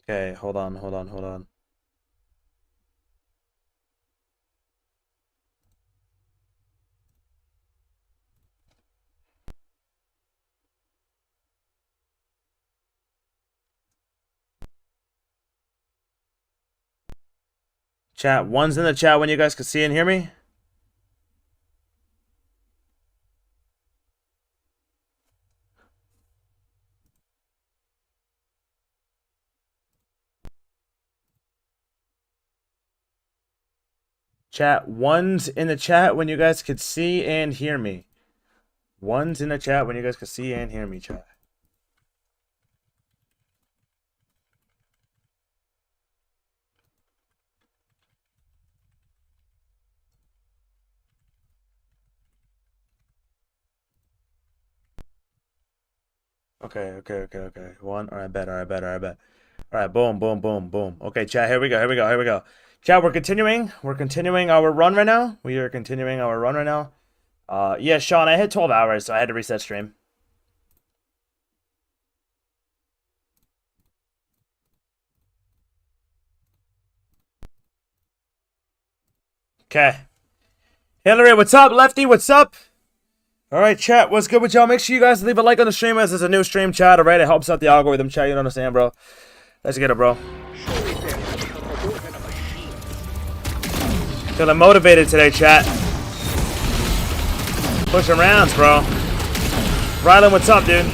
Okay, hold on. Chat, one's in the chat when you guys can see and hear me. Chat, one's in the chat when you guys could see and hear me. One's in the chat when you guys could see and hear me, chat. Okay. One. All right, bet. All right, boom. Okay, chat, here we go. Chat, we're continuing our run right now. Yeah, Sean, I hit 12 hours, so I had to reset stream. Okay. Hillary, what's up? Lefty, what's up? Alright, chat, what's good with y'all? Make sure you guys leave a like on the stream as it's a new stream, chat, alright? It helps out the algorithm, chat, you don't understand, bro. Let's get it, bro. Feeling motivated today, chat. Pushing rounds, bro. Rylan, what's up, dude?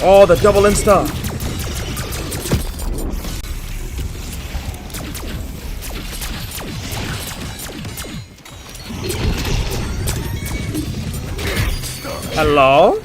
Oh, the double insta. Hello?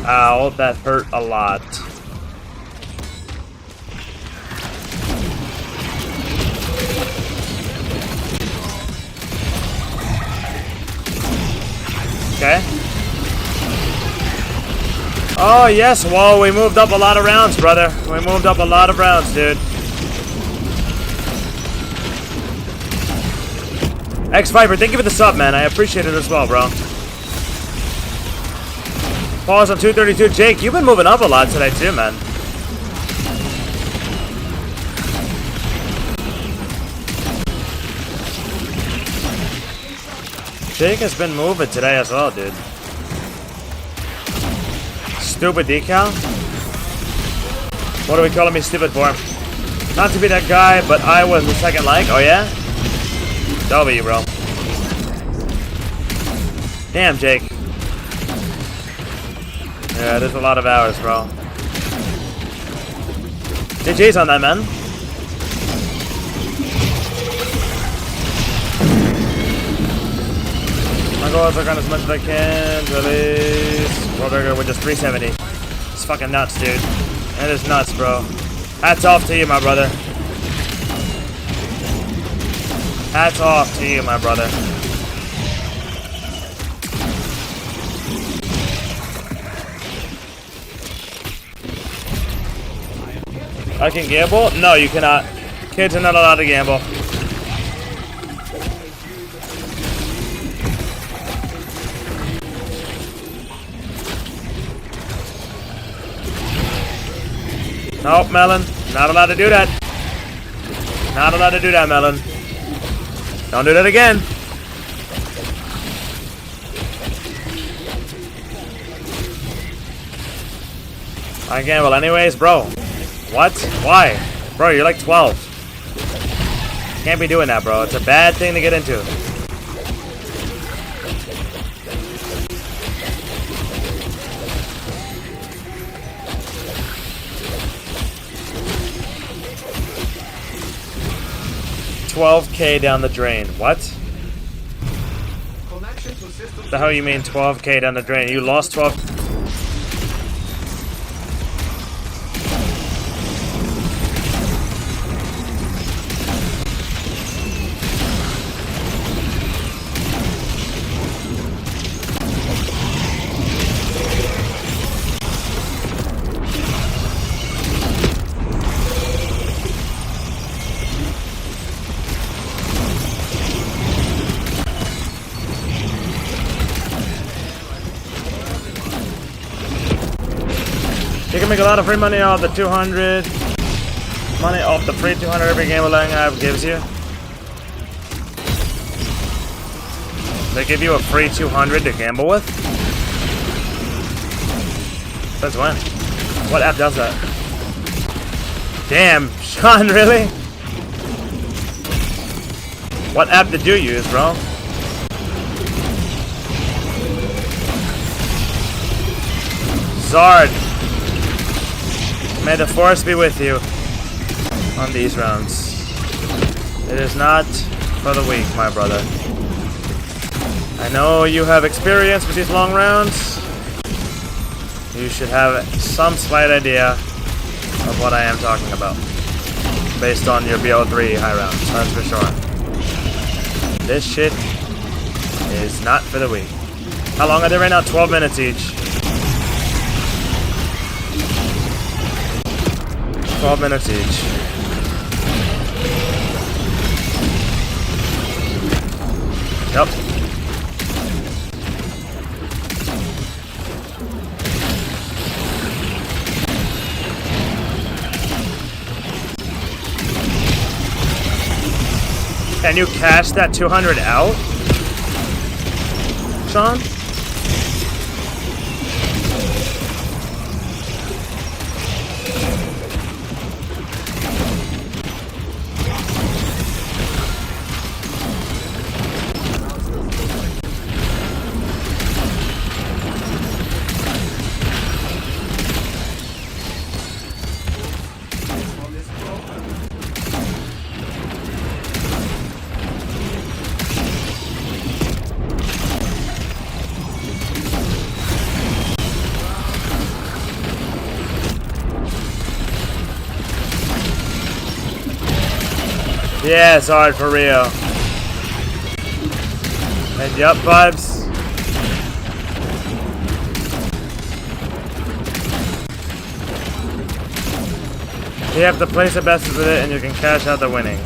Ow, that hurt a lot. Okay. Oh, yes. Whoa, we moved up a lot of rounds, brother. We moved up a lot of rounds, dude. X-Viper, thank you for the sub, man. I appreciate it as well, bro. Pause on 232. Jake, you've been moving up a lot today, too, man. Jake has been moving today as well, dude. Stupid decal? What are we calling me stupid for? Not to be that guy, but I was the second like. Oh, yeah? W, bro. Damn, Jake. Yeah, there's a lot of hours, bro. GG's on that, man. My goals are going as much as I can. Release. World record with just 370. It's fucking nuts, dude. That is nuts, bro. Hats off to you, my brother. Hats off to you, my brother. I can gamble? No, you cannot. Kids are not allowed to gamble. Nope, Melon. Not allowed to do that. Not allowed to do that, Melon. Don't do that again. I gamble anyways, bro. What? Why? Bro, you're like 12. Can't be doing that, bro. It's a bad thing to get into. 12K down the drain. What? The hell you mean 12K down the drain? You lost 12. You can make a lot of free money off the 200. Money off the free 200 every gambling app gives you. They give you a free 200 to gamble with? Since when? What app does that? Damn, Sean, really? What app did you use, bro? Zard. May the force be with you on these rounds. It is not for the weak, my brother. I know you have experience with these long rounds. You should have some slight idea of what I am talking about, based on your BO3 high rounds, that's for sure. This shit is not for the weak. How long are they right now? 12 minutes each. 12 minutes each. Yep. Can you cash that 200 out, Sean? Yeah, sorry for real. And yup, vibes. You have to place a bet with it and you can cash out the winnings.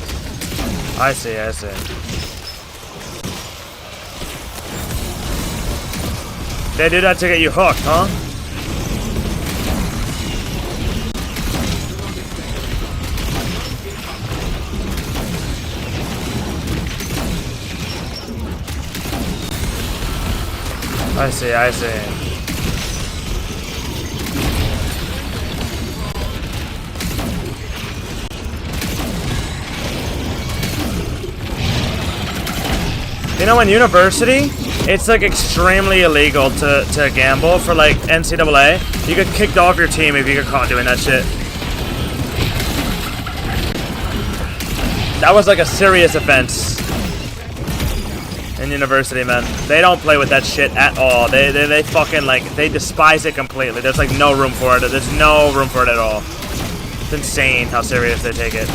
I see, I see. They do that to get you hooked, huh? I see, I see. You know, in university, it's like extremely illegal to gamble for like NCAA. You get kicked off your team if you get caught doing that shit. That was like a serious offense. In university, man, they don't play with that shit at all. They fucking like they despise it completely. There's like no room for it. There's no room for it at all. It's insane how serious they take it.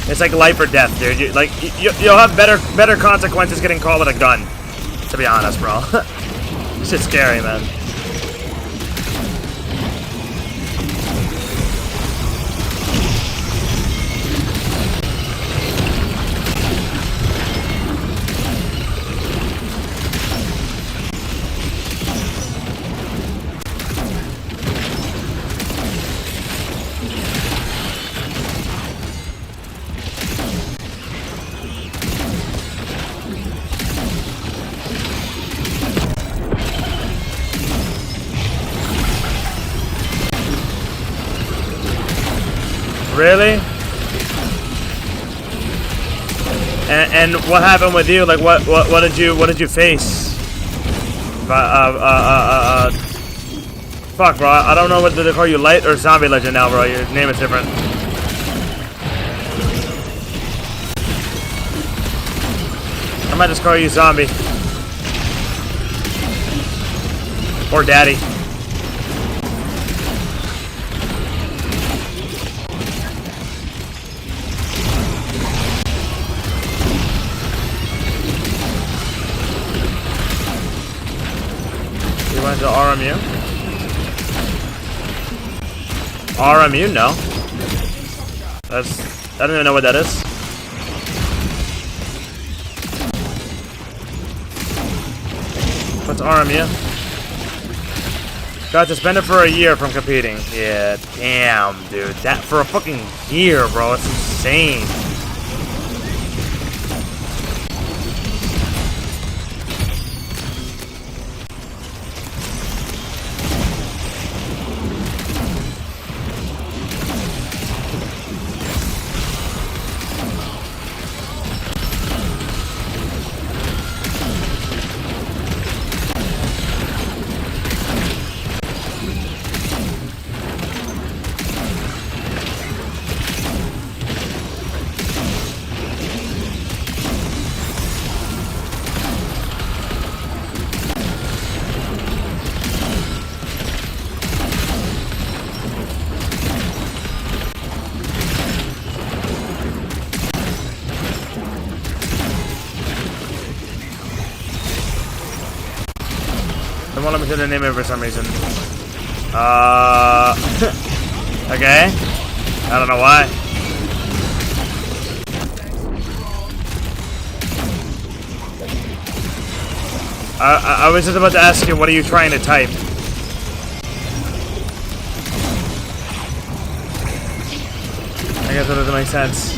It's like life or death, dude. You'll have better consequences getting caught with a gun. To be honest, bro. This shit's scary, man. Really? And what happened with you? Like what did you face? Fuck, bro. I don't know what they call you, light or zombie legend now, bro. Your name is different. might just call you Zombie. Or Daddy. You went to RMU? RMU? No. I don't even know what that is. What's RMU? Got suspended for a year from competing. Yeah, damn, dude. That for a fucking year, bro. It's insane. It won't let me do the name of it for some reason. Okay. I don't know why. I was just about to ask you, what are you trying to type? I guess that doesn't make sense.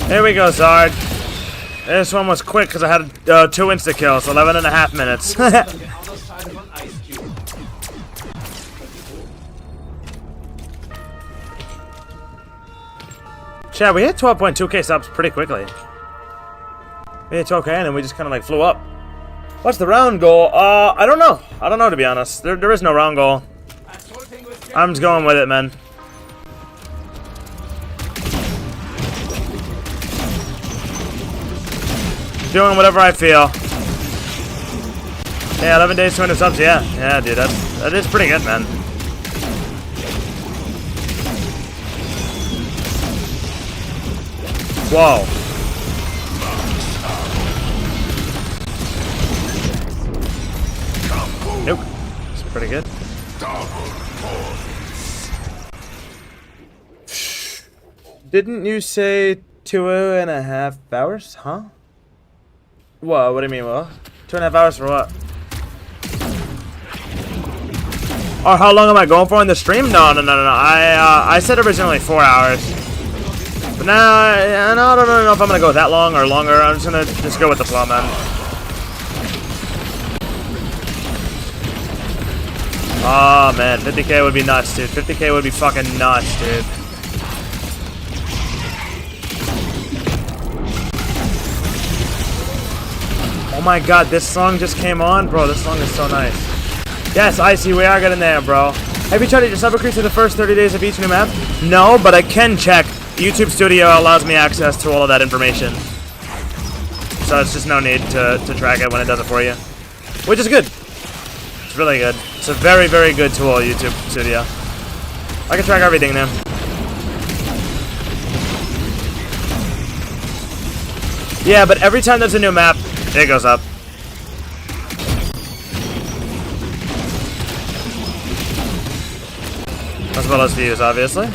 Here we go, Zard. This one was quick because I had 2 insta-kills, 11.5 minutes. Chad, we hit 12.2k subs pretty quickly. We hit 12k and then we just kind of like flew up. What's the round goal? I don't know. I don't know, to be honest. There is no round goal. I'm just going with it, man. Doing whatever I feel. Yeah, 11 days, 200 subs. Yeah, yeah, dude, that is pretty good, man. Whoa. Nope. It's pretty good. Didn't you say 2.5 hours? Huh? What? What do you mean, what? 2.5 hours for what? Or how long am I going for in the stream? No. I said originally 4 hours. But now, I don't know if I'm gonna go that long or longer. I'm just gonna go with the flow, man. Oh man, 50k would be nuts, dude. 50k would be fucking nuts, dude. Oh my god, this song just came on? Bro, this song is so nice. Yes, Icy, we are getting there, bro. Have you tried to get your sub increase in the first 30 days of each new map? No, but I can check. YouTube Studio allows me access to all of that information. So it's just no need to track it when it does it for you. Which is good. It's really good. It's a very, very good tool, YouTube Studio. I can track everything now. Yeah, but every time there's a new map, it goes up. As well as views, obviously.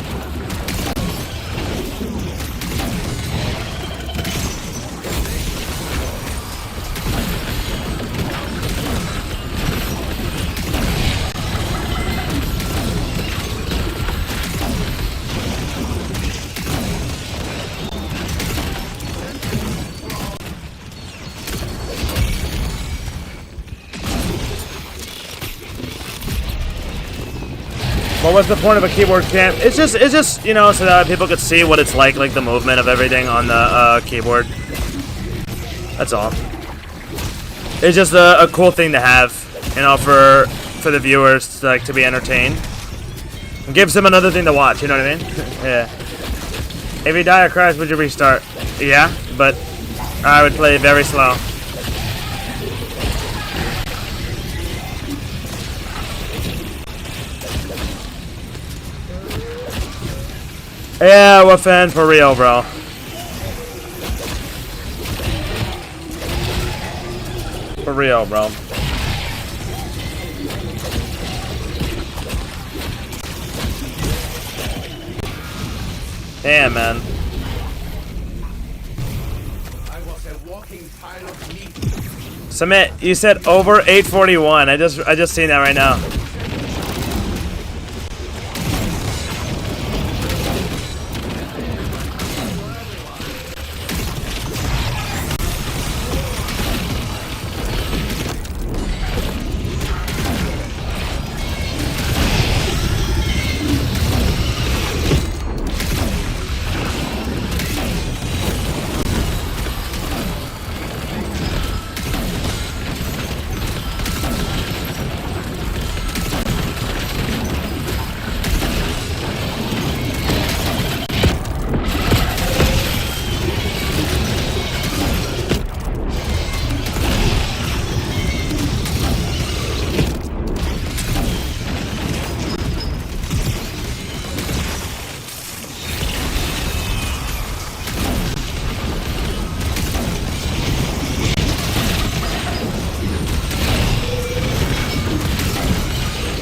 What was the point of a keyboard cam? It's just, you know, so that people could see what it's like the movement of everything on the keyboard. That's all. It's just a cool thing to have, you know, for for the viewers like to be entertained. It gives them another thing to watch, you know what I mean? Yeah. If you die or crash, would you restart? Yeah, but I would play very slow. Yeah, what fan for real, bro. For real, bro. Damn, man. I was a walking pile of meat. Submit, you said over 841. I just seen that right now.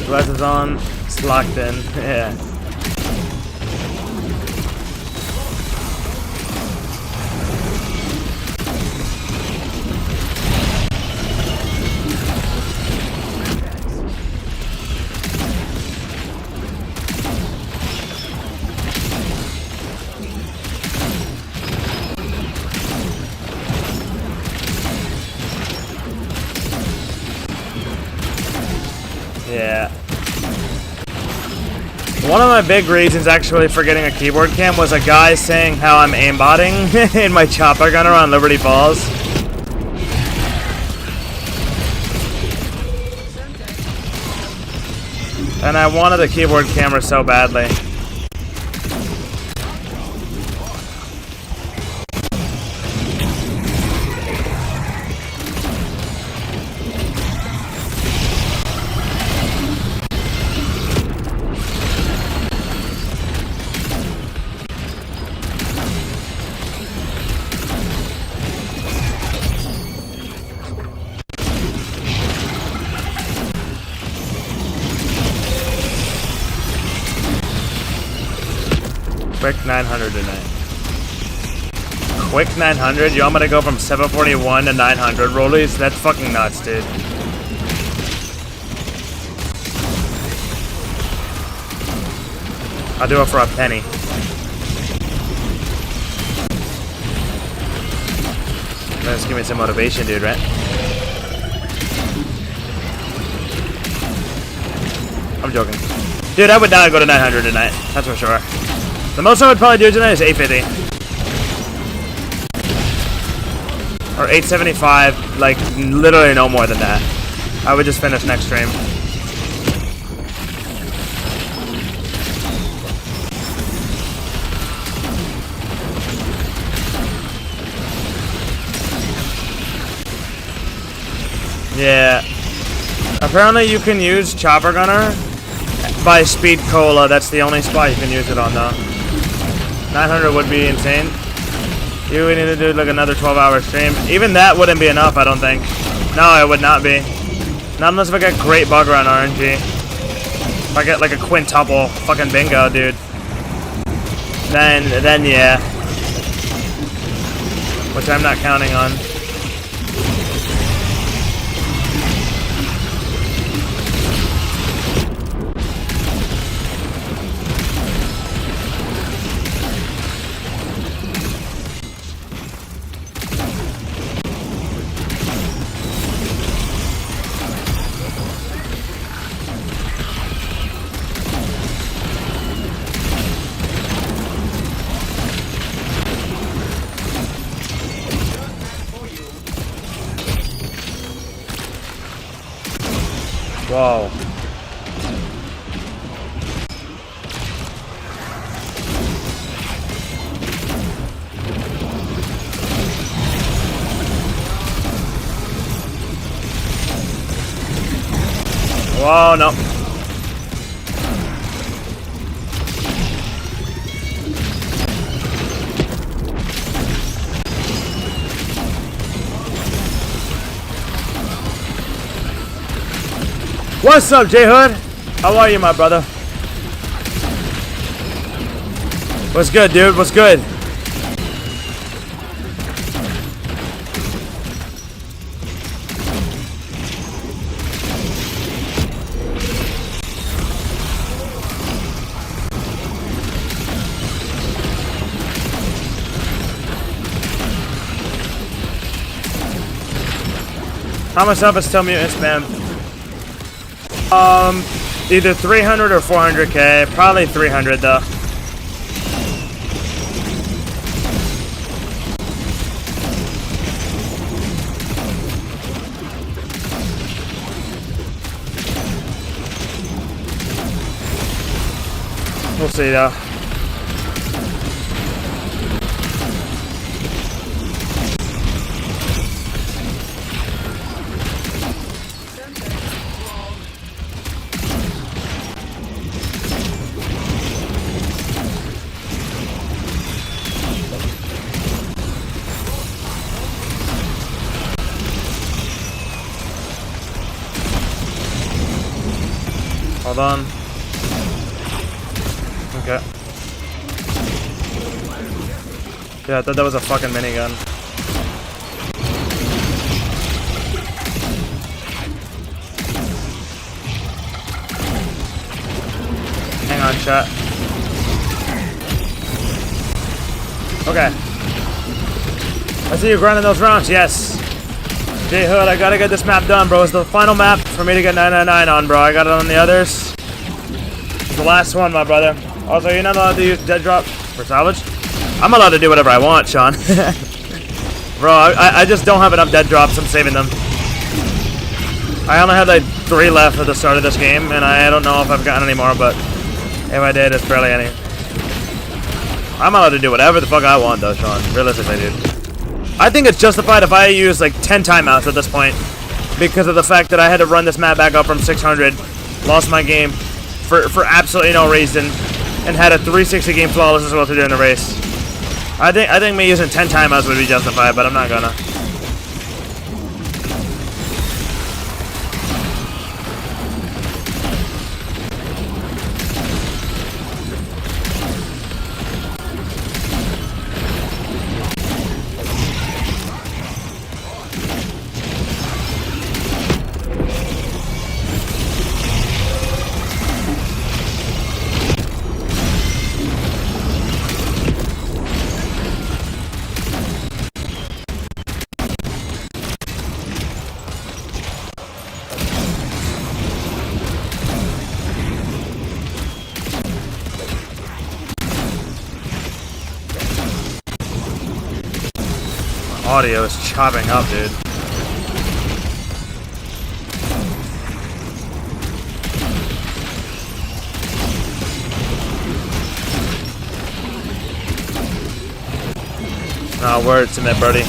Glasses on, it's locked in. Yeah. Yeah. One of my big reasons actually for getting a keyboard cam was a guy saying how I'm aimbotting in my chopper gunner on Liberty Falls. And I wanted a keyboard camera so badly. Quick 900 tonight. Quick 900? You want me to go from 741 to 900 rollies? That's fucking nuts, dude. I'll do it for a penny. Just give me some motivation, dude, right? I'm joking. Dude, I would not go to 900 tonight. That's for sure. The most I would probably do tonight is 850. Or 875, like literally no more than that. I would just finish next stream. Yeah. Apparently you can use Chopper Gunner by Speed Cola. That's the only spot you can use it on though. 900 would be insane. You would need to do like another 12-hour stream. Even that wouldn't be enough, I don't think. No, it would not be. Not unless if I get great bug run RNG. If I get like a quintuple fucking bingo, dude. Then yeah. Which I'm not counting on. Whoa. Whoa, no. What's up, J-Hood? How are you, my brother? What's good, dude? What's good? How much up is still mutant spam? Either 300 or 400k. Probably 300 though. We'll see though. Hold on. Okay. Yeah, I thought that was a fucking minigun. Hang on, chat. Okay. I see you grinding those rounds, yes. J-Hood, I gotta get this map done, bro. It's the final map for me to get 999 on, bro. I got it on the others. It's the last one, my brother. Also, you're not allowed to use dead drop for salvage? I'm allowed to do whatever I want, Sean. Bro, I just don't have enough dead drops. I'm saving them. I only had like 3 left at the start of this game, and I don't know if I've gotten any more, but if I did, it's barely any. I'm allowed to do whatever the fuck I want, though, Sean. Realistically, dude. I think it's justified if I use like 10 timeouts at this point, because of the fact that I had to run this map back up from 600, lost my game for absolutely no reason, and had a 360 game flawless as well to do in the race. I think me using 10 timeouts would be justified, but I'm not gonna. Audio is chopping up, dude. Nah, words to that, Brody.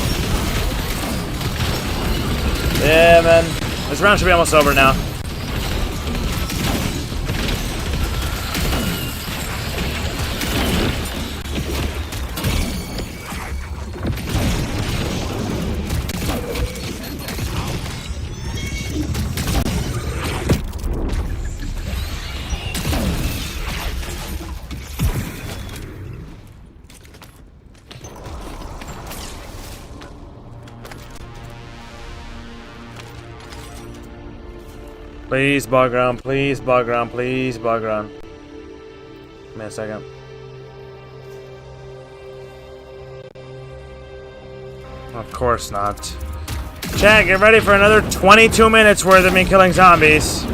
Yeah, man. This round should be almost over now. Please, background, please, background, please, background. Give me a second. Of course not. Chat, get ready for another 22 minutes worth of me killing zombies.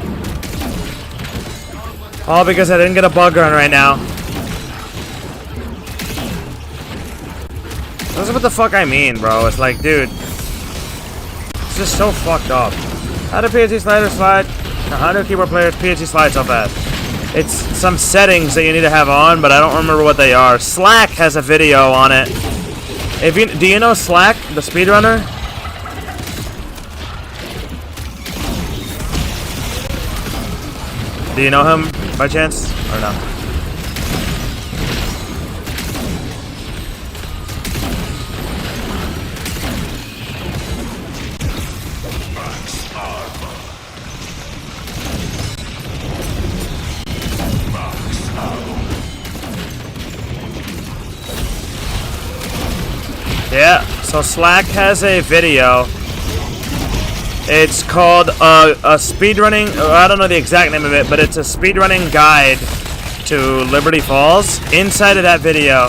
All because I didn't get a bug run right now. That's what the fuck I mean, bro. It's like, dude. It's just so fucked up. How do PhD slider slide? Now, how do keyboard players PhD slide so fast? It's some settings that you need to have on, but I don't remember what they are. Slack has a video on it. Do you know Slack, the speedrunner? Do you know him by chance or no? Yeah, so Slack has a video. It's called a speedrunning, I don't know the exact name of it, but it's a speedrunning guide to Liberty Falls. Inside of that video,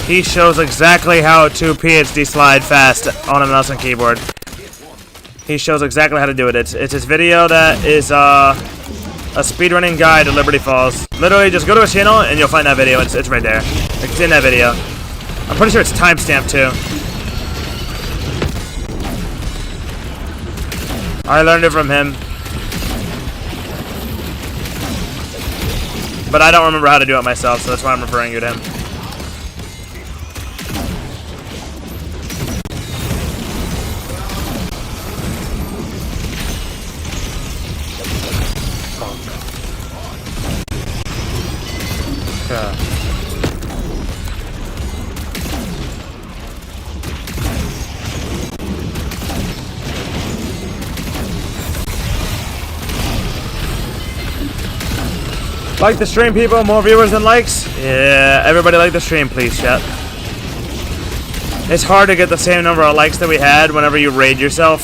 he shows exactly how to PhD slide fast on a mouse and keyboard. He shows exactly how to do it. It's his video that is a speedrunning guide to Liberty Falls. Literally, just go to his channel and you'll find that video. It's right there. It's in that video. I'm pretty sure it's timestamped too. I learned it from him. But I don't remember how to do it myself, so that's why I'm referring you to him. Okay. Like the stream, people. More viewers than likes. Yeah, everybody like the stream, please, chat. It's hard to get the same number of likes that we had whenever you raid yourself.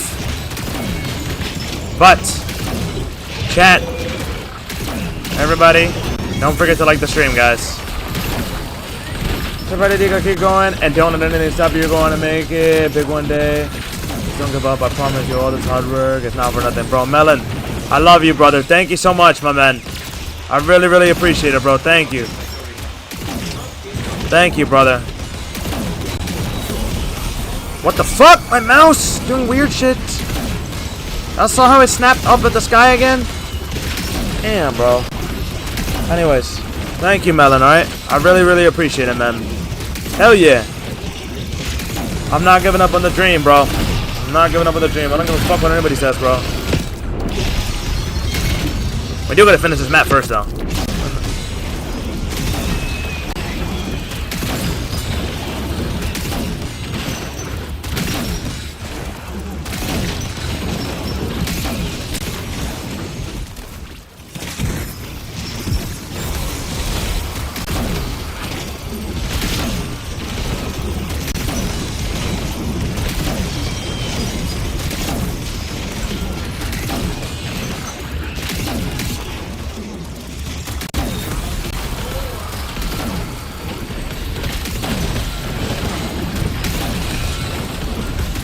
But, chat, everybody, don't forget to like the stream, guys. Everybody, you gotta keep going, and don't let anything stop you. You're going to make it big one day. Don't give up. I promise you all this hard work. It's not for nothing, bro. Melon, I love you, brother. Thank you so much, my man. I really, really appreciate it, bro. Thank you. Thank you, brother. What the fuck? My mouse doing weird shit. I saw how it snapped up at the sky again. Damn, bro. Anyways, thank you, Melon, alright? I really, really appreciate it, man. Hell yeah. I'm not giving up on the dream, bro. I'm not giving up on the dream. I don't give a fuck what anybody says, bro. We do gotta finish this map first, though.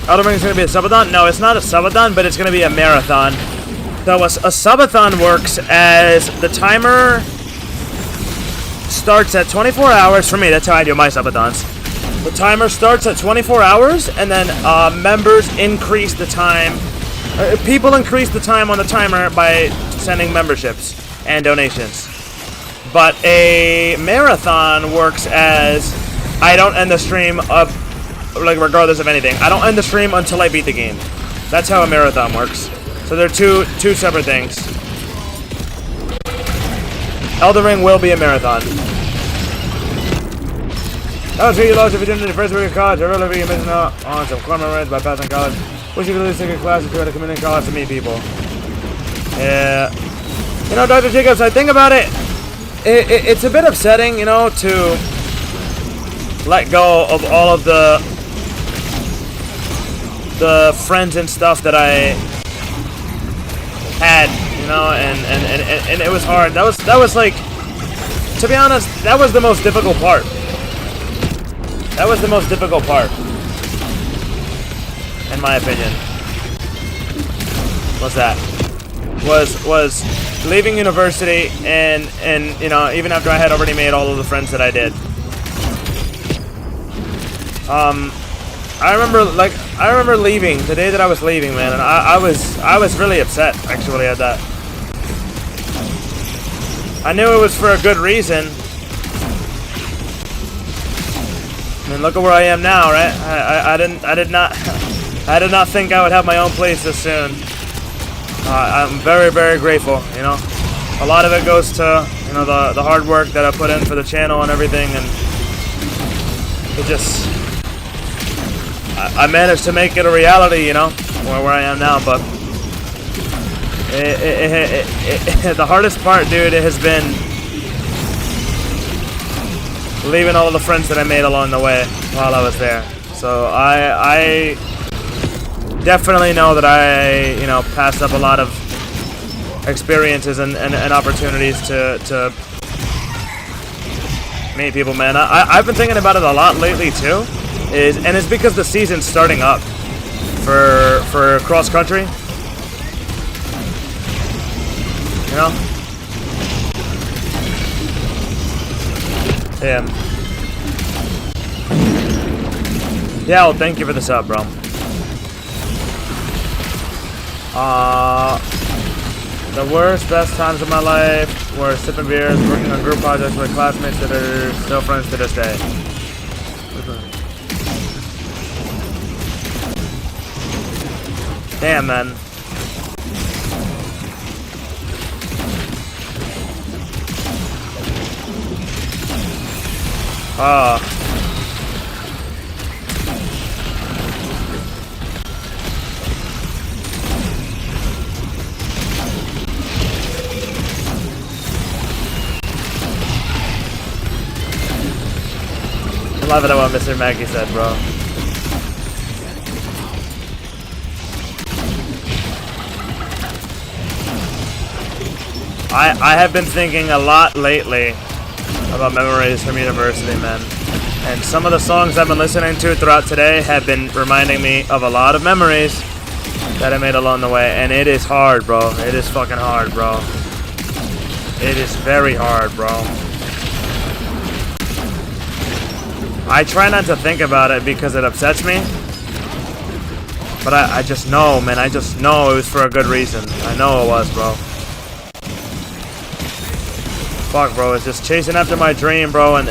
Elden Ring is going to be a subathon? No, it's not a subathon, but it's going to be a marathon. So a subathon works as the timer starts at 24 hours. For me, that's how I do my subathons. The timer starts at 24 hours, and then members increase the time. People increase the time on the timer by sending memberships and donations. But a marathon works as I don't end the stream of, like, regardless of anything. I don't end the stream until I beat the game. That's how a marathon works. So they're two separate things. Elden Ring will be a marathon. That was really lost if you didn't in the first week of college. I really think you're missing out on some corners by passing college. Wish you could at least take a class if you had to come in college to meet people. Yeah. You know, Dr. Jacobs, I think about it. It's a bit upsetting, you know, to let go of all of the friends and stuff that I had, you know, and it was hard. That was like, to be honest, that was the most difficult part. That was the most difficult part, in my opinion. What's that? Was leaving university and you know, even after I had already made all of the friends that I did. I remember leaving the day that I was leaving, man, and I was really upset actually at that. I knew it was for a good reason. I mean, look at where I am now, right? I did not think I would have my own place this soon. I'm very, very grateful. You know, a lot of it goes to the hard work that I put in for the channel and everything, and it just I managed to make it a reality. You know, where I am now, but the hardest part, dude, it has been leaving all of the friends that I made along the way while I was there. So I definitely know that I, passed up a lot of experiences and opportunities to meet people, man. I've been thinking about it a lot lately too, and it's because the season's starting up for cross country. You know? Yeah. Yeah, well, thank you for the sub, bro. The worst, best times of my life were sipping beers, working on group projects with classmates that are still friends to this day. Damn, man. I love it what Mr. Mackey said, bro. I have been thinking a lot lately about memories from university, man. And some of the songs I've been listening to throughout today have been reminding me of a lot of memories that I made along the way. And it is hard, bro. It is fucking hard, bro. It is very hard, bro. I try not to think about it because it upsets me. But I just know, man. I just know it was for a good reason. I know it was, bro. Fuck, bro. It's just chasing after my dream, bro, and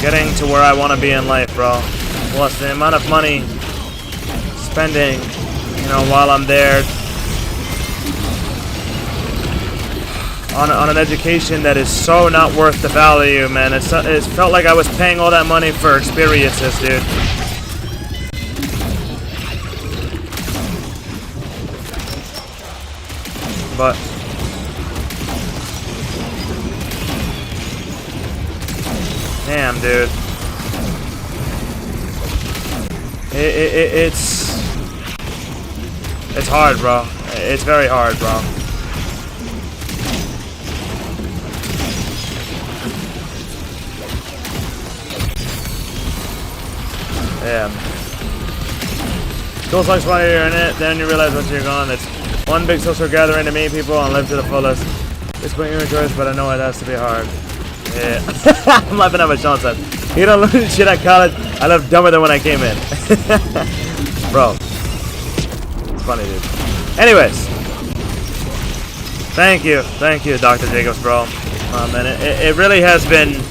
getting to where I want to be in life, bro. Plus, the amount of money spending, while I'm there on an education that is so not worth the value, man. It felt like I was paying all that money for experiences, dude. But damn, dude. It's hard, bro. It's very hard, bro. Yeah. School's like while you're in it, then you realize once you're gone, it's one big social gathering to meet people and live to the fullest. It's what you enjoy, but I know it has to be hard. Yeah. I'm laughing at what Sean said. You don't learn shit at college. I left dumber than when I came in. Bro. It's funny, dude. Anyways. Thank you, Dr. Jacobs, bro. Man, it really has been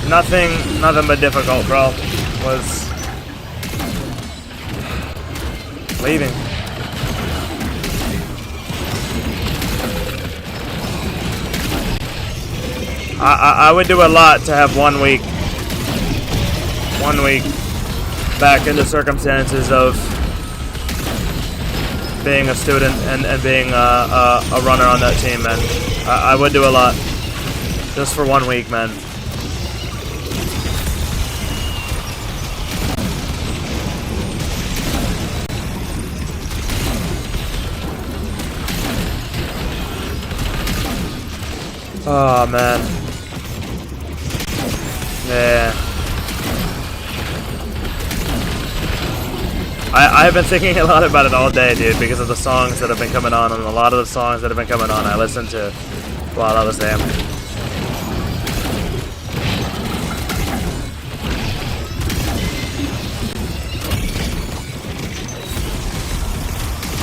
nothing but difficult, bro. Was leaving. I would do a lot to have 1 week back in the circumstances of being a student and being a runner on that team, man. I would do a lot just for 1 week, man. Oh, man. Yeah. I've been thinking a lot about it all day, dude, because of the songs that have been coming on, and a lot of the songs that have been coming on I listened to while I was there.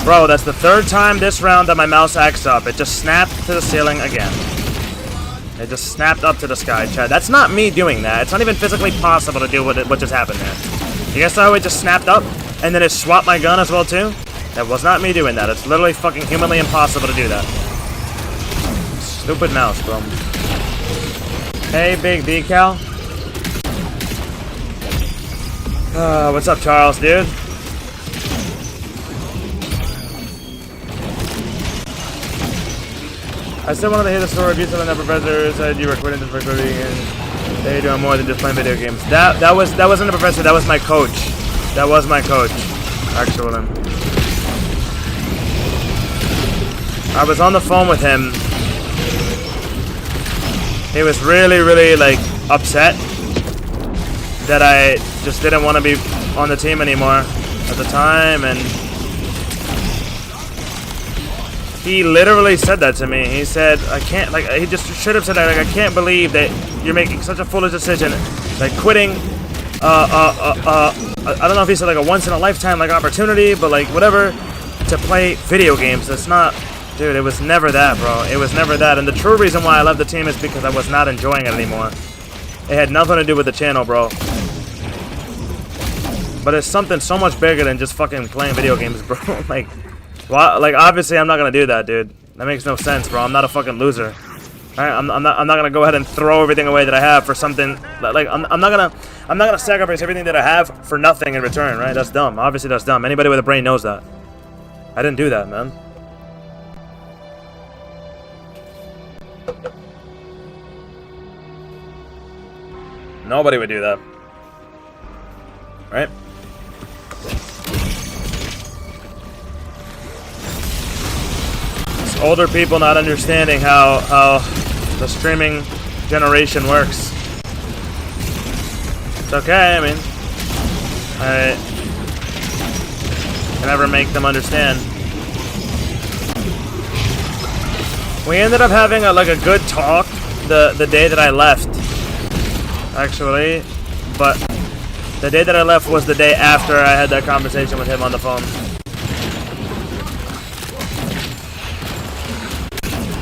Bro, that's the third time this round that my mouse acts up. It just snapped to the ceiling again. It just snapped up to the sky, chat. That's not me doing that. It's not even physically possible to do what just happened there. You guys saw how it just snapped up? And then it swapped my gun as well, too? That was not me doing that. It's literally fucking humanly impossible to do that. Stupid mouse, bro. Hey, big decal. What's up, Charles, dude? I still wanted to hear the story of you telling that professor said you were quitting this recruiting and they're doing more than just playing video games. That wasn't the professor, that was my coach. That was my coach, actually. I was on the phone with him. He was really, really, like, upset that I just didn't want to be on the team anymore at the time, and he literally said that to me. He said, I can't, like, he just should have said that, like, I can't believe that you're making such a foolish decision, like, quitting, I don't know if he said, like, a once-in-a-lifetime, like, opportunity, but, like, whatever, to play video games. That's not, dude, it was never that, bro. It was never that, and the true reason why I left the team is because I was not enjoying it anymore. It had nothing to do with the channel, bro. But it's something so much bigger than just fucking playing video games, bro. Like, well, like, obviously I'm not gonna do that, dude. That makes no sense, bro. I'm not a fucking loser. Alright, I'm not gonna go ahead and throw everything away that I have for something. Like, I'm not gonna sacrifice everything that I have for nothing in return, right? That's dumb. Obviously that's dumb. Anybody with a brain knows that. I didn't do that, man. Nobody would do that. Right? It's older people not understanding how the streaming generation works. It's okay, I mean, I can never make them understand. We ended up having a good talk the day that I left, actually, but the day that I left was the day after I had that conversation with him on the phone.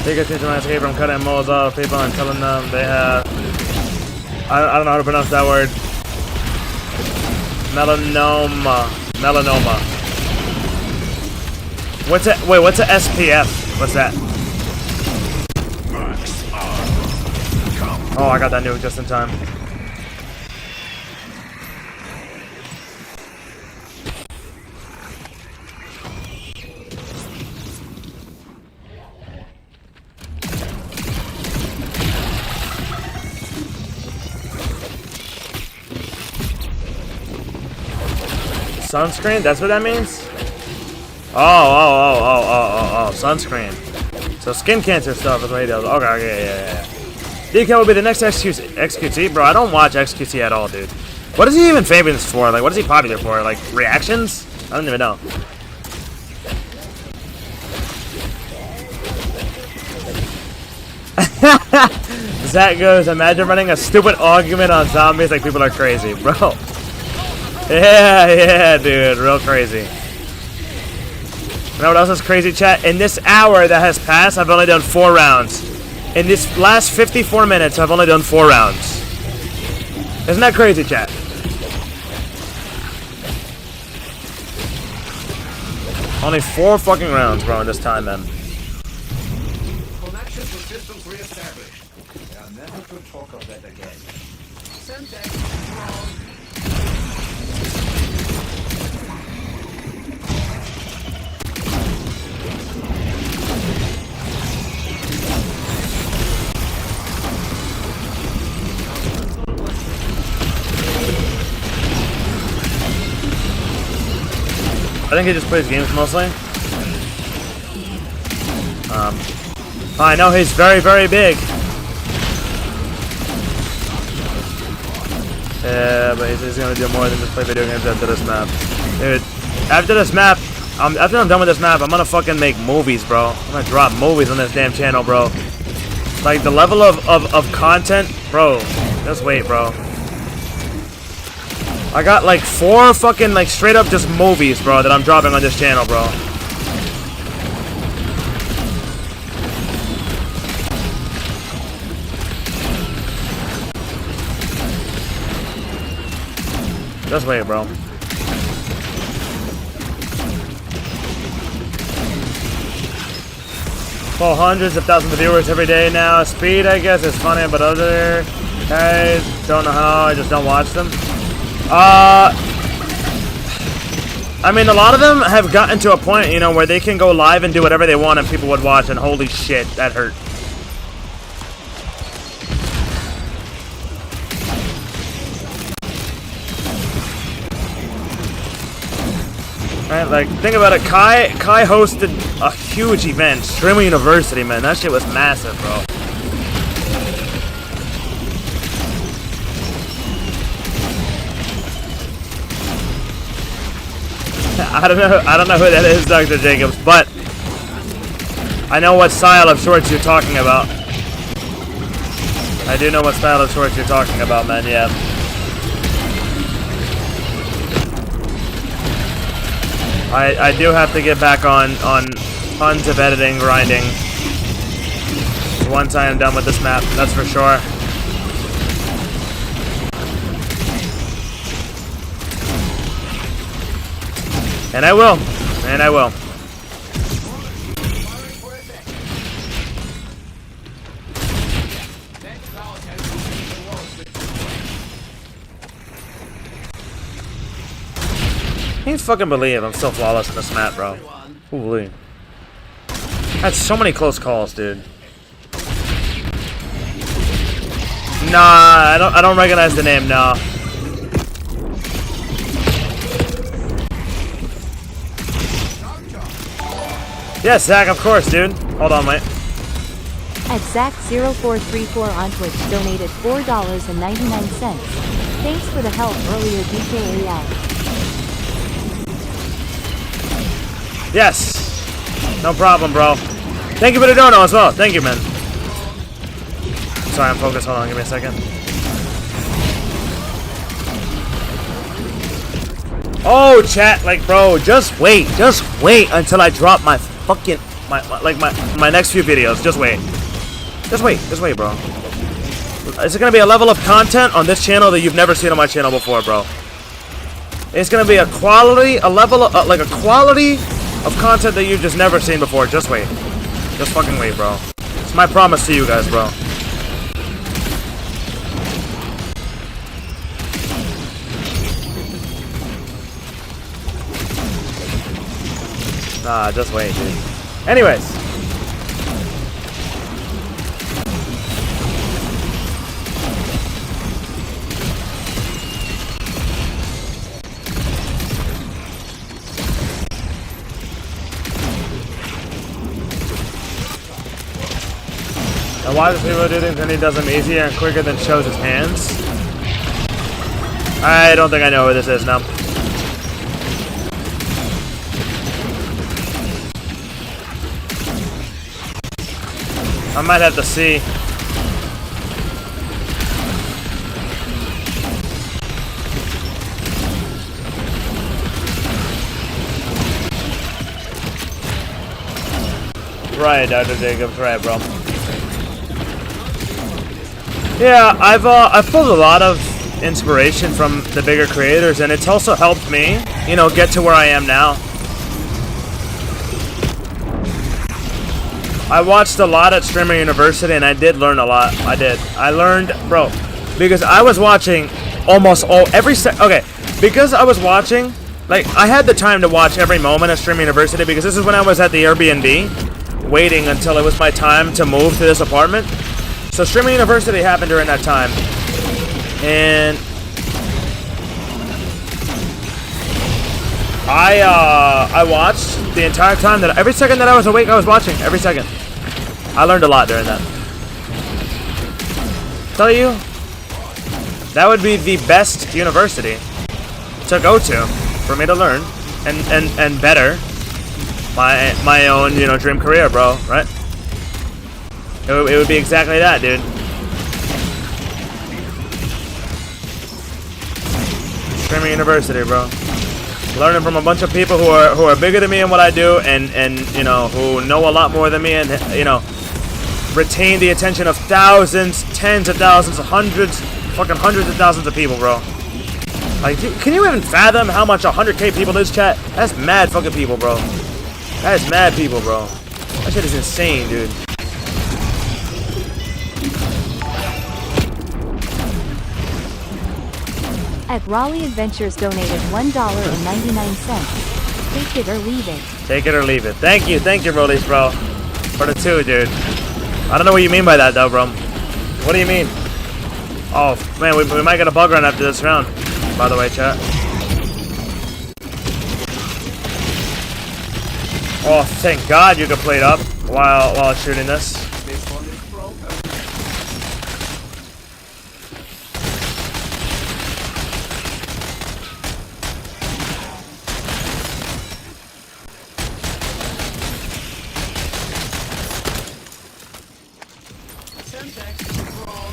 They get to my escape from cutting moles off people and telling them they have, I don't know how to pronounce that word. Melanoma. What's it? Wait, what's a SPF? What's that? Oh, I got that nuke just in time. Sunscreen? That's what that means? Oh, sunscreen. So skin cancer stuff is what he does. Okay, yeah. DK will be the next XQT? Bro, I don't watch XQT at all, dude. What is he even famous for? Like, what is he popular for? Like, reactions? I don't even know. Zach goes, imagine running a stupid argument on zombies like people are crazy, bro. Yeah, dude, real crazy. You know what else is crazy, chat? In this hour that has passed, I've only done 4 rounds. In this last 54 minutes, I've only done 4 rounds. Isn't that crazy, chat? Only 4 fucking rounds, bro, in this time, man. Connection to systems reestablished. I'll never could talk of that again. Syntax wrong. I think he just plays games mostly. I know he's very, very big. Yeah, but he's gonna do more than just play video games after this map. Dude, after this map, after I'm done with this map, I'm gonna fucking make movies, bro. I'm gonna drop movies on this damn channel, bro. Like, the level of content, bro. Just wait, bro. I got like 4 fucking, like, straight up just movies, bro, that I'm dropping on this channel, bro. Just wait, bro. Well, hundreds of thousands of viewers every day now. Speed, I guess, is funny, but other guys don't know how. I just don't watch them. I mean, a lot of them have gotten to a point, you know, where they can go live and do whatever they want and people would watch, and holy shit, that hurt. Right, like, think about it. Kai hosted a huge event, Streamer University, man. That shit was massive, bro. I don't know who that is, Dr. Jacobs, but I know what style of shorts you're talking about. I do know what style of shorts you're talking about, man. Yeah. I do have to get back on tons of editing, grinding. Once I am done with this map, that's for sure. And I will. And I will. I can't fucking believe I'm still flawless in this map, bro. Holy. Had so many close calls, dude. Nah, I don't recognize the name, nah. Yes, Zach, of course, dude. Hold on, mate. At Zach0434 on Twitch donated $4.99. Thanks for the help earlier, DKAL. Yes. No problem, bro. Thank you for the dono as well. Thank you, man. Sorry, I'm focused. Hold on, give me a second. Oh, chat, like, bro, just wait until I drop my fucking my next few videos. Just wait, bro. It's gonna be a level of content on this channel that you've never seen on my channel before, bro. It's gonna be a quality of content that you've just never seen before. Just wait. Just fucking wait, bro. It's my promise to you guys, bro. Nah, just wait, dude. Anyways. And why does people do things and he does them easier and quicker than shows his hands? I don't think I know who this is now. I might have to see. Right, Dr. Jacobs, right, bro. Yeah, I've pulled a lot of inspiration from the bigger creators, and it's also helped me, you know, get to where I am now. I watched a lot at Streamer University, and I did learn a lot. I did. I learned, bro, because I was watching almost because I was watching, like, I had the time to watch every moment at Streamer University because this is when I was at the Airbnb, waiting until it was my time to move to this apartment. So Streamer University happened during that time, and I watched the entire time. That every second that I was awake, I was watching. Every second. I learned a lot during that. Tell you, that would be the best university to go to for me to learn and better my own, you know, dream career, bro. Right? It would be exactly that, dude. Streamer University, bro. Learning from a bunch of people who are bigger than me in what I do, and you know, who know a lot more than me, and you know, retain the attention of thousands, tens of thousands, hundreds of thousands of people, bro. Like, can you even fathom how much 100K people is, chat? That's mad fucking people, bro. That is mad people, bro. That shit is insane, dude. At Raleigh Adventures donated $1.99. Take it or leave it. Take it or leave it. Thank you, Rollies, bro. For the 2, dude. I don't know what you mean by that, though, bro. What do you mean? Oh, man, we might get a bug run after this round. By the way, chat. Oh, thank God you could play it up while shooting this. This one is broken. Syntax is wrong.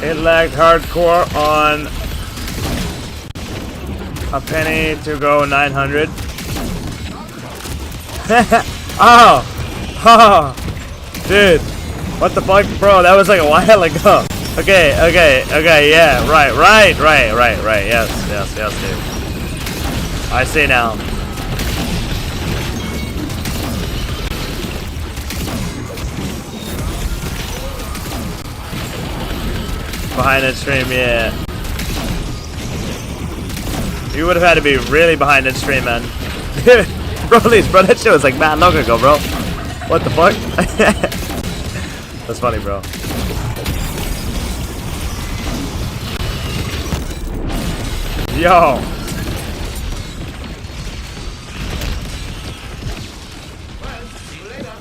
It lagged hardcore on a penny to go 900. Oh, dude, what the fuck, bro? That was like a while ago. Okay, yeah, right. Yes, dude. I see now. Behind that stream, yeah. You would have had to be really behind that stream, man. Bro, that shit was like mad long ago, bro. What the fuck? That's funny, bro. Yo. Well, see you later.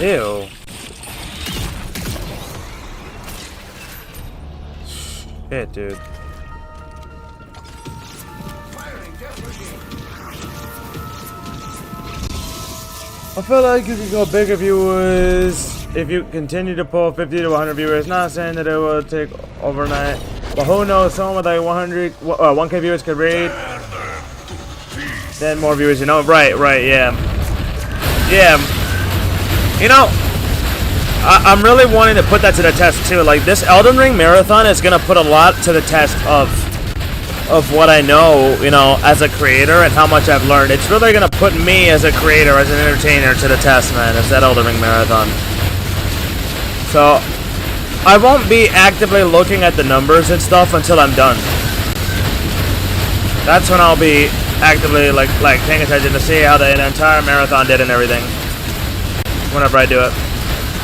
Ew. Shit, dude. I feel like you could go big if you continue to pull 50 to 100 viewers. Not saying that it will take overnight, but who knows? Someone with like 1K viewers could read. Then more viewers, you know? Right, yeah. You know, I'm really wanting to put that to the test too. Like, this Elden Ring marathon is gonna put a lot to the test of what I know, you know, as a creator and how much I've learned. It's really gonna put me as a creator, as an entertainer, to the test, man. It's that Elden Ring marathon. So I won't be actively looking at the numbers and stuff until I'm done. That's when I'll be actively like paying attention to see how the entire marathon did and everything. Whenever I do it,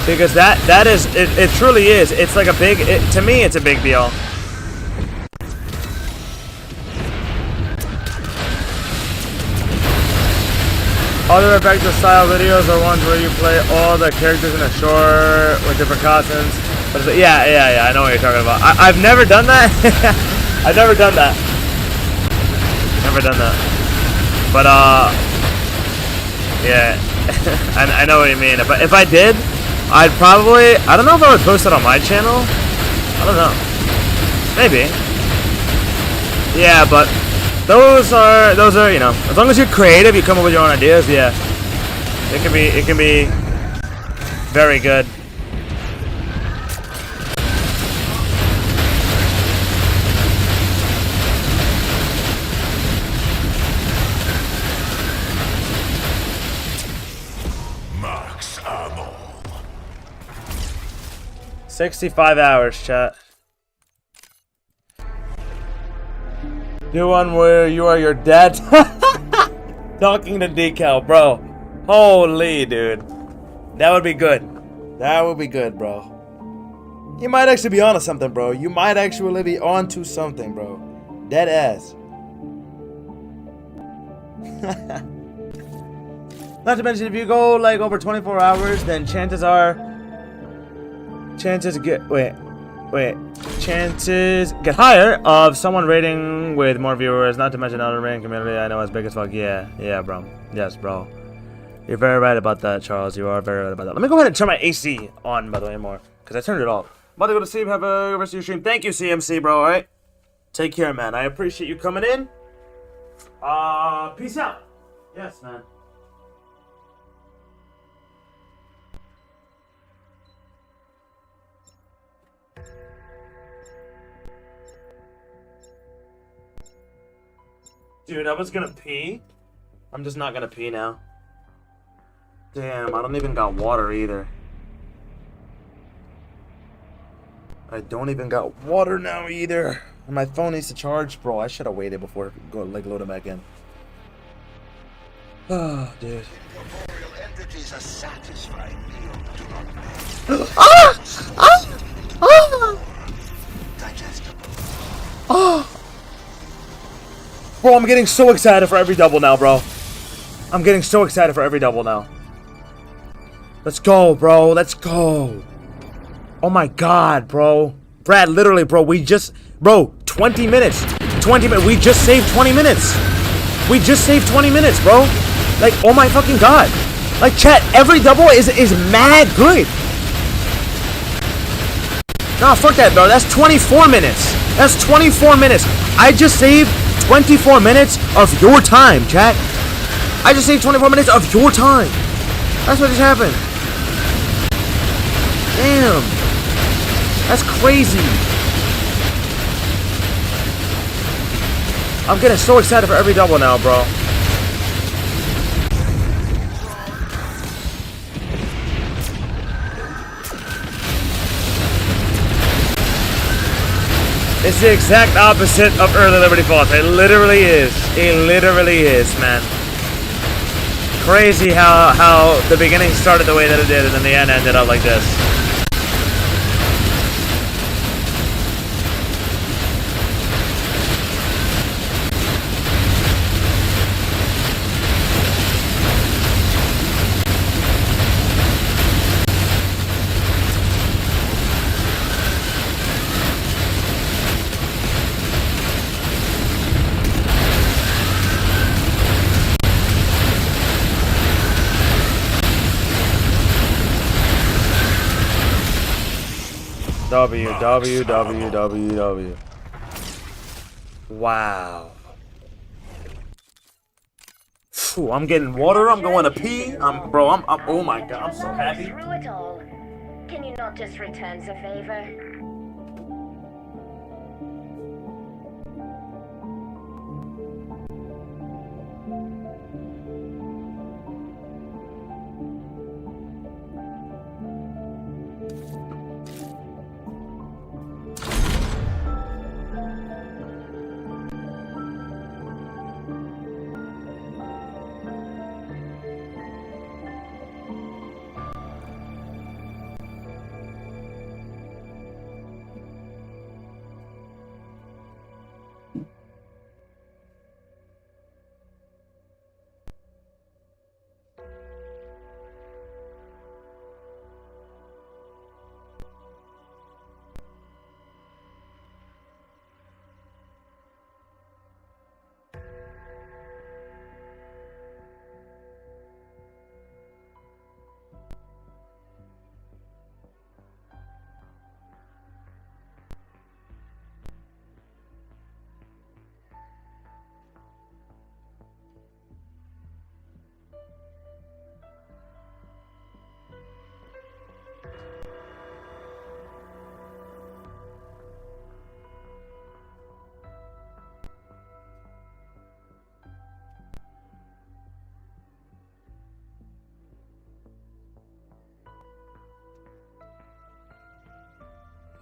because that is it truly is. It's like a big, to me it's a big deal. Other effective style videos are ones where you play all the characters in a short with different costumes. But yeah, I know what you're talking about. I've never done that. I've never done that. But yeah. I know what you mean. If I did, I'd probably, I don't know if I would post it on my channel. I don't know. Maybe. Yeah, but those are, you know, as long as you're creative, you come up with your own ideas, yeah. It can be very good. 65 hours, chat. Do one where you are your dad talking to Decal, bro. Holy, dude. That would be good. That would be good, bro. You might actually be onto something, bro. You might actually be onto something, bro. Dead ass. Not to mention, if you go like over 24 hours, then chances get higher of someone rating with more viewers. Not to mention other rating community I know is big as fuck. Yeah, bro. Yes, bro. You're very right about that, Charles. You are very right about that. Let me go ahead and turn my AC on, by the way, more, because I turned it off. I'm about to go to sleep. Have a good rest of your stream. Thank you, CMC, bro. All right. Take care, man. I appreciate you coming in. Peace out. Yes, man. Dude, I was gonna pee. I'm just not gonna pee now. Damn, I don't even got water either. I don't even got water now either. And my phone needs to charge, bro. I should have waited before loading back in. Oh, dude. Incorporeal entities are satisfied meal do not make. Digestible. Bro, I'm getting so excited for every double now, bro. I'm getting so excited for every double now. Let's go, bro. Let's go. Oh my god, bro. Brad, literally, bro, bro, 20 minutes. 20 minutes. We just saved 20 minutes. We just saved 20 minutes, bro. Like, oh my fucking god. Like, chat, every double is mad good. Nah, fuck that, bro. That's 24 minutes. That's 24 minutes. I just saved 24 minutes of your time, chat. I just saved 24 minutes of your time. That's what just happened. Damn. That's crazy. I'm getting so excited for every double now, bro. It's the exact opposite of Early Liberty Falls. It literally is. It literally is, man. Crazy how the beginning started the way that it did and then the end ended up like this. W. Wow. Phew, I'm getting water. I'm going to pee. I'm oh my god, I'm so happy. Through it all. Can you not just return the favor?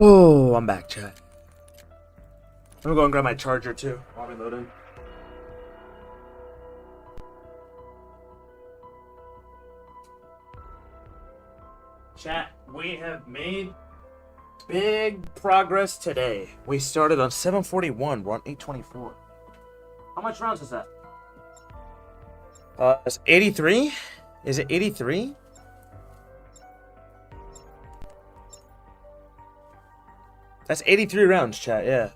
Oh, I'm back, chat. I'm gonna go and grab my charger too while we load in. Chat, we have made big progress today. We started on 741. We're on 824. How much rounds is that? It's 83. Is it 83? That's 83 rounds, chat. Yeah.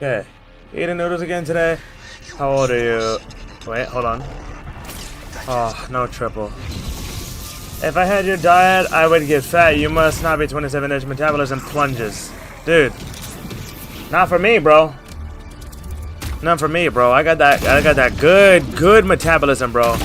Okay, eating noodles again today. How old are you? Wait, hold on. Oh, no triple. If I had your diet, I would get fat. You must not be 27-inch metabolism plunges. Dude, not for me, bro. Not for me, bro. I got that good metabolism, bro.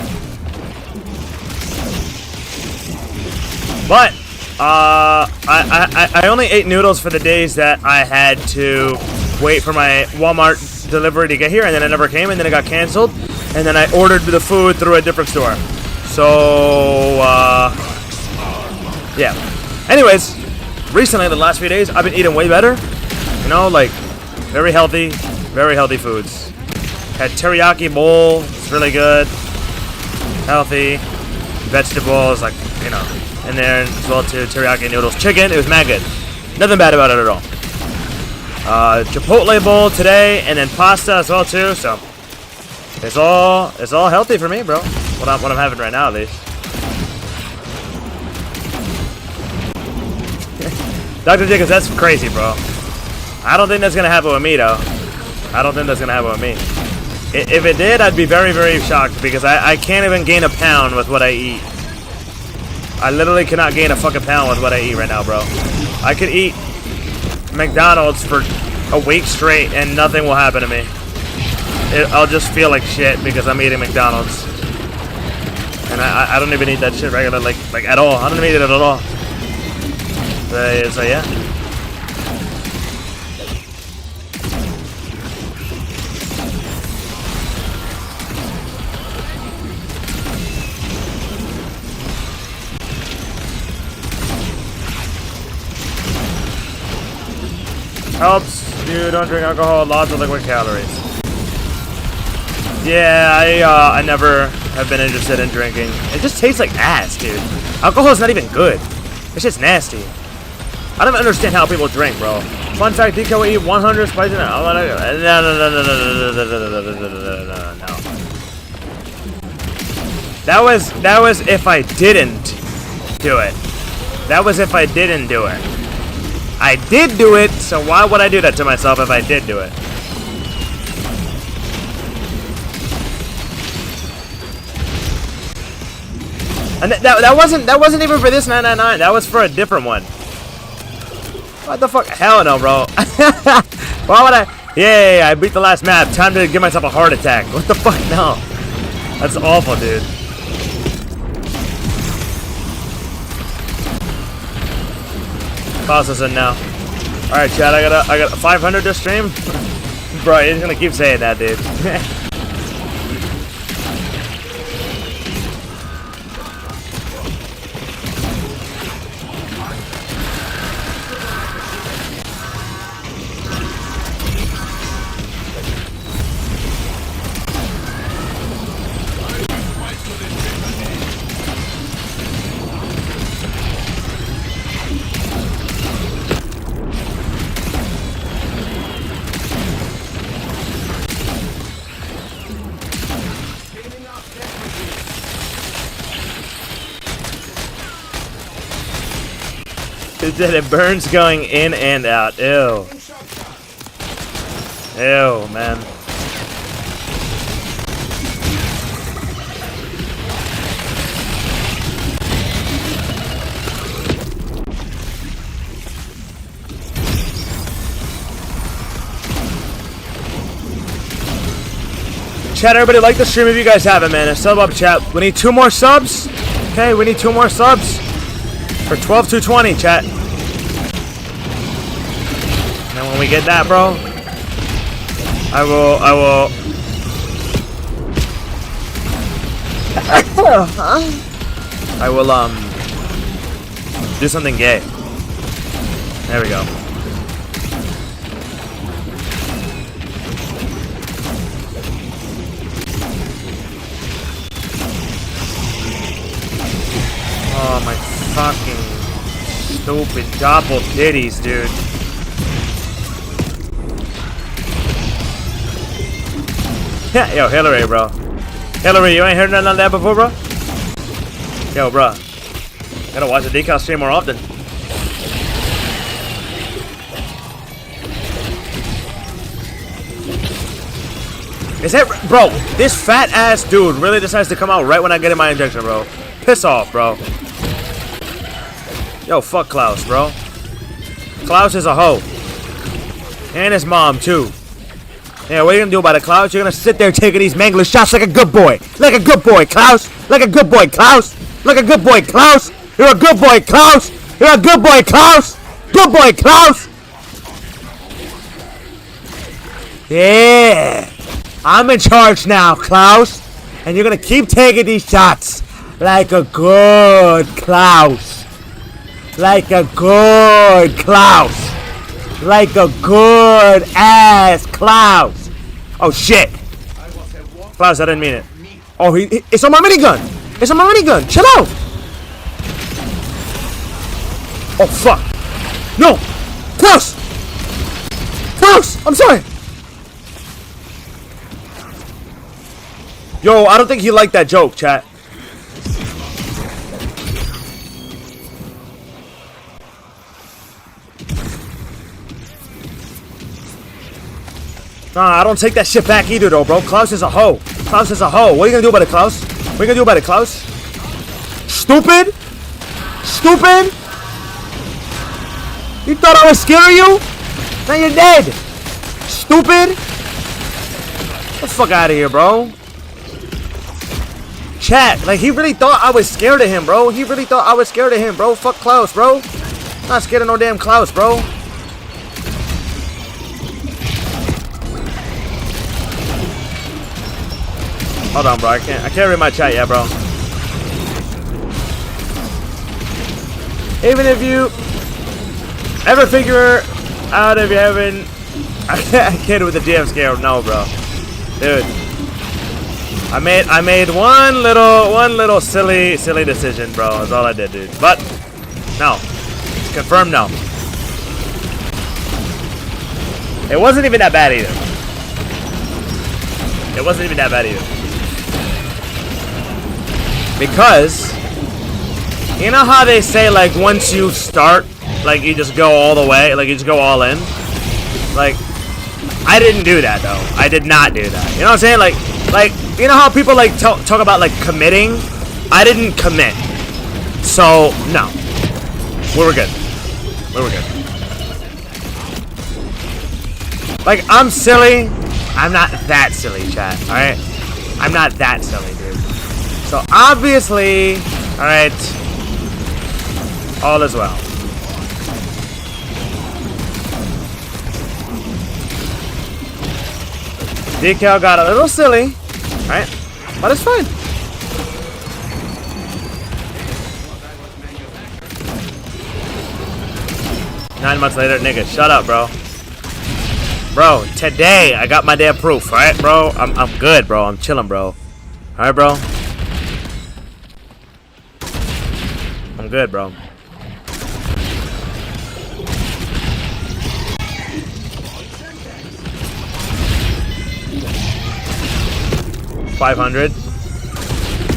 But I only ate noodles for the days that I had to wait for my Walmart delivery to get here, and then it never came, and then it got canceled, and then I ordered the food through a different store. So yeah. Anyways, recently the last few days I've been eating way better. You know, like very healthy foods. Had teriyaki bowl, it's really good. Healthy. Vegetables, like, you know, in there as well too. Teriyaki noodles, chicken, it was mad good. Nothing bad about it at all. Chipotle bowl today, and then pasta as well too. So it's all healthy for me, bro. What I'm having right now, at least. Dr. Jacobs, that's crazy, bro. I don't think that's gonna happen with me, though. I don't think that's gonna happen with me. If it did, I'd be very shocked, because I can't even gain a pound with what I eat. I literally cannot gain a fucking pound with what I eat right now, bro. I could eat McDonald's for a week straight and nothing will happen to me. I'll just feel like shit because I'm eating McDonald's. And I don't even eat that shit regularly, like at all. I don't even eat it at all. So yeah. Helps you don't drink alcohol, lots of liquid calories. Yeah, I never have been interested in drinking. It just tastes like ass, dude. Alcohol is not even good. It's just nasty. I don't understand how people drink, bro. Fun fact, DKE 100 spicy. No. That was if I didn't do it. That was if I didn't do it. I did do it, so why would I do that to myself if I did do it? And that wasn't even for this 999. That was for a different one. What the fuck? Hell no, bro. Why would I? Yay! I beat the last map. Time to give myself a heart attack. What the fuck? No. That's awful, dude. Clouse is in now. All right, Chad. I got 500 to stream. Bro, he's gonna keep saying that, dude. It said it burns going in and out. Ew. Ew, man. Chat, everybody like the stream if you guys have it, man. A sub up, chat. We need 2 more subs. Okay, we need 2 more subs. For 12-220, chat. And then when we get that, bro, I will. I will, do something gay. There we go. Oh, my fucking stupid double titties, dude. Yo, Hillary, bro. Hillary, you ain't heard nothing like that before, bro? Yo, bro. Gotta watch the decal stream more often. Is that... Bro, this fat ass dude really decides to come out right when I get in my injection, bro. Piss off, bro. Yo, fuck Clouse, bro. Clouse is a hoe. And his mom, too. Yeah, what are you gonna do about it, Clouse? You're gonna sit there taking these mangler shots like a good boy. Like a good boy, Clouse. Like a good boy, Clouse. Like a good boy, Clouse. You're a good boy, Clouse. You're a good boy, Clouse. Good boy, Clouse. Yeah. I'm in charge now, Clouse. And you're gonna keep taking these shots. Like a good Clouse. Like a good Clouse. Like a good ass Clouse. Oh shit. Clouse, I didn't mean it. Oh, it's on my minigun. It's on my minigun. Chill out. Oh fuck. No. Clouse. Clouse. I'm sorry. Yo, I don't think he liked that joke, chat. Nah, I don't take that shit back either, though, bro. Clouse is a hoe. Clouse is a hoe. What are you gonna do about it, Clouse? What are you gonna do about it, Clouse? Stupid? Stupid? You thought I would scare you? Now you're dead. Stupid? Get the fuck out of here, bro. Chat, like, he really thought I was scared of him, bro. He really thought I was scared of him, bro. Fuck Clouse, bro. I'm not scared of no damn Clouse, bro. Hold on, bro. I can't read my chat yet, bro. Even if you ever figure out if you haven't, I can't with the GM scale. No, bro. Dude, I made one little silly decision, bro. That's all I did, dude. But no, it's confirmed. No, it wasn't even that bad either. It wasn't even that bad either. Because, you know how they say, like, once you start, like, you just go all the way, like, you just go all in? Like, I didn't do that, though. I did not do that. You know what I'm saying? Like, you know how people, like, talk about, like, committing? I didn't commit. So, no. We were good. We were good. Like, I'm silly. I'm not that silly, chat, alright? I'm not that silly, dude. So obviously, alright, all is well. Decal got a little silly, right? But it's fine. Nine months later, nigga, shut up, bro. Bro, today I got my damn proof, right, bro? I'm good, bro. I'm chilling, bro. Alright, bro. I'm good, bro. $500.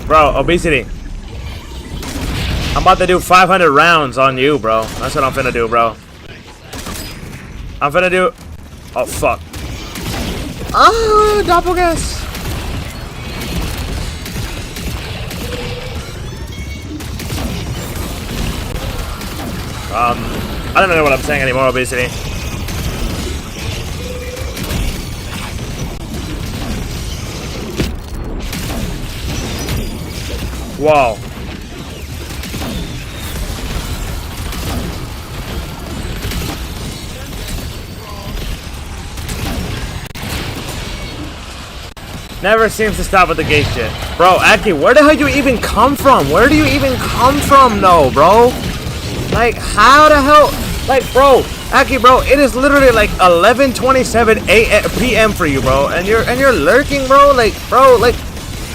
Bro, obesity. I'm about to do 500 rounds on you, bro. That's what I'm finna do, bro. I'm finna do... Oh, fuck. Ah, doppelgas. I don't know what I'm saying anymore, obesity. Whoa. Never seems to stop with the gay shit. Bro, Aki, where the hell do you even come from? Where do you even come from, though, bro? Like, how the hell? Like, bro, Aki, bro, it is literally like 11:27 p.m. for you, bro. And you're lurking, bro. Like, bro, like,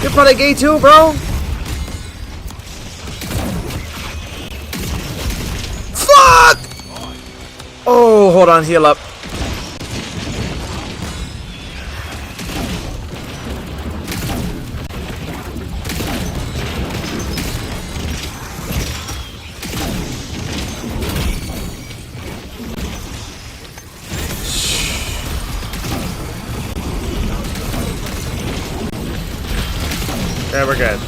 you're probably gay too, bro. Fuck! Oh, hold on, heal up. Yeah, we're good.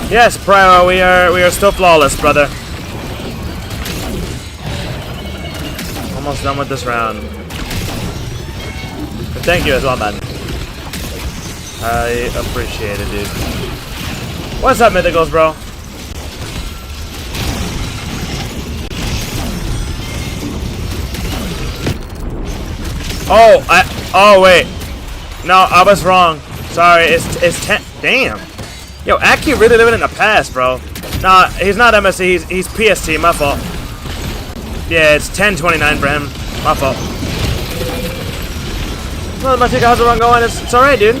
Yes, Primo, we are still flawless, brother. Almost done with this round. But thank you as well, man. I appreciate it, dude. What's up, Mythicals, bro? Oh, wait. No, I was wrong. Sorry, it's 10. Damn. Yo, Aki really living in the past, bro. Nah, he's not MSC, he's PST, my fault. Yeah, it's 10:29 for him. My fault. Well, my how's the run going? It's alright, dude.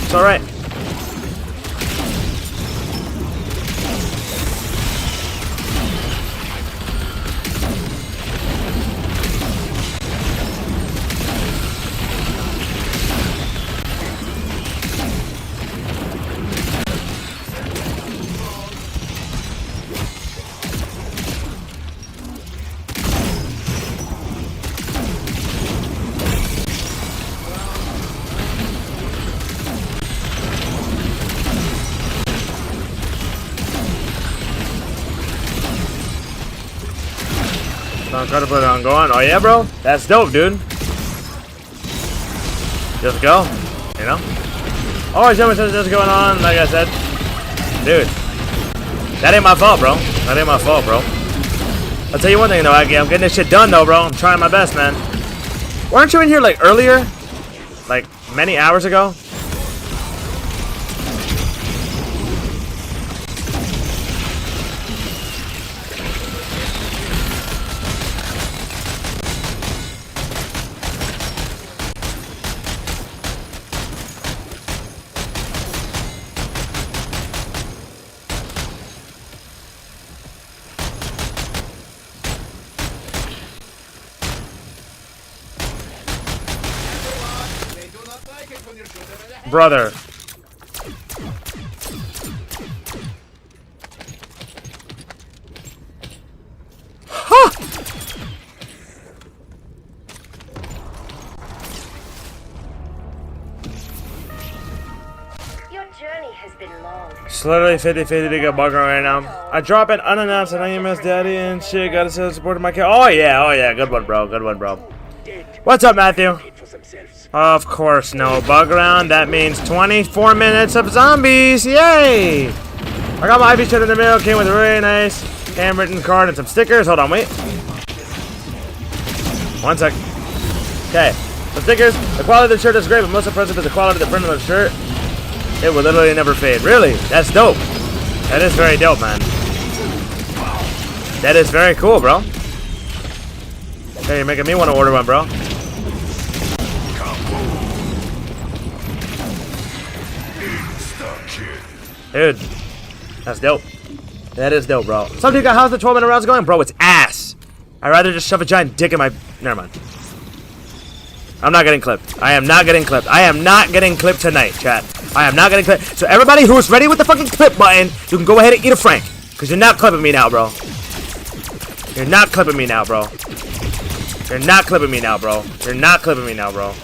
It's alright. Try to put it on going. Oh yeah, bro? That's dope, dude. Just go. You know? Always tell me something's going on, like I said. Dude. That ain't my fault, bro. That ain't my fault, bro. I'll tell you one thing, though, Aki. I'm getting this shit done, though, bro. I'm trying my best, man. Weren't you in here, like, earlier? Like, many hours ago? Brother. Huh. Your journey has been long. It's literally 50-50 to get bugger right now. I drop it unannounced and I miss daddy and shit. Gotta say support my kid. Oh yeah. Good one, bro. Good one, bro. What's up, Matthew? Of course, no bug round. That means 24 minutes of zombies. Yay! I got my IV shit in the mail. Came with a really nice handwritten card and some stickers. Hold on, wait. 1 sec. Okay. The stickers. The quality of the shirt is great, but most impressive is the quality of the print of the shirt. It will literally never fade. Really? That's dope. That is very dope, man. That is very cool, bro. Hey, you're making me want to order one, bro. Dude, that's dope. That is dope, bro. Some dude got how's the 12-minute rounds going? Bro, it's ass. I'd rather just shove a giant dick in my... Never mind. I'm not getting clipped. I am not getting clipped. I am not getting clipped tonight, chat. I am not getting clipped. So everybody who's ready with the fucking clip button, you can go ahead and eat a Frank. Because you're not clipping me now, bro. You're not clipping me now, bro. You're not clipping me now, bro. You're not clipping me now, bro.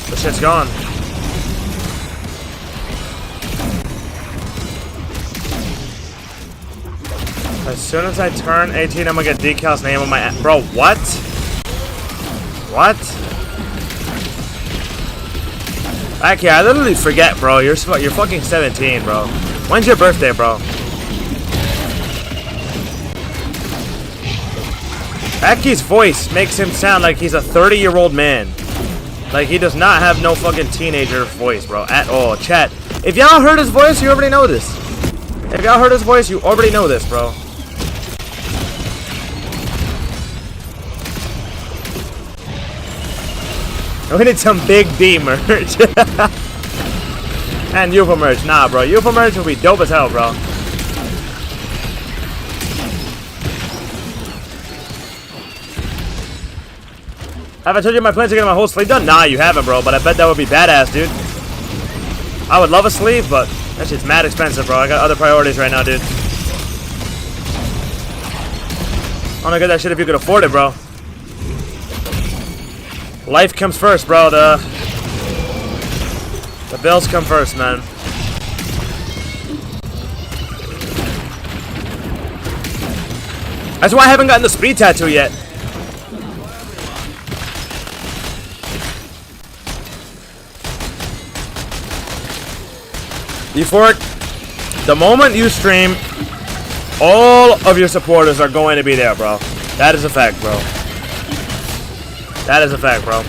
This shit's gone. As soon as I turn 18, I'm gonna get Decal's name on my... Bro, what? What? Actually, I literally forget, bro. You're fucking 17, bro. When's your birthday, bro? Aki's voice makes him sound like he's a 30-year-old man. Like, he does not have no fucking teenager voice, bro, at all. Chat, if y'all heard his voice, you already know this. If y'all heard his voice, you already know this, bro. We need some Big B merch. And UFO merch. Nah, bro. UFO merch will be dope as hell, bro. Have I told you my plans to get my whole sleeve done? Nah, you haven't, bro. But I bet that would be badass, dude. I would love a sleeve, but that shit's mad expensive, bro. I got other priorities right now, dude. I wanna get that shit if you could afford it, bro. Life comes first, bro. The bills come first, man. That's why I haven't gotten the speed tattoo yet. Euphoric, the moment you stream, all of your supporters are going to be there, bro. That is a fact, bro. That is a fact, bro.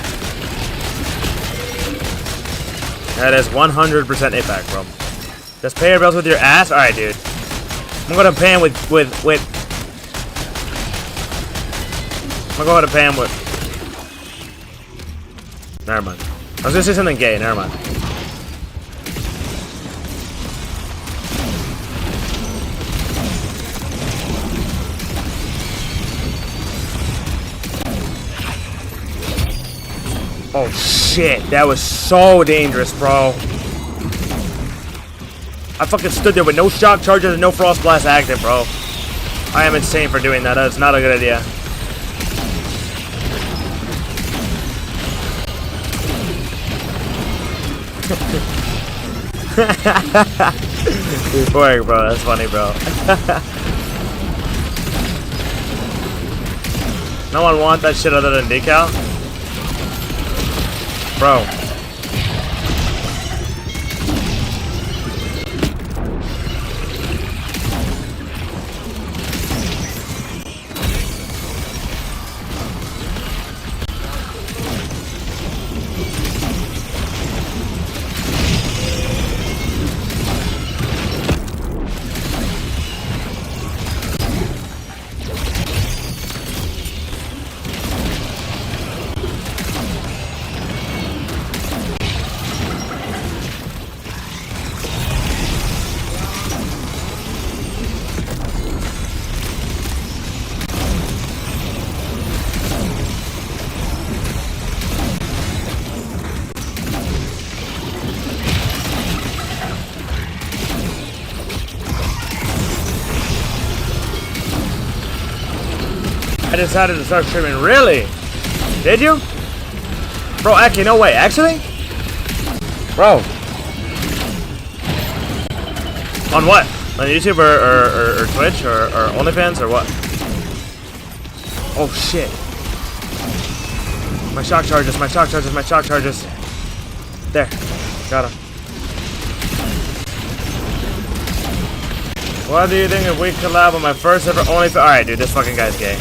That is 100% a fact, bro. Just pay your bills with your ass? Alright, dude. I'm gonna pay him with... I'm gonna go ahead and pay him with... Never mind. I was gonna say something gay, never mind. Oh shit, that was so dangerous, bro. I fucking stood there with no shock charges and no frost blast active, bro. I am insane for doing that. That's not a good idea. Euphoric, bro. That's funny, bro. No one want that shit other than decal? Bro. I decided to start streaming. Really? Did you? Bro, actually, no way. Actually? Bro. On what? On YouTube or Twitch or OnlyFans or what? Oh shit. My shock charges, my shock charges, my shock charges. There. Got him. What do you think if we collab on my first ever OnlyFans? Alright, dude, this fucking guy's gay.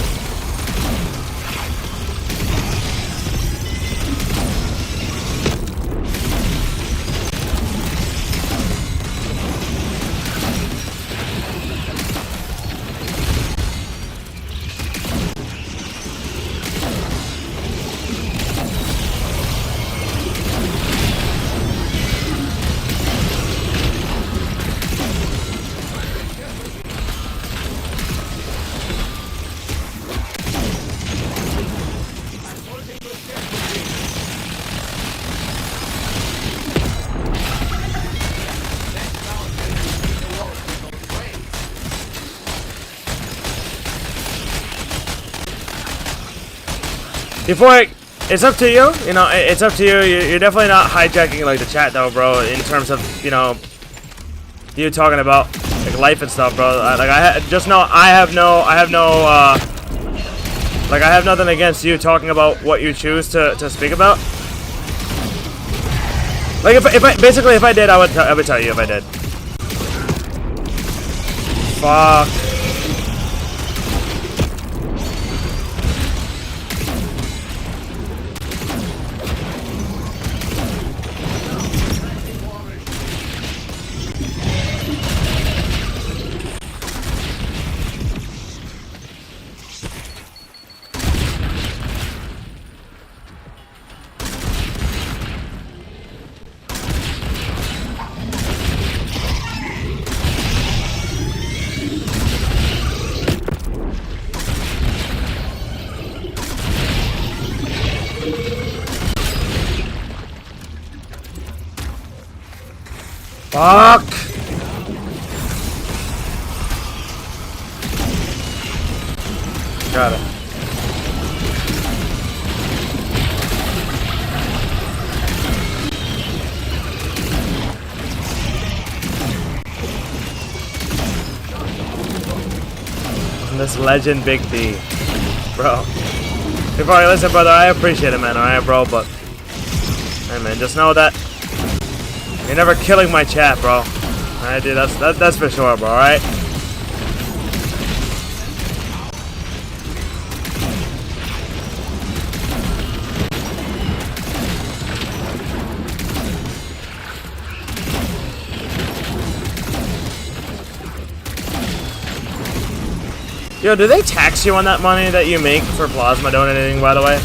Before it's up to you, you know, it's up to you. You're definitely not hijacking like the chat though, bro, in terms of, you know, you talking about like life and stuff, bro. Like just know I have nothing against you talking about what you choose to speak about. Like if I basically if I did, I would tell you if I did. Fuck. Fuck! Got it. This legend Big D. Bro. Before I listen, brother, I appreciate it, man. Alright, bro, but... Hey, man, just know that... You're never killing my chat, bro. Alright, dude, that's for sure, bro, alright? Yo, do they tax you on that money that you make for plasma donating, by the way?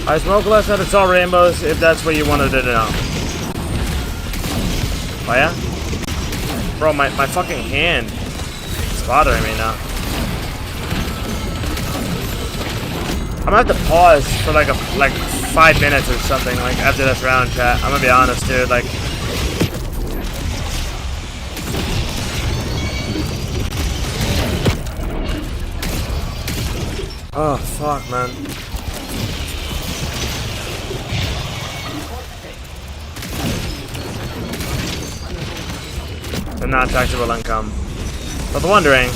I smoke less than it's all rainbows, if that's what you wanted to know. Oh yeah? Bro, my fucking hand is bothering me now. I'm gonna have to pause for like 5 minutes or something, like after this round, chat. I'm gonna be honest, dude, like... Oh, fuck, man. The non-taxable income. But wondering.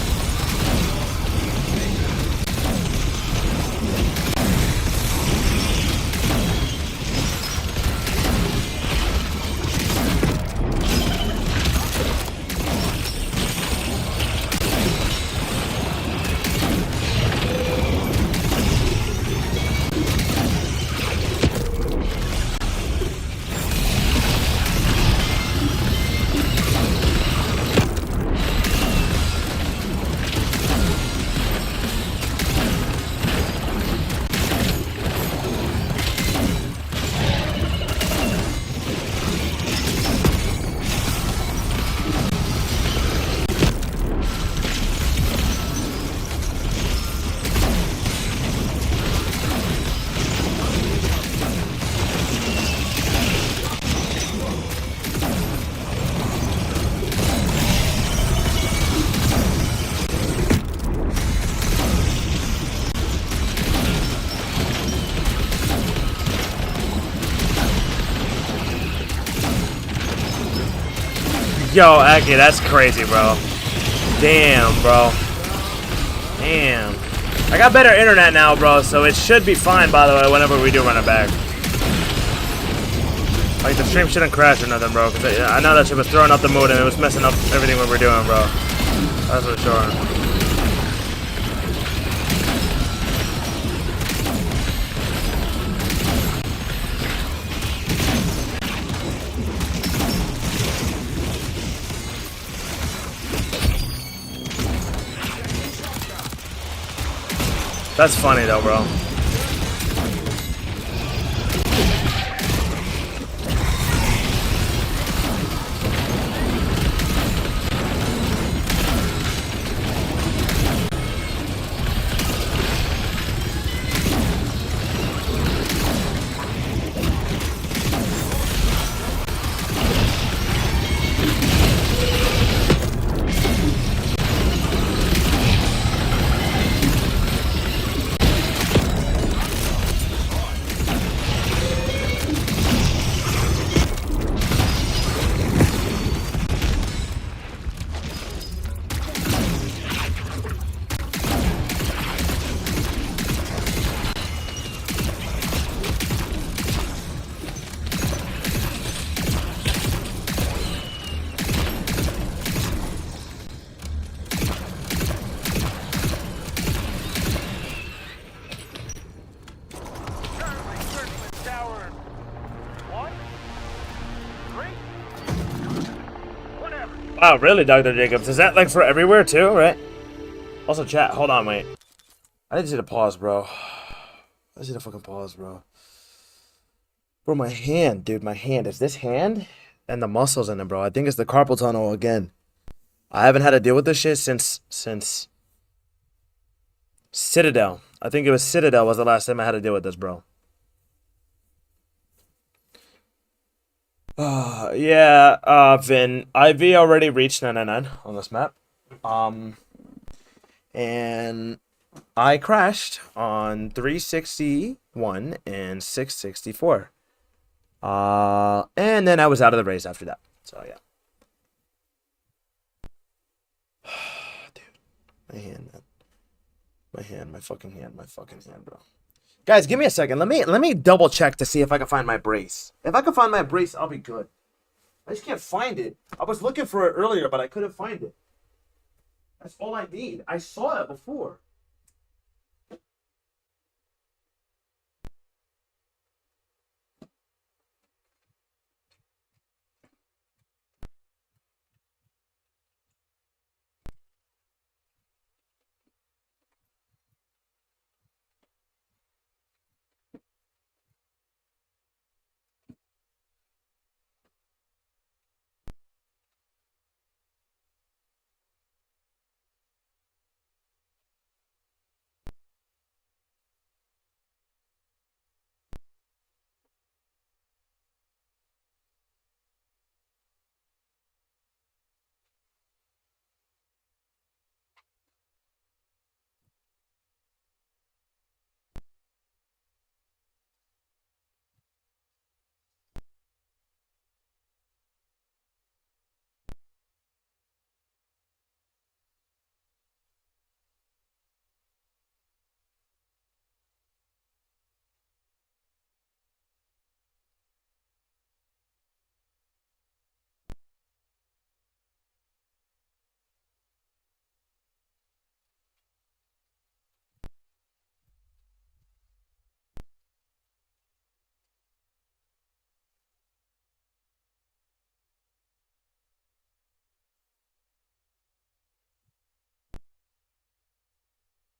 Yo, Aki, that's crazy, bro. Damn, bro. Damn. I got better internet now, bro, so it should be fine, by the way, whenever we do run it back. Like, the stream shouldn't crash or nothing, bro, because I know that shit was throwing up the mood and it was messing up everything we were doing, bro. That's for sure. That's funny though, bro. Oh, really, Dr. Jacobs? Is that like for everywhere too, right? Also, chat, hold on, wait. I need you to pause, bro. I need you to fucking pause, bro. Bro, my hand, dude, my hand. Is this hand? And the muscles in it, bro. I think it's the carpal tunnel again. I haven't had to deal with this shit since Citadel. I think it was Citadel was the last time I had to deal with this, bro. Yeah, Vin. IV already reached 999 on this map. And I crashed on 361 and 664. And then I was out of the race after that. So yeah. Dude, my hand, man. My fucking hand, bro. Guys, give me a second. Let me double check to see if I can find my brace. If I can find my brace, I'll be good. I just can't find it. I was looking for it earlier, but I couldn't find it. That's all I need. I saw it before.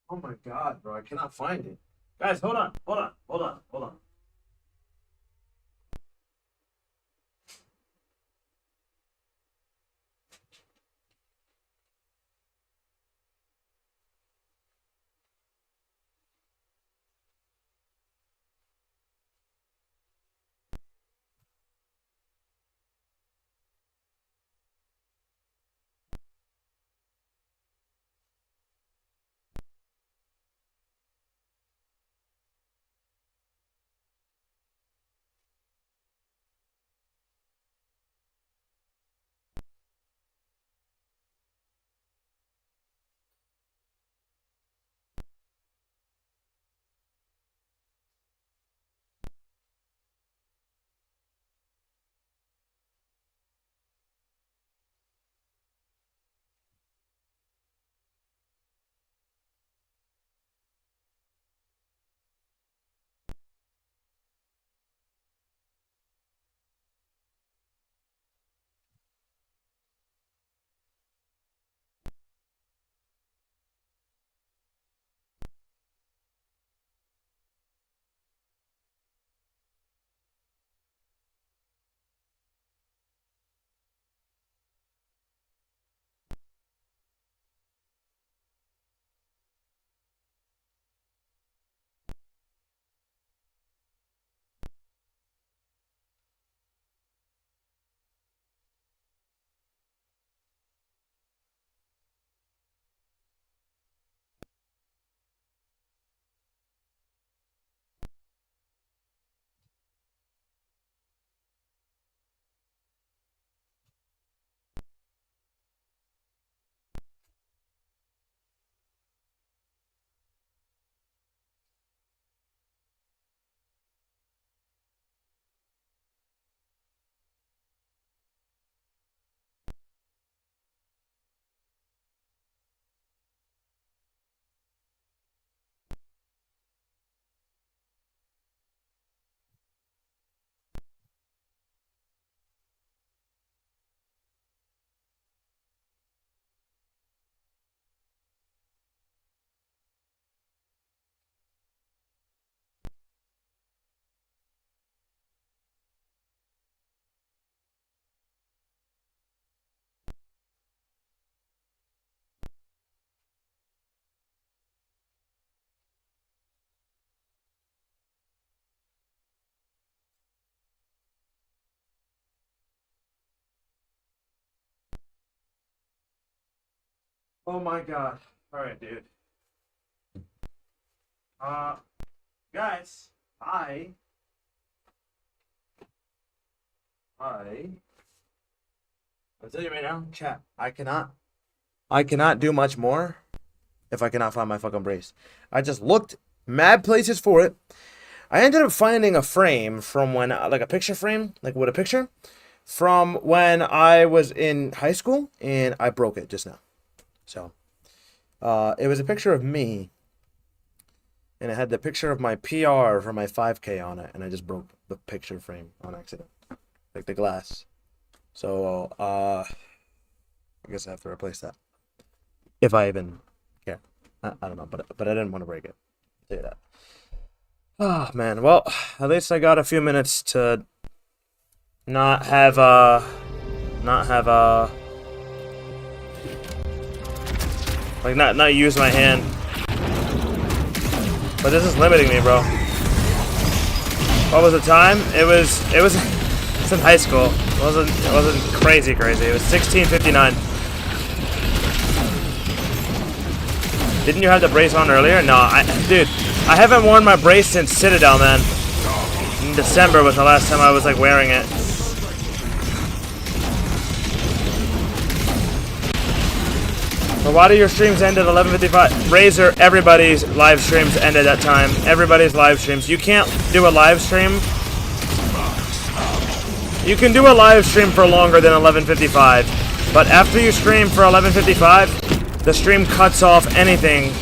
Oh my god, bro. I cannot find it. Guys, hold on. Oh my god. Alright, dude. Guys, I'll tell you right now, chat, I cannot do much more if I cannot find my fucking brace. I just looked mad places for it. I ended up finding a frame from when, like a picture frame, like with a picture, from when I was in high school, and I broke it just now. So, it was a picture of me, and it had the picture of my PR for my 5K on it, and I just broke the picture frame on accident, like the glass. So, I guess I have to replace that, if I even care. I don't know, but I didn't want to break it. I'll tell you that. Oh man, well, at least I got a few minutes to not have like not use my hand. But this is limiting me, bro. What was the time? It was it's in high school. It wasn't crazy. It was 16:59. Didn't you have the brace on earlier? No, dude, I haven't worn my brace since Citadel, man. In December was the last time I was like wearing it. But why do your streams end at 11:55? Razor, everybody's live streams end at that time. Everybody's live streams. You can't do a live stream. You can do a live stream for longer than 11:55, but after you stream for 11:55, the stream cuts off anything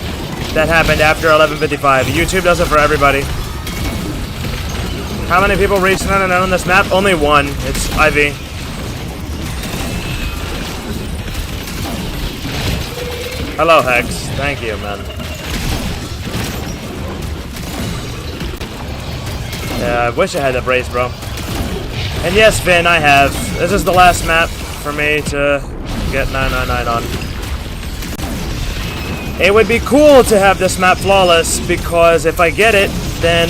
that happened after 11:55. YouTube does it for everybody. How many people reached 999 on this map? Only one. It's Ivy. Hello, Hex. Thank you, man. Yeah, I wish I had the brace, bro. And yes, Finn, I have. This is the last map for me to get 999 on. It would be cool to have this map flawless, because if I get it, then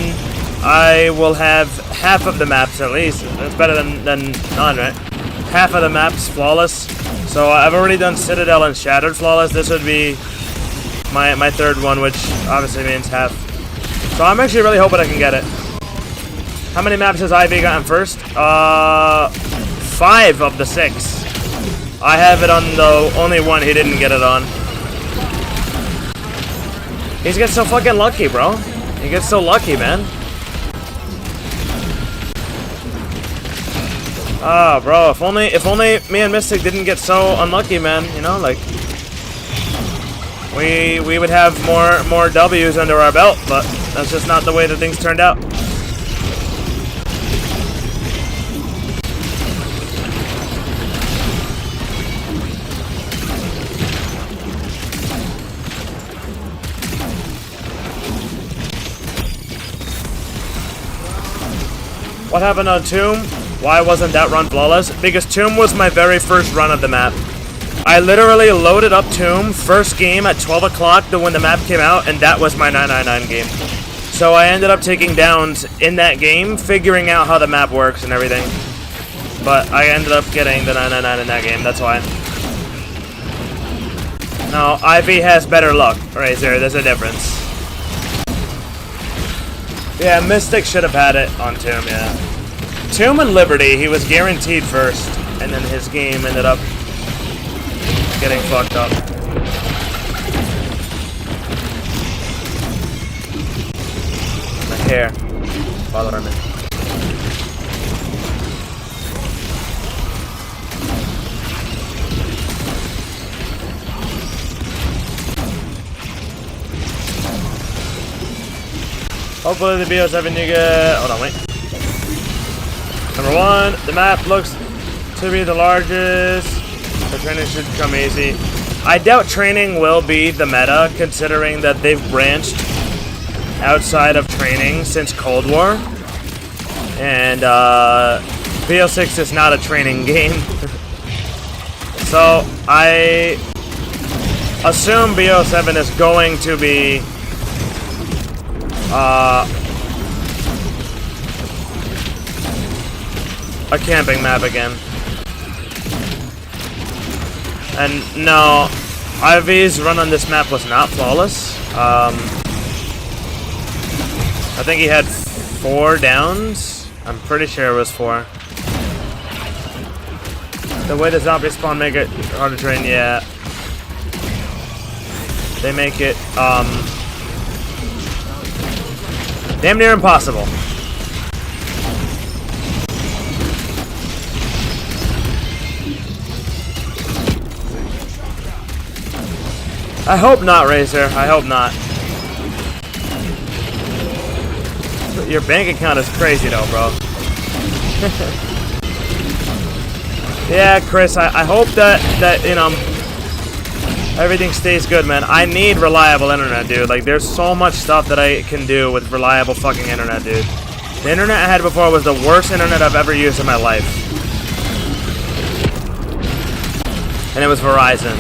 I will have half of the maps at least. That's better than none, right? Half of the maps flawless. So I've already done Citadel and Shattered flawless. This would be my third one, which obviously means half. So I'm actually really hoping I can get it. How many maps has Ivy gotten first? 5 of the 6. I have it on the only one he didn't get it on. He gets so fucking lucky, bro. He gets so lucky, man. Ah, bro, if only me and Mystic didn't get so unlucky, man, you know, like we would have more W's under our belt, but that's just not the way that things turned out. What happened on Tomb? Why wasn't that run flawless? Because Tomb was my very first run of the map. I literally loaded up Tomb first game at 12 o'clock when the map came out, and that was my 999 game. So I ended up taking downs in that game, figuring out how the map works and everything. But I ended up getting the 999 in that game, that's why. No, Ivy has better luck, Razor, there's a difference. Yeah, Mystic should have had it on Tomb, yeah. Tomb and Liberty, he was guaranteed first, and then his game ended up getting fucked up. My hair bothering me. Hopefully the BO7 you get... Hold on, wait. Number 1, the map looks to be the largest. The training should come easy. I doubt training will be the meta, considering that they've branched outside of training since Cold War. And BO6 is not a training game. So I assume BO7 is going to be a camping map again. And no, IV's run on this map was not flawless. I think he had 4 downs. I'm pretty sure it was 4. The way the zombies spawn make it hard to train, yeah. They make it, damn near impossible. I hope not, Razor. I hope not. Your bank account is crazy though, bro. Yeah, Chris, I hope that, you know, everything stays good, man. I need reliable internet, dude. Like, there's so much stuff that I can do with reliable fucking internet, dude. The internet I had before was the worst internet I've ever used in my life. And it was Verizon.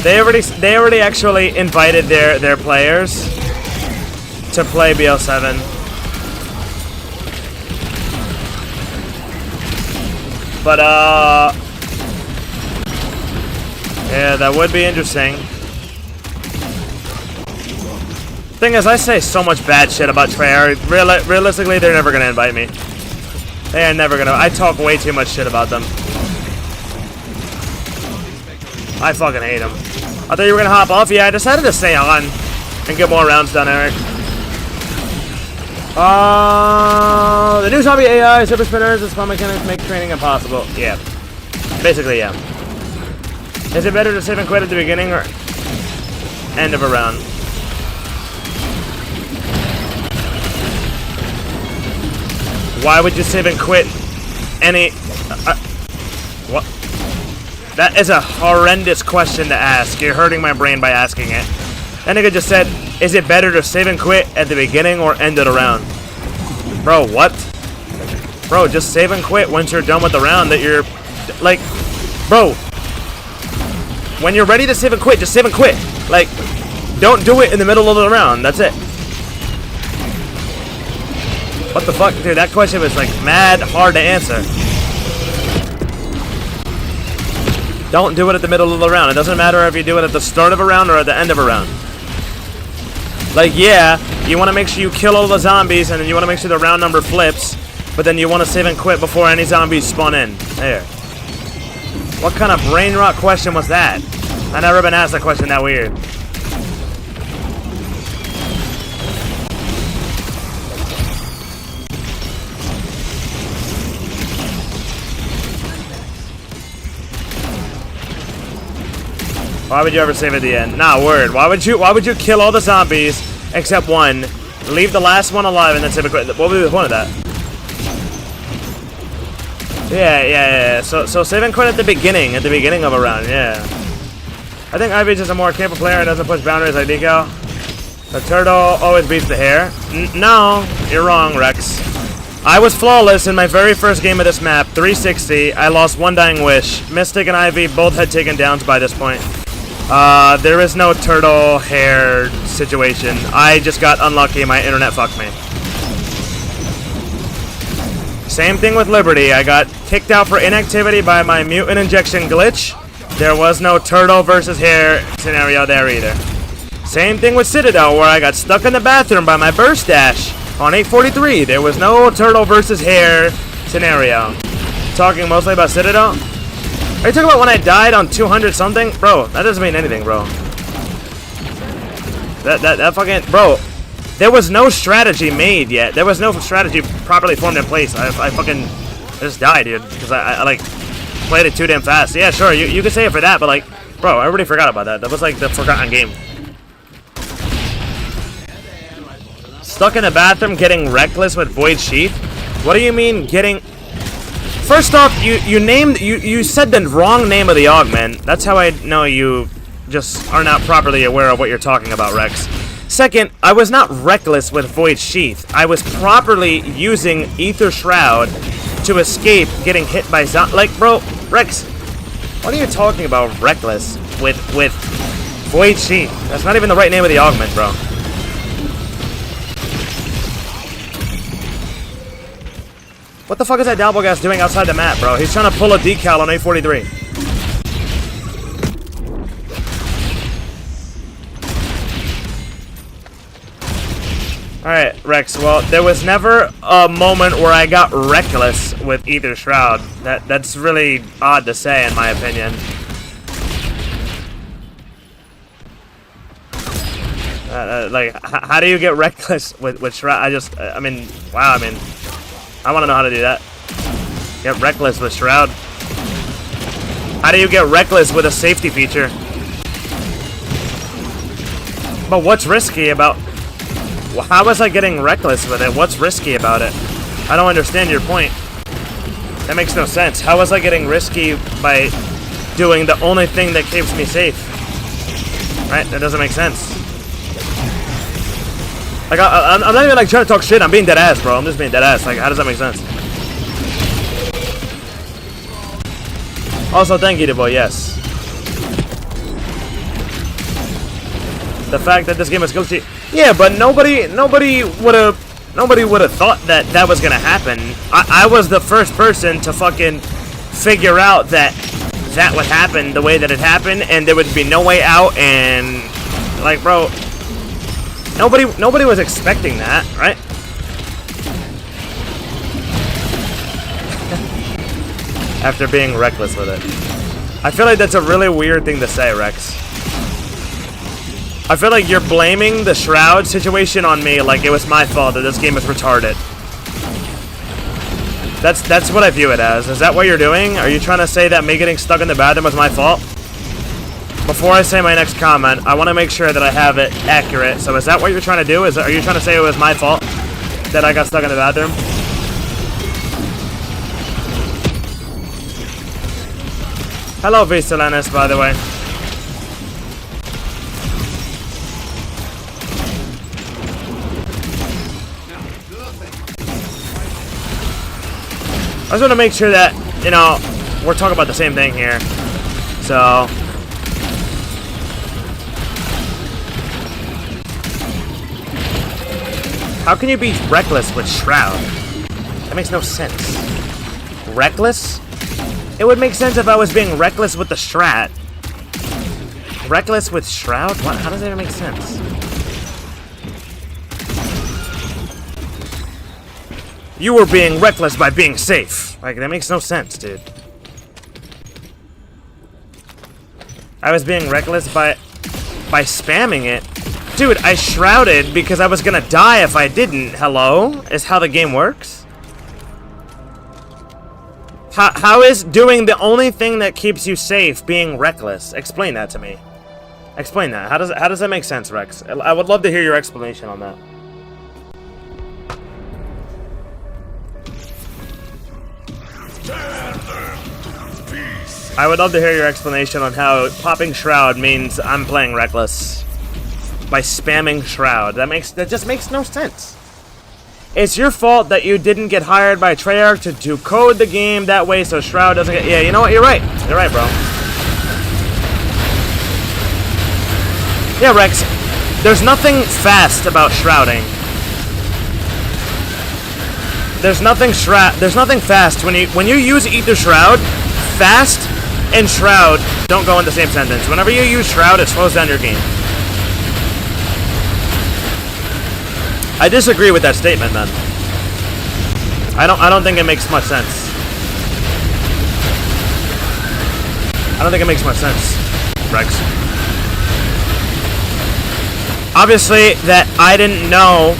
They already actually invited their players to play BO7. But yeah, that would be interesting. Thing is, I say so much bad shit about Treyarch. Realistically, they're never gonna invite me. They are never gonna. I talk way too much shit about them. I fucking hate them. I thought you were gonna hop off. Yeah, I decided to stay on and get more rounds done, Eric. The new zombie AI, super spinners, and spawn mechanics make training impossible. Yeah. Basically, yeah. Is it better to save and quit at the beginning or end of a round? Why would you save and quit any... what? That is a horrendous question to ask. You're hurting my brain by asking it. That nigga just said, is it better to save and quit at the beginning or end of the round? Bro, what? Bro, just save and quit once you're done with the round that you're... Like, bro. When you're ready to save and quit, just save and quit. Like, don't do it in the middle of the round. That's it. What the fuck? Dude, that question was, like, mad hard to answer. Don't do it at the middle of the round. It doesn't matter if you do it at the start of a round or at the end of a round. Like, yeah, you want to make sure you kill all the zombies and then you want to make sure the round number flips, but then you want to save and quit before any zombies spawn in. There. What kind of brain rot question was that? I never been asked a question that weird. Why would you ever save at the end? Nah, word. Why would you kill all the zombies except one, leave the last one alive, and then save a quit? What would be the point of that? Yeah. So save and quit at the beginning of a round, yeah. I think Ivy is a more capable player and doesn't push boundaries like Deco. The turtle always beats the hare. No, you're wrong, Rex. I was flawless in my very first game of this map, 360. I lost one dying wish. Mystic and Ivy both had taken downs by this point. There is no turtle hair situation. I just got unlucky. My internet fucked me. Same thing with Liberty. I got kicked out for inactivity by my mutant injection glitch. There was no turtle versus hair scenario there either. Same thing with Citadel, where I got stuck in the bathroom by my burst dash on 843. There was no turtle versus hair scenario. Talking mostly about Citadel. Are you talking about when I died on 200 something? Bro, that doesn't mean anything, bro. That fucking... Bro, there was no strategy made yet. There was no strategy properly formed in place. I just died, dude. Because I like, played it too damn fast. Yeah, sure, you could say it for that, but like... Bro, I already forgot about that. That was like the forgotten game. Stuck in the bathroom getting reckless with Void Sheath? What do you mean getting... First off, you said the wrong name of the augment. That's how I know you just are not properly aware of what you're talking about, Rex. Second, I was not reckless with Void Sheath. I was properly using Ether Shroud to escape getting hit by like, bro, Rex, what are you talking about reckless with Void Sheath? That's not even the right name of the augment, bro. What the fuck is that Dabblegas doing outside the map, bro? He's trying to pull a decal on A43. Alright, Rex, well, there was never a moment where I got reckless with either Shroud. That's really odd to say, in my opinion. Like, how do you get reckless with Shroud? I mean, wow, I want to know how to do that. Get reckless with Shroud. How do you get reckless with a safety feature? But what's risky about... How was I getting reckless with it? What's risky about it? I don't understand your point. That makes no sense. How was I getting risky by doing the only thing that keeps me safe? Right? That doesn't make sense. Like, I'm not even like trying to talk shit. I'm being dead ass, bro. I'm just being dead ass. Like, how does that make sense? Also, thank you, DeBoy. Yes. The fact that this game is glitchy. Yeah, but nobody would have thought that was gonna happen. I was the first person to fucking figure out that would happen the way that it happened, and there would be no way out. And like, bro, nobody was expecting that, right? After being reckless with it, I feel like that's a really weird thing to say, Rex. I feel like you're blaming the Shroud situation on me like it was my fault that this game is retarded. That's what I view it as. Is that what you're doing? Are you trying to say that me getting stuck in the bathroom was my fault? Before I say my next comment, I want to make sure that I have it accurate. So is that what you're trying to do? Are you trying to say it was my fault that I got stuck in the bathroom? Hello, Vistalanis, by the way. I just want to make sure that, you know, we're talking about the same thing here. So... how can you be reckless with Shroud? That makes no sense. Reckless? It would make sense if I was being reckless with the Strat. Reckless with Shroud? What? How does that even make sense? You were being reckless by being safe. Like, that makes no sense, dude. I was being reckless by spamming it. Dude, I shrouded because I was gonna die if I didn't. Hello? Is how the game works? How is doing the only thing that keeps you safe being reckless? Explain that to me. Explain that. How does that make sense, Rex? I would love to hear your explanation on that. I would love to hear your explanation on how popping Shroud means I'm playing reckless by spamming Shroud. That just makes no sense. It's your fault that you didn't get hired by Treyarch to code the game that way so Shroud doesn't get... Yeah, you know what? You're right. You're right, bro. Yeah, Rex. There's nothing fast about shrouding. There's nothing fast when you use either Shroud. Fast and Shroud don't go in the same sentence. Whenever you use Shroud, it slows down your game. I disagree with that statement, man. I don't think it makes much sense. I don't think it makes much sense, Rex. Obviously, I didn't know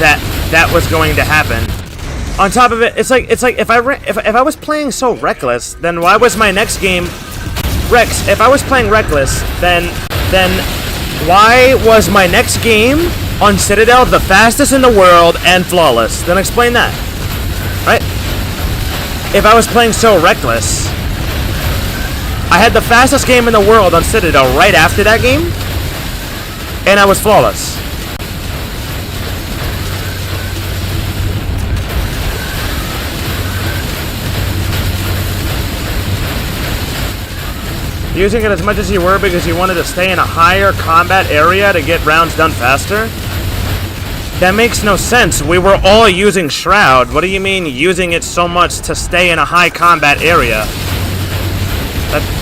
that was going to happen. On top of it, it's like if I was playing so reckless, then why was my next game, Rex? If I was playing reckless, then why was my next game on Citadel the fastest in the world and flawless? Then explain that, right? If I was playing so reckless, I had the fastest game in the world on Citadel right after that game, and I was flawless. Using it as much as you were because you wanted to stay in a higher combat area to get rounds done faster? That makes no sense. We were all using Shroud. What do you mean using it so much to stay in a high combat area?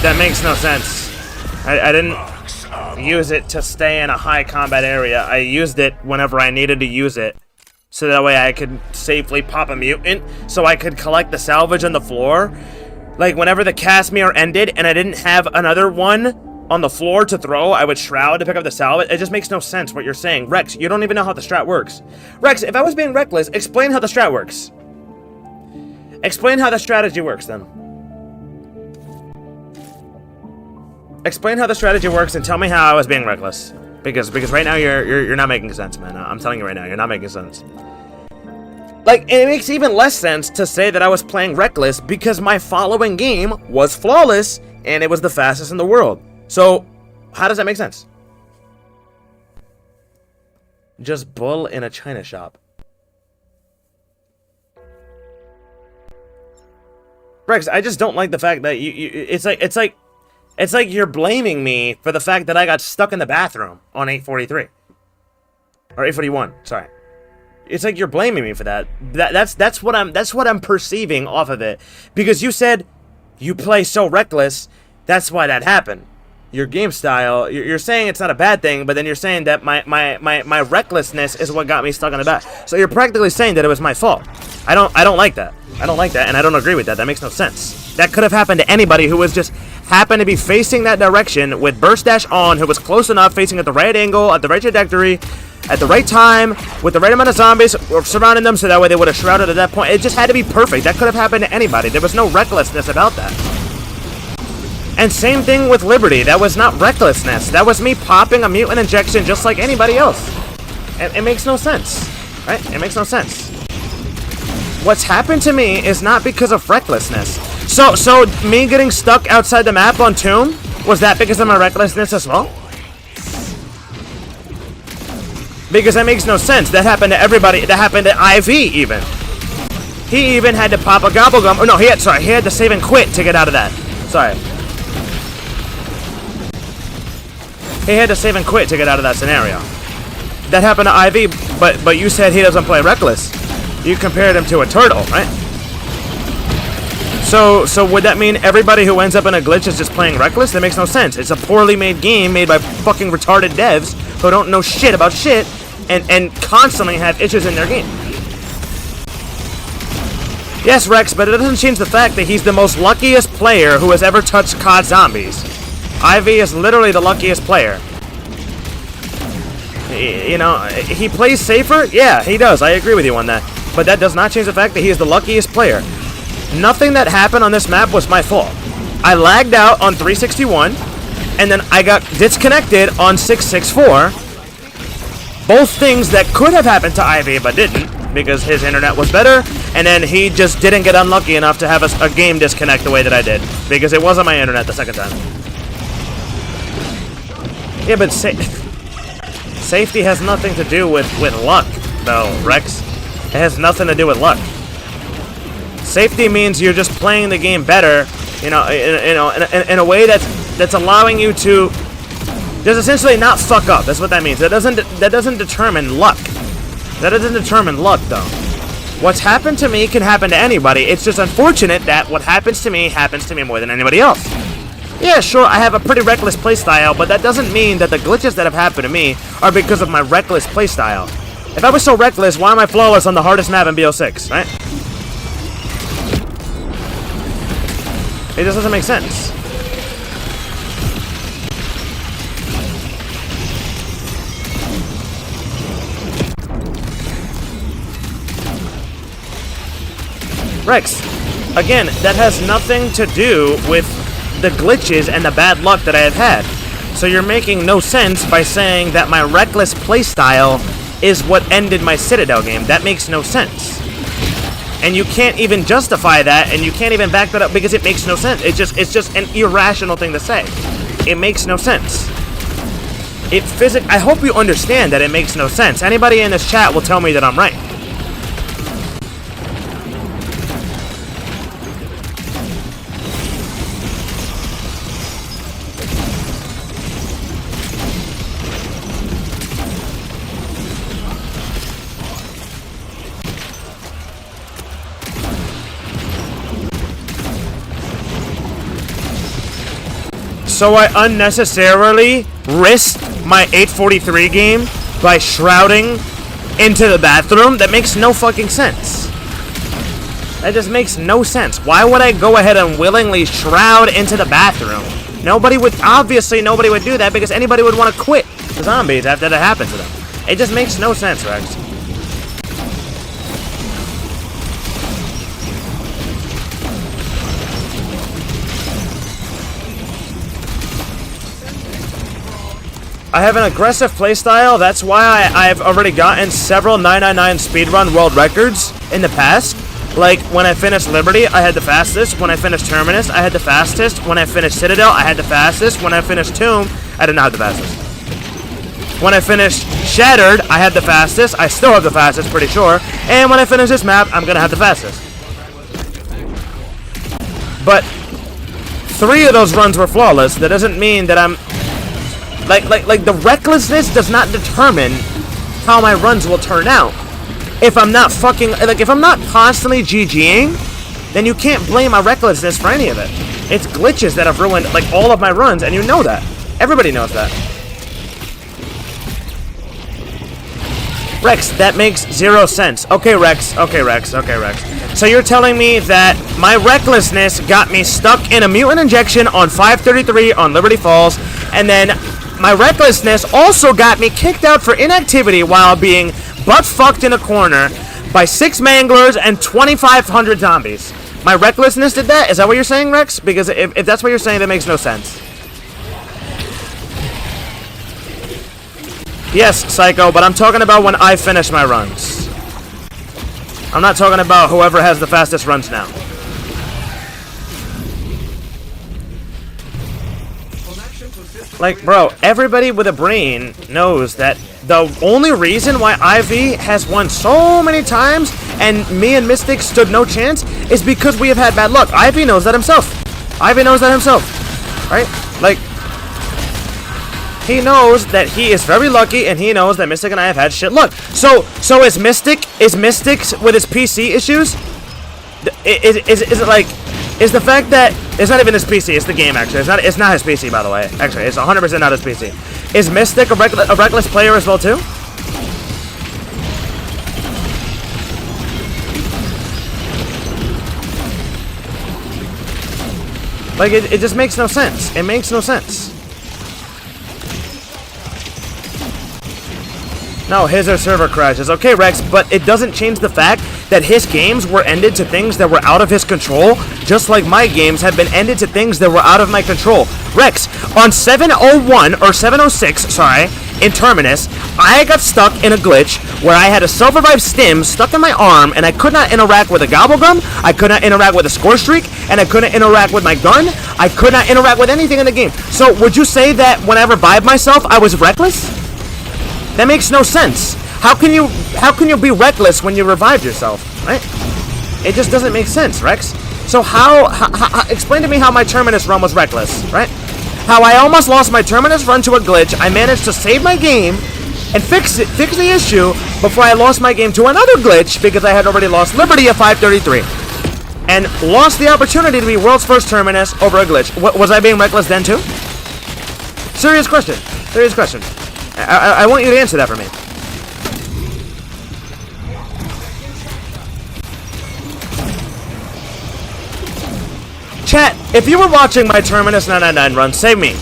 That makes no sense. I didn't use it to stay in a high combat area. I used it whenever I needed to use it. So that way I could safely pop a mutant, so I could collect the salvage on the floor. Like, whenever the Casimir ended and I didn't have another one on the floor to throw, I would Shroud to pick up the salvage. It just makes no sense what you're saying. Rex, you don't even know how the strat works. Rex, if I was being reckless, explain how the strat works. Explain how the strategy works, then. Explain how the strategy works and tell me how I was being reckless. Because right now you're not making sense, man. I'm telling you right now, you're not making sense. Like, it makes even less sense to say that I was playing reckless because my following game was flawless and it was the fastest in the world. So, how does that make sense? Just bull in a china shop. Rex, I just don't like the fact that it's like you're blaming me for the fact that I got stuck in the bathroom on 843. Or 841, sorry. It's like you're blaming me for that. That's what I'm perceiving off of it. Because you said you play so reckless, that's why that happened. Your game style, you're saying it's not a bad thing, but then you're saying that my recklessness is what got me stuck in the bath. So you're practically saying that it was my fault. I don't like that. I don't like that, and I don't agree with that. That makes no sense. That could have happened to anybody who was just happened to be facing that direction with burst dash on, who was close enough, facing at the right angle, at the right trajectory, at the right time, with the right amount of zombies surrounding them, so that way they would have shrouded at that point. It just had to be perfect. That could have happened to anybody. There was no recklessness about that. And same thing with Liberty. That was not recklessness. That was me popping a mutant injection just like anybody else. It makes no sense, right? It makes no sense. What's happened to me is not because of recklessness. So me getting stuck outside the map on Tomb, was that because of my recklessness as well? Because that makes no sense. That happened to everybody. That happened to IV even. He even had to pop a gobblegum. Oh no, he had to save and quit to get out of that. Sorry. He had to save and quit to get out of that scenario. That happened to IV, but you said he doesn't play reckless. You compared him to a turtle, right? So would that mean everybody who ends up in a glitch is just playing reckless? That makes no sense. It's a poorly made game made by fucking retarded devs who don't know shit about shit and constantly have issues in their game. Yes, Rex, but it doesn't change the fact that he's the most luckiest player who has ever touched COD Zombies. IV is literally the luckiest player. You know, he plays safer? Yeah, he does. I agree with you on that. But that does not change the fact that he is the luckiest player. Nothing that happened on this map was my fault. I lagged out on 361, and then I got disconnected on 664. Both things that could have happened to IV but didn't, because his internet was better, and then he just didn't get unlucky enough to have a game disconnect the way that I did, because it wasn't my internet the second time. Yeah, but safety has nothing to do with luck, though, Rex. It has nothing to do with luck. Safety means you're just playing the game better, in a way that's allowing you to just essentially not fuck up. That's what that means. That doesn't determine luck. That doesn't determine luck, though. What's happened to me can happen to anybody. It's just unfortunate that what happens to me more than anybody else. Yeah, sure, I have a pretty reckless playstyle, but that doesn't mean that the glitches that have happened to me are because of my reckless playstyle. If I was so reckless, why am I flawless on the hardest map in BO6, right? It just doesn't make sense. Rex, again, that has nothing to do with the glitches and the bad luck that I have had. So you're making no sense by saying that my reckless playstyle is what ended my Citadel game. That makes no sense. And you can't even justify that, and you can't even back that up because it makes no sense. It's just an irrational thing to say. It makes no sense. I hope you understand that it makes no sense. Anybody in this chat will tell me that I'm right. So I unnecessarily risked my 843 game by shrouding into the bathroom? That makes no fucking sense. That just makes no sense. Why would I go ahead and willingly shroud into the bathroom? Obviously nobody would do that because anybody would want to quit the zombies after that happened to them. It just makes no sense, Rex. I have an aggressive playstyle. That's why I've already gotten several 999 speedrun world records in the past. Like, when I finished Liberty, I had the fastest. When I finished Terminus, I had the fastest. When I finished Citadel, I had the fastest. When I finished Tomb, I did not have the fastest. When I finished Shattered, I had the fastest. I still have the fastest, pretty sure. And when I finish this map, I'm gonna have the fastest. But 3 of those runs were flawless. That doesn't mean that I'm... Like the recklessness does not determine how my runs will turn out. If I'm not if I'm not constantly GGing, then you can't blame my recklessness for any of it. It's glitches that have ruined, like, all of my runs, and you know that. Everybody knows that. Rex, that makes 0 sense. Okay, Rex. So you're telling me that my recklessness got me stuck in a mutant injection on 533 on Liberty Falls, and then my recklessness also got me kicked out for inactivity while being butt-fucked in a corner by 6 manglers and 2,500 zombies. My recklessness did that? Is that what you're saying, Rex? Because if that's what you're saying, that makes no sense. Yes, Psycho, but I'm talking about when I finish my runs. I'm not talking about whoever has the fastest runs now. Like, bro, everybody with a brain knows that the only reason why Ivy has won so many times and me and Mystic stood no chance is because we have had bad luck. Ivy knows that himself. Right? Like, he knows that he is very lucky, and he knows that Mystic and I have had shit luck. So is Mystic with his PC issues? Is it like... Is the fact that it's not even his PC, it's the game actually. It's not his PC, by the way. Actually, it's 100% not his PC. Is Mystic a reckless player as well too? Like, it just makes no sense. It makes no sense. No, his server crashes. Okay, Rex, but it doesn't change the fact that his games were ended to things that were out of his control, just like my games have been ended to things that were out of my control. Rex, on 701, or 706, sorry, in Terminus, I got stuck in a glitch where I had a self-revive stim stuck in my arm, and I could not interact with a gobblegum, I could not interact with a score streak, and I couldn't interact with my gun, I could not interact with anything in the game. So, would you say that when I revived myself, I was reckless? That makes no sense. How can you be reckless when you revived yourself, right? It just doesn't make sense, Rex. So how explain to me how my Terminus run was reckless, right? How I almost lost my Terminus run to a glitch, I managed to save my game and fix the issue before I lost my game to another glitch because I had already lost Liberty at 533. And lost the opportunity to be world's first Terminus over a glitch. Was I being reckless then too? Serious question. I want you to answer that for me. Chat, if you were watching my Terminus 999 run, save me.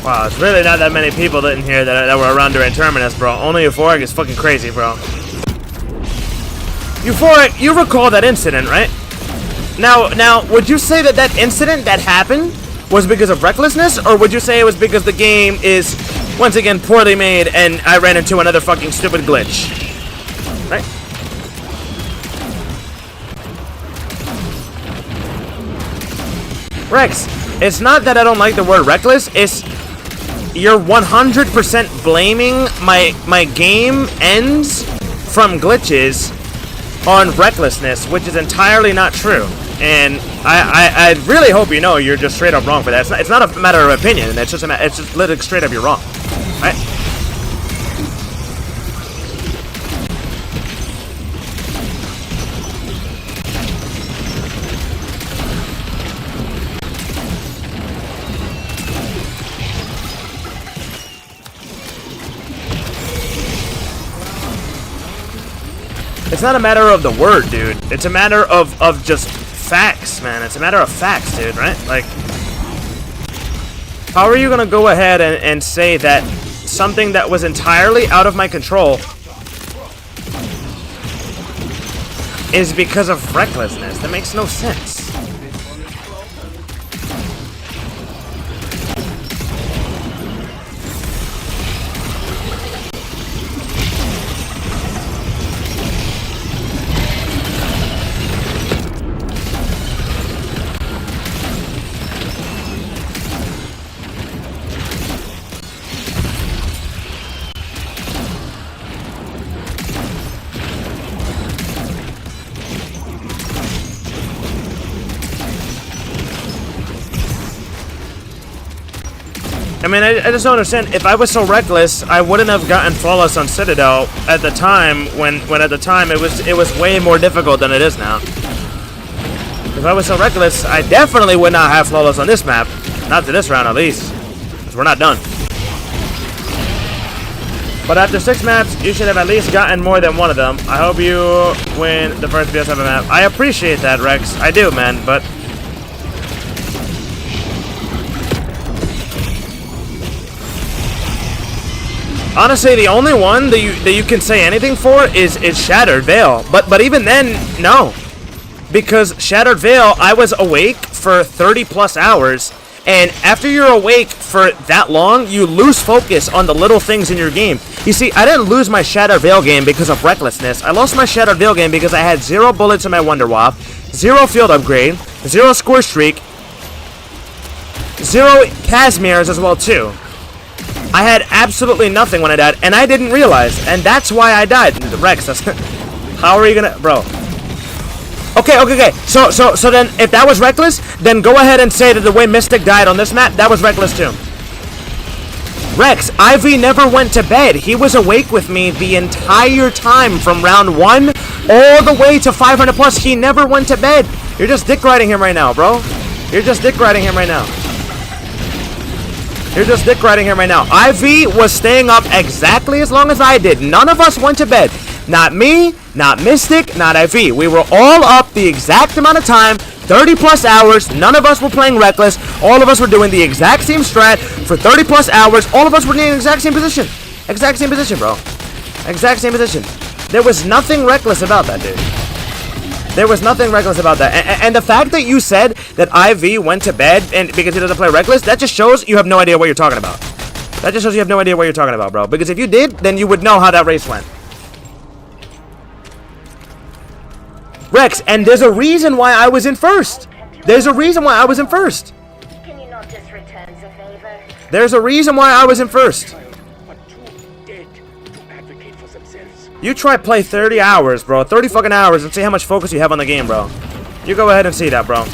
Wow, it's really not that many people in here that were around during Terminus, bro. Only Euphoric is fucking crazy, bro. Euphoric, you recall that incident, right? Now, would you say that incident that happened was because of recklessness, or would you say it was because the game is, once again, poorly made and I ran into another fucking stupid glitch? Right? Rex, it's not that I don't like the word reckless, it's you're 100% blaming my game ends from glitches on recklessness, which is entirely not true. And I really hope you know you're just straight up wrong for that. It's not a matter of opinion. It's just literally straight up you're wrong. Right? It's not a matter of the word, dude. It's a matter of just facts, man. It's a matter of facts, dude, right? Like, how are you gonna go ahead and say that something that was entirely out of my control is because of recklessness? That makes no sense. I mean, I just don't understand. If I was so reckless, I wouldn't have gotten flawless on Citadel at the time. When at the time it was way more difficult than it is now. If I was so reckless, I definitely would not have flawless on this map. Not to this round, at least, because we're not done. But after 6 maps, you should have at least gotten more than one of them. I hope you win the first BS7 map. I appreciate that, Rex. I do, man. But honestly, the only one that you can say anything for is Shattered Veil. But even then, no. Because Shattered Veil, I was awake for 30 plus hours, and after you're awake for that long, you lose focus on the little things in your game. You see, I didn't lose my Shattered Veil game because of recklessness. I lost my Shattered Veil game because I had 0 bullets in my Wonder Wap, 0 field upgrade, 0 score streak, 0 Casimirs as well too. I had absolutely nothing when I died, and I didn't realize, and that's why I died. Rex, that's how are you gonna, bro? Okay. So then, if that was reckless, then go ahead and say that the way Mystic died on this map, that was reckless too. Rex, Ivy never went to bed. He was awake with me the entire time from round 1 all the way to 500 plus. He never went to bed. You're just dick riding him right now, bro. You're just dick riding him right now. You're just dick riding him right now. Ivy was staying up exactly as long as I did. None of us went to bed. Not me, not Mystic, not Ivy. We were all up the exact amount of time, 30 plus hours. None of us were playing reckless. All of us were doing the exact same strat for 30 plus hours. All of us were in the exact same position. Exact same position, bro. Exact same position. There was nothing reckless about that, dude. There was nothing reckless about that. And the fact that you said that IV went to bed and because he doesn't play reckless, that just shows you have no idea what you're talking about. That just shows you have no idea what you're talking about, bro. Because if you did, then you would know how that race went. Rex, and there's a reason why I was in first. There's a reason why I was in first. Can you not just return the favor? There's a reason why I was in first. You try play 30 hours, bro. 30 fucking hours and see how much focus you have on the game, bro. You go ahead and see that, bro.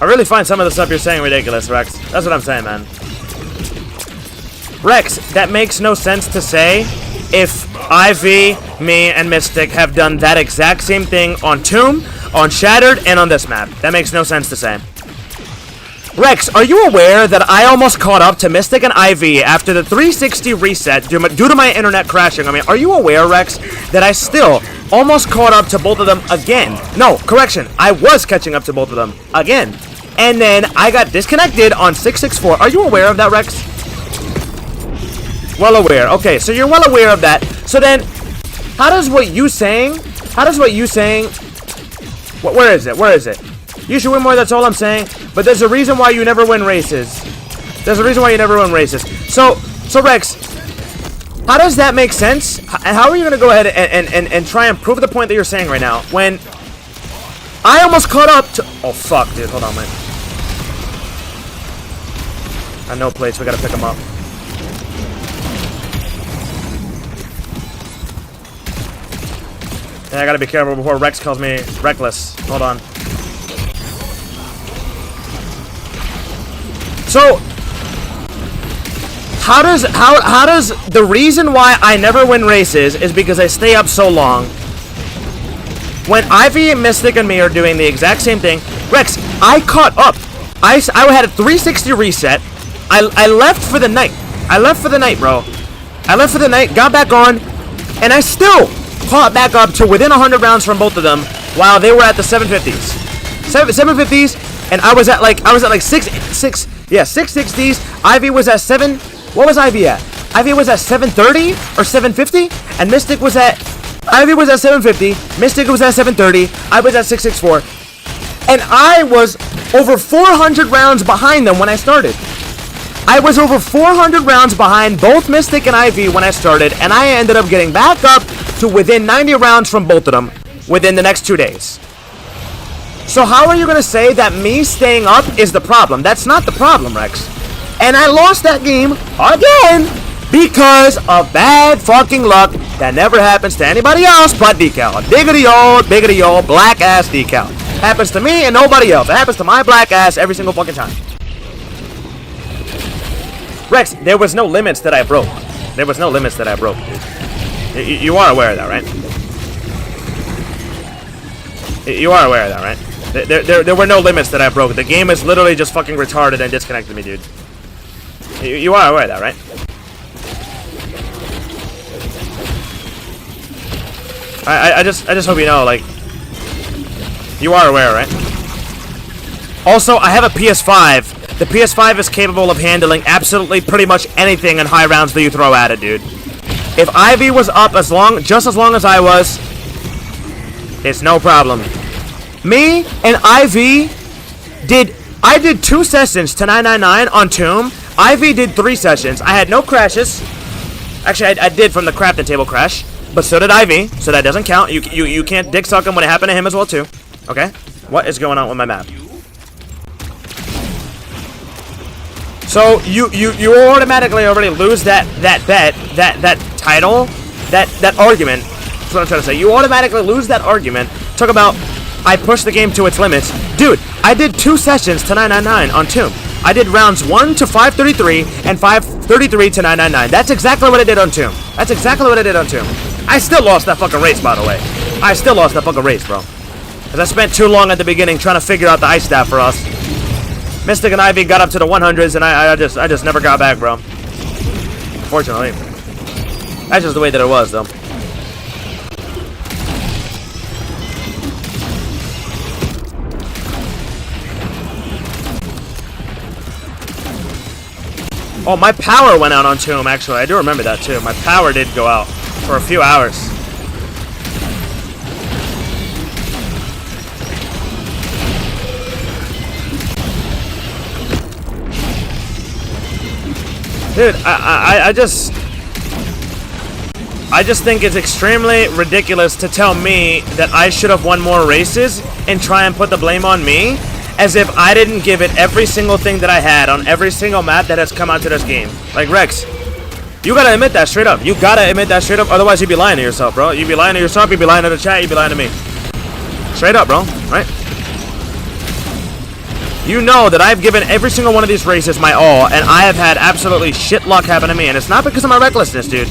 I really find some of the stuff you're saying ridiculous, Rex. That's what I'm saying, man. Rex, that makes no sense to say if Ivy, me, and Mystic have done that exact same thing on Tomb, on Shattered, and on this map. That makes no sense to say. Rex, are you aware that I almost caught up to Mystic and Ivy after the 360 reset due to my internet crashing? I mean, are you aware, Rex, that I still almost caught up to both of them again? No, correction. I was catching up to both of them again. And then I got disconnected on 664. Are you aware of that, Rex? Well aware. Okay, so you're well aware of that. So then, how does what you saying, where is it? You should win more, that's all I'm saying. But there's a reason why you never win races. So Rex, How does that make sense? How are you gonna go ahead and try and prove the point that you're saying right now when I almost caught up to... Oh, fuck, dude. Hold on, man. I know plates. We gotta pick them up. Yeah, I gotta be careful before Rex calls me reckless. Hold on. So, how does the reason why I never win races is because I stay up so long. When Ivy, Mystic, and me are doing the exact same thing, Rex, I caught up. I had a 360 reset. I left for the night. I left for the night, bro. I left for the night, got back on, and I still caught back up to within 100 rounds from both of them while they were at the 750s. 750s, and I was at like 660s. Ivy was at 7. What was Ivy at? Ivy was at 730 or 750, and Mystic was at... Ivy was at 750, Mystic was at 730, I was at 664, and I was over 400 rounds behind them when I started. I was over 400 rounds behind both Mystic and Ivy when I started, and I ended up getting back up to within 90 rounds from both of them within the next 2 days. So how are you going to say that me staying up is the problem? That's not the problem, Rex. And I lost that game again because of bad fucking luck that never happens to anybody else but Decal. Diggity old, black ass Decal. Happens to me and nobody else. It happens to my black ass every single fucking time. Rex, there was no limits that I broke. There was no limits that I broke, dude. You are aware of that, right? You are aware of that, right? There were no limits that I broke. The game is literally just fucking retarded and disconnected me, dude. You are aware of that, right? I just hope you know, like, you are aware, right? Also, I have a PS5. The PS5 is capable of handling absolutely pretty much anything in high rounds that you throw at it, dude. If Ivy was up just as long as I was, it's no problem. Me and Ivy did 2 sessions to 999 on Tomb. Ivy did 3 sessions. I had no crashes. Actually, I did from the crafting table crash, but so did Ivy, so that doesn't count. You can't dick suck him when it happened to him as well too. Okay? What is going on with my map? So you automatically already lose that bet, that title, that argument. That's what I'm trying to say. You automatically lose that argument. Talk about I pushed the game to its limits. Dude, I did 2 sessions to 999 on Tomb. I did rounds 1 to 533 and 533 to 999. That's exactly what I did on Tomb. That's exactly what I did on Tomb. I still lost that fucking race, by the way. I still lost that fucking race, bro. Because I spent too long at the beginning trying to figure out the ice staff for us. Mystic and Ivy got up to the 100s, and I just never got back, bro. Unfortunately. That's just the way that it was, though. Oh, my power went out on Tomb, actually. I do remember that, too. My power did go out for a few hours. Dude, I just think it's extremely ridiculous to tell me that I should have won more races and try and put the blame on me, as if I didn't give it every single thing that I had on every single map that has come out to this game. Like, Rex, you gotta admit that straight up. You gotta admit that straight up, otherwise you'd be lying to yourself, bro. You'd be lying to yourself, you'd be lying to the chat, you'd be lying to me. Straight up, bro, right? You know that I've given every single one of these races my all, and I have had absolutely shit luck happen to me, and it's not because of my recklessness, dude.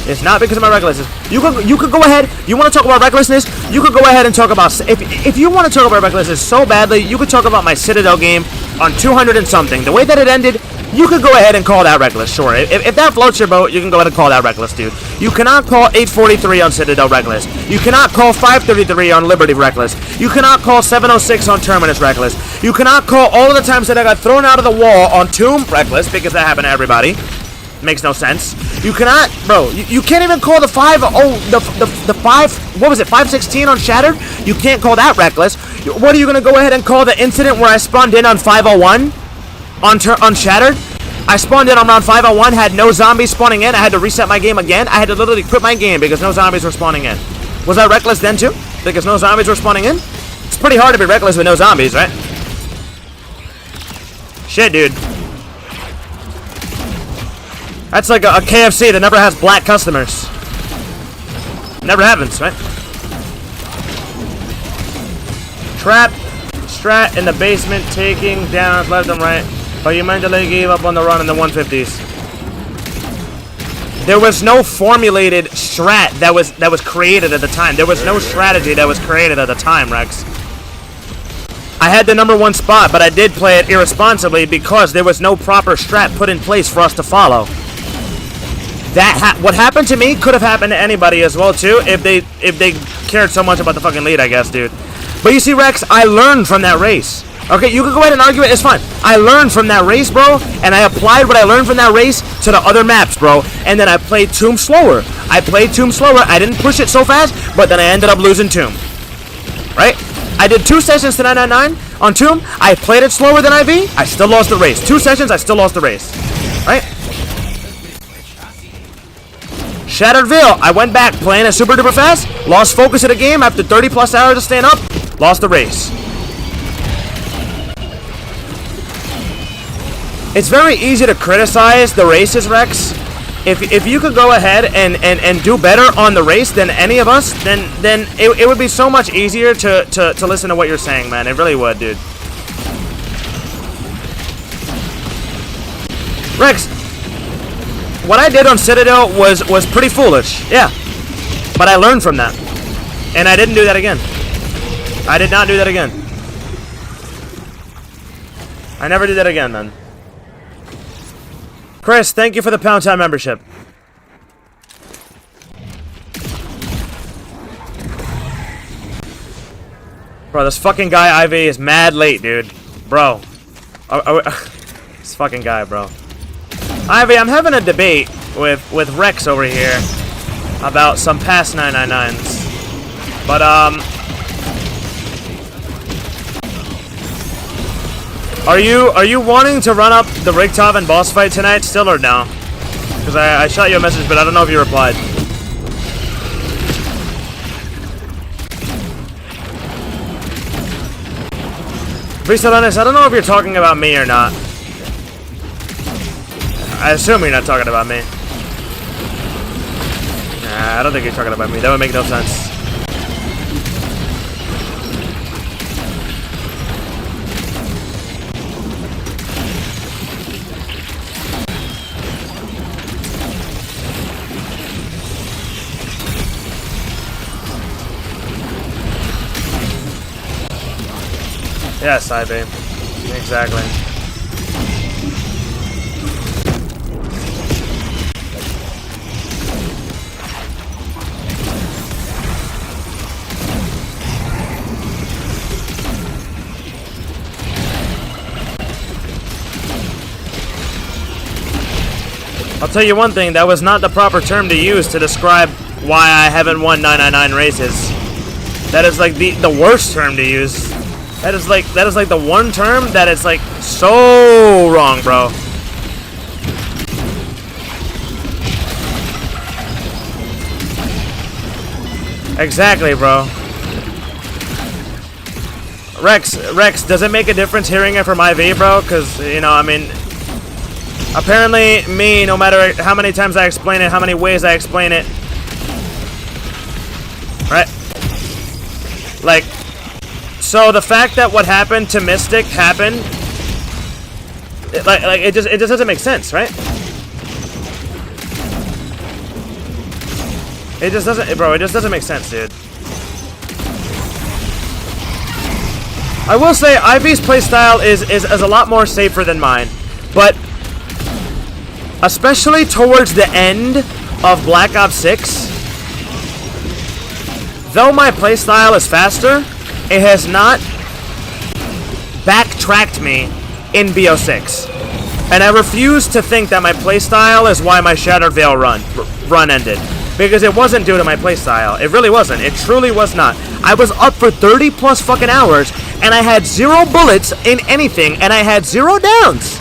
It's not because of my recklessness. You could go ahead. You want to talk about recklessness? You could go ahead and talk about... If you want to talk about recklessness so badly, you could talk about my Citadel game on 200 and something. The way that it ended, you could go ahead and call that reckless, sure. If that floats your boat, you can go ahead and call that reckless, dude. You cannot call 843 on Citadel reckless. You cannot call 533 on Liberty reckless. You cannot call 706 on Terminus reckless. You cannot call all of the times that I got thrown out of the wall on Tomb reckless, because that happened to everybody. Makes no sense. You cannot, bro. You can't even call the 516 on Shattered. You can't call that reckless. What are you gonna go ahead and call the incident where I spawned in on 501 on Shattered? I spawned in on round 501, had no zombies spawning in. I had to reset my game again. I had to literally quit my game because no zombies were spawning in. Was I reckless then too? Because no zombies were spawning in? It's pretty hard to be reckless with no zombies, right? Shit, dude. That's like a KFC that never has black customers. Never happens, right? Trap, strat in the basement, taking down left and right, but you mentally gave up on the run in the 150s. There was no formulated strat that was created at the time. There was no strategy that was created at the time, Rex. I had the #1 spot, but I did play it irresponsibly because there was no proper strat put in place for us to follow. What happened to me could have happened to anybody as well too if they cared so much about the fucking lead, I guess, dude. But you see, Rex, I learned from that race. Okay, you can go ahead and argue it, it's fine. I learned from that race, bro, and I applied what I learned from that race to the other maps, bro. And then I played Tomb slower. I didn't push it so fast, but then I ended up losing Tomb. Right? I did 2 sessions to 999 on Tomb. I played it slower than IV. I still lost the race. 2 sessions, I still lost the race. Right? Shattered Veil. I went back playing it super duper fast. Lost focus of the game after 30 plus hours of staying up. Lost the race. It's very easy to criticize the races, Rex. If you could go ahead and do better on the race than any of us, then it would be so much easier to listen to what you're saying, man. It really would, dude. Rex, what I did on Citadel was pretty foolish, yeah. But I learned from that. And I didn't do that again. I did not do that again. I never did that again, man. Chris, thank you for the Pound Town membership. Bro, this fucking guy IV is mad late, dude. Bro. This fucking guy, bro. Ivy, I'm having a debate with Rex over here about some past 999s. But, Are you wanting to run up the Rigtov and boss fight tonight still or no? Because I shot you a message, but I don't know if you replied. Be so honest, I don't know if you're talking about me or not. I assume you're not talking about me. Nah, I don't think you're talking about me. That would make no sense. Yes, Ivy. Exactly. I'll tell you one thing, that was not the proper term to use to describe why I haven't won 999 races. That is like the worst term to use. That is like the one term that is like so wrong, bro. Exactly, bro. Rex, does it make a difference hearing it from IV, bro? Because, you know, I mean, apparently me, no matter how many times I explain it, how many ways I explain it, right? Like, so the fact that what happened to Mystic happened, it just doesn't make sense, right? It just doesn't, bro. It just doesn't make sense, dude. I will say IV's playstyle is a lot more safer than mine, but especially towards the end of Black Ops 6, though my playstyle is faster, it has not backtracked me in BO6. And I refuse to think that my playstyle is why my Shattered Veil run ended. Because it wasn't due to my playstyle. It really wasn't. It truly was not. I was up for 30 plus fucking hours, and I had 0 bullets in anything, and I had 0 downs.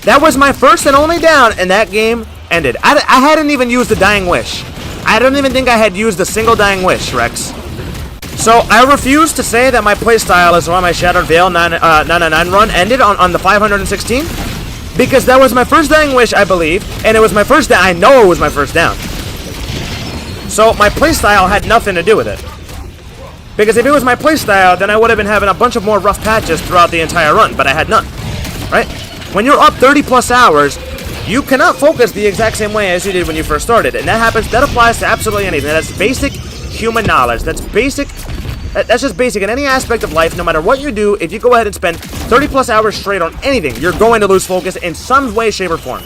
That was my first and only down, and that game ended. I hadn't even used the dying wish. I don't even think I had used a single dying wish, Rex. So I refuse to say that my playstyle is why my Shattered Veil 999 run ended on the 516, because that was my first dying wish, I believe, and it was my first down. I know it was my first down. So my playstyle had nothing to do with it. Because if it was my playstyle, then I would have been having a bunch of more rough patches throughout the entire run, but I had none. Right? When you're up 30 plus hours, you cannot focus the exact same way as you did when you first started, and that applies to absolutely anything. That's basic human knowledge. That's basic. That's just basic in any aspect of life. No matter what you do, if you go ahead and spend 30 plus hours straight on anything, you're going to lose focus in some way, shape, or form.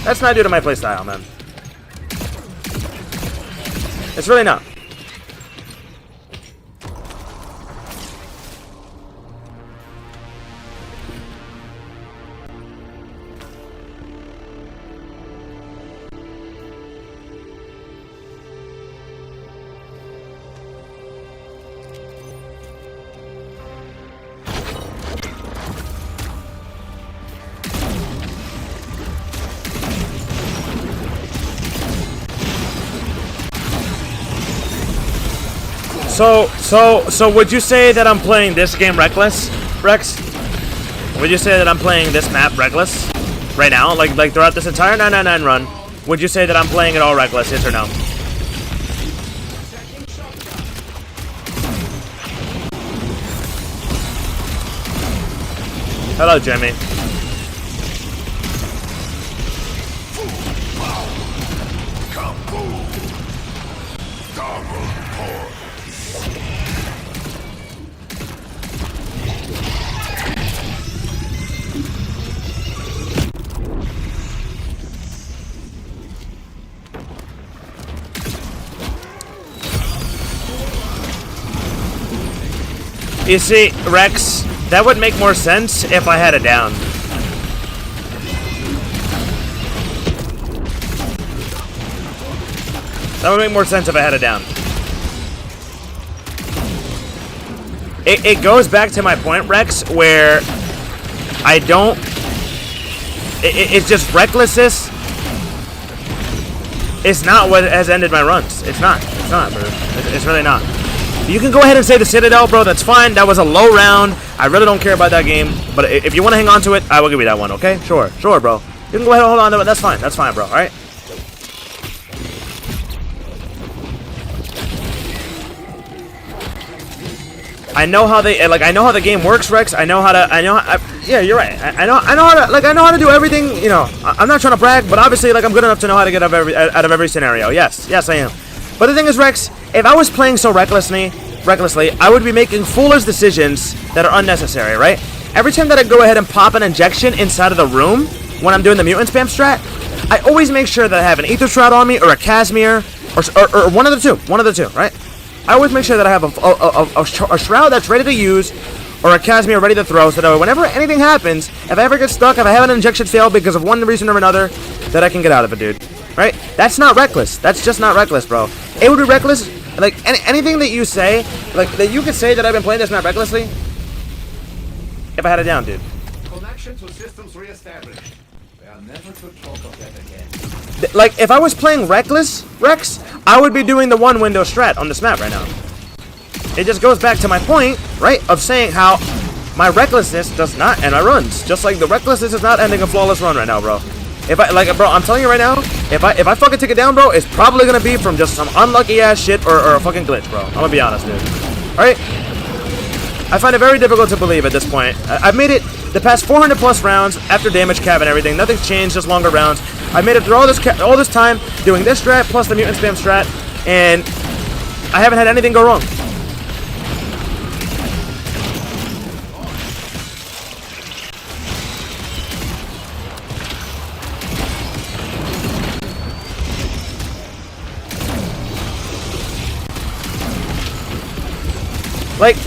That's not due to my playstyle, man. It's really not. So would you say that I'm playing this game reckless, Rex? Would you say that I'm playing this map reckless right now? Like throughout this entire 999 run, would you say that I'm playing it all reckless, yes or no? Hello, Jimmy. You see, Rex, that would make more sense if I had it down. That would make more sense if I had it down. It goes back to my point, Rex, where I don't... It's just recklessness. It's not what has ended my runs. It's not. It's not, bro. It's really not. You can go ahead and say the Citadel, bro. That's fine. That was a low round. I really don't care about that game. But if you want to hang on to it, I will give you that one, okay? Sure, bro. You can go ahead and hold on to it. That's fine. That's fine, bro. All right? I know how they I know how the game works, Rex. Yeah, you're right. I know how to do everything. You know, I'm not trying to brag, but obviously, I'm good enough to know how to get out of every scenario. Yes, I am. But the thing is, Rex, if I was playing so recklessly, I would be making foolish decisions that are unnecessary, right? Every time that I go ahead and pop an injection inside of the room when I'm doing the mutant spam strat, I always make sure that I have an ether shroud on me or a Casimir or one of the two, right? I always make sure that I have a shroud that's ready to use or a Casimir ready to throw, so that whenever anything happens, if I ever get stuck, if I have an injection fail because of one reason or another, that I can get out of it, dude. Right? That's not reckless. That's just not reckless, bro. It would be reckless, anything that you say, that you could say that I've been playing this map recklessly, if I had it down, dude. Connection to systems reestablished. We are never to talk of that again. If I was playing reckless, Rex, I would be doing the one window strat on this map right now. It just goes back to my point, right, of saying how my recklessness does not end my runs. Just like the recklessness is not ending a flawless run right now, bro. If I, bro, I'm telling you right now, if I fucking take it down, bro, it's probably gonna be from just some unlucky ass shit or a fucking glitch, bro. I'm gonna be honest, dude. Alright? I find it very difficult to believe at this point. I've made it the past 400 plus rounds after damage cap and everything. Nothing's changed, just longer rounds. I made it through all this time doing this strat plus the mutant spam strat, and I haven't had anything go wrong.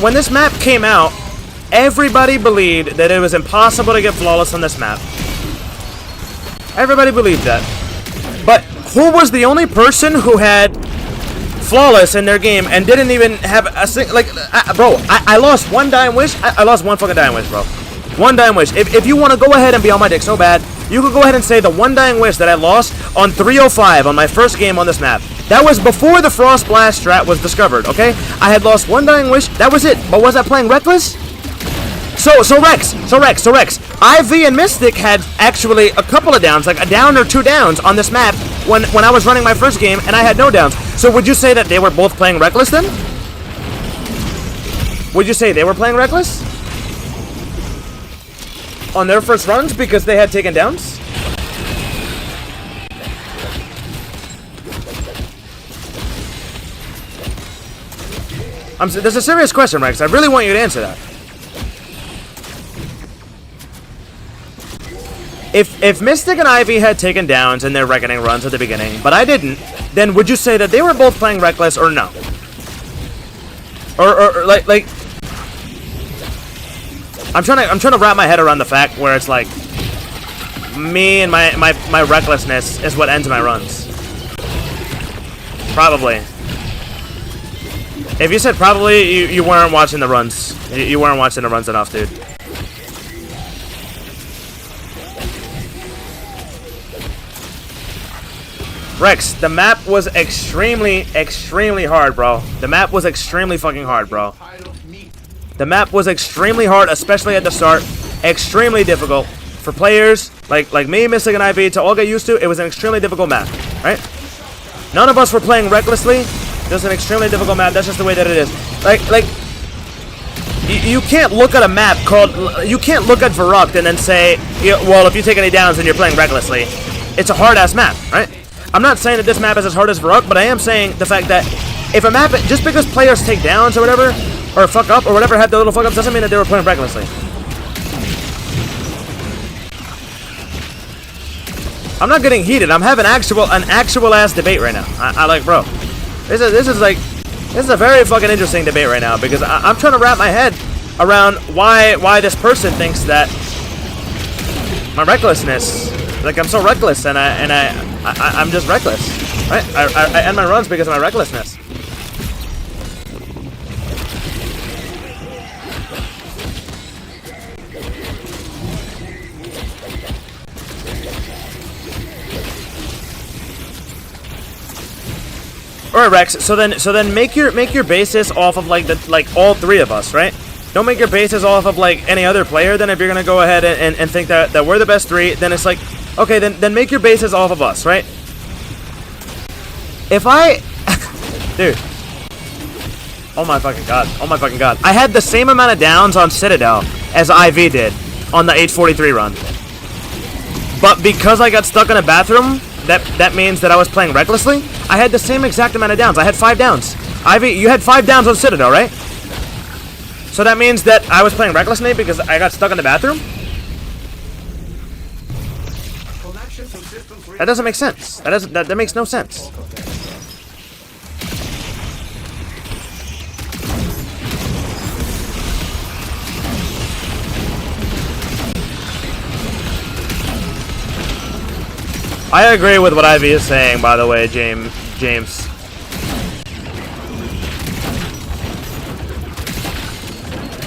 When this map came out, everybody believed that it was impossible to get flawless on this map. Everybody believed that. But who was the only person who had flawless in their game and didn't even have a single... bro, I lost one dying wish. I lost one fucking dying wish, bro. One dying wish. If you want to go ahead and be on my dick so bad, you could go ahead and say the one dying wish that I lost on 305 on my first game on this map. That was before the Frost Blast strat was discovered, okay? I had lost one dying wish. That was it. But was I playing Reckless? So Rex. IV and Mystic had actually a couple of downs, like a down or two downs on this map when I was running my first game and I had no downs. So would you say that they were both playing Reckless then? Would you say they were playing Reckless? On their first runs because they had taken downs? That's a serious question, Rex. I really want you to answer that. If Mystic and Ivy had taken downs in their Reckoning runs at the beginning, but I didn't, then would you say that they were both playing Reckless or no? Or like I'm trying to wrap my head around the fact where it's like me and my recklessness is what ends my runs. Probably. If you said probably, you weren't watching the runs. You weren't watching the runs enough, dude. Rex, the map was extremely hard, bro. The map was extremely fucking hard, bro. The map was extremely hard, especially at the start. Extremely difficult for players like me, Mystic, and IV to all get used to. It was an extremely difficult map, right? None of us were playing recklessly. Just an extremely difficult map. That's just the way that it is. Like you can't look at a map called. You can't look at Varrock and then say, well, if you take any downs, then you're playing recklessly. It's a hard ass map, right? I'm not saying that this map is as hard as Varrock, but I am saying the fact that if a map, just because players take downs or whatever, or fuck up or whatever, have their little fuck ups, doesn't mean that they were playing recklessly. I'm not getting heated. I'm having an actual ass debate right now. I like, bro. This is a very fucking interesting debate right now because I'm trying to wrap my head around why this person thinks that my recklessness, like I'm so reckless and I'm just reckless, right? I end my runs because of my recklessness. Alright, Rex, so then make your basis off of like all three of us, right? Don't make your basis off of like any other player. Then if you're gonna go ahead and think that we're the best three, then it's like, okay, then make your basis off of us, right? If I dude, oh my fucking god, I had the same amount of downs on Citadel as IV did on the 843 run, but because I got stuck in a bathroom, that means that I was playing recklessly. I had the same exact amount of downs. I had 5 downs. Ivy, you had 5 downs on Citadel, right? So that means that I was playing recklessly because I got stuck in the bathroom? That doesn't make sense. That makes no sense. I agree with what Ivy is saying, by the way, James.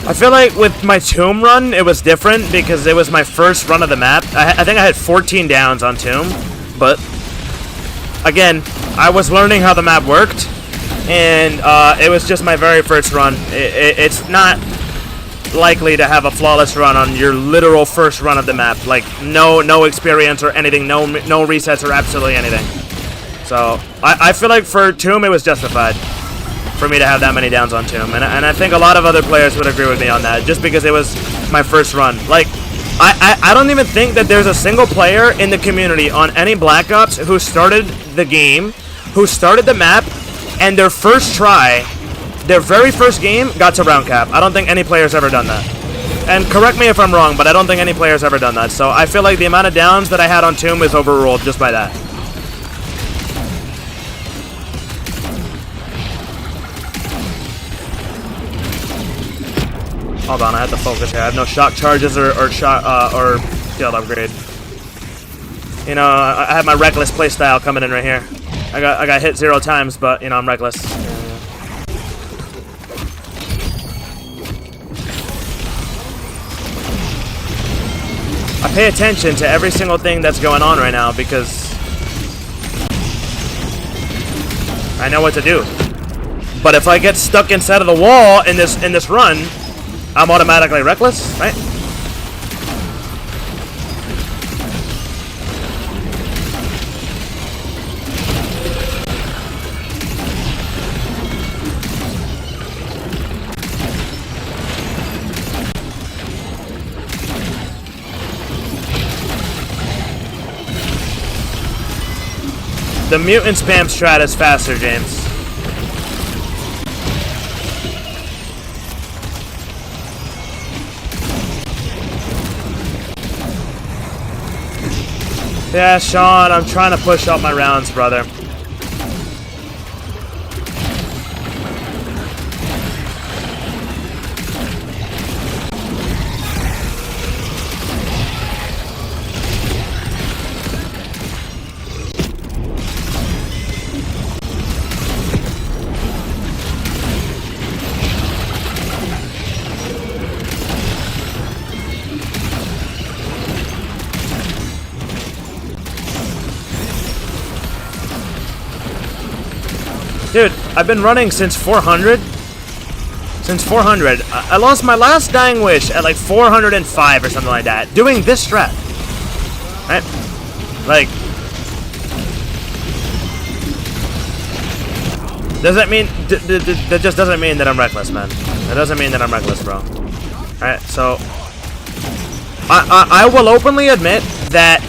I feel like with my Tomb run, it was different because it was my first run of the map. I think I had 14 downs on Tomb, but again, I was learning how the map worked, and it was just my very first run. It's not likely to have a flawless run on your literal first run of the map, like no experience or anything, no resets or absolutely anything. So I feel like for Tomb it was justified for me to have that many downs on Tomb, and I think a lot of other players would agree with me on that, just because it was my first run. Like I don't even think that there's a single player in the community on any Black Ops who started the game, who started the map, and their first try, their very first game, got to round cap. I don't think any player's ever done that. And correct me if I'm wrong, but I don't think any player's ever done that. So I feel like the amount of downs that I had on Tomb is overruled just by that. Hold on, I have to focus here. I have no shock charges or field upgrade. You know, I have my reckless playstyle coming in right here. I got hit 0 times, but you know I'm reckless. I pay attention to every single thing that's going on right now because I know what to do. But if I get stuck inside of the wall in this run, I'm automatically reckless, right? The mutant spam strat is faster, James. Yeah, Sean, I'm trying to push up my rounds, brother. Dude, I've been running since 400. Since 400. I lost my last dying wish at like 405 or something like that. Doing this strat. Right? Like... Does that mean... That just doesn't mean that I'm reckless, man. That doesn't mean that I'm reckless, bro. Alright, so... I will openly admit that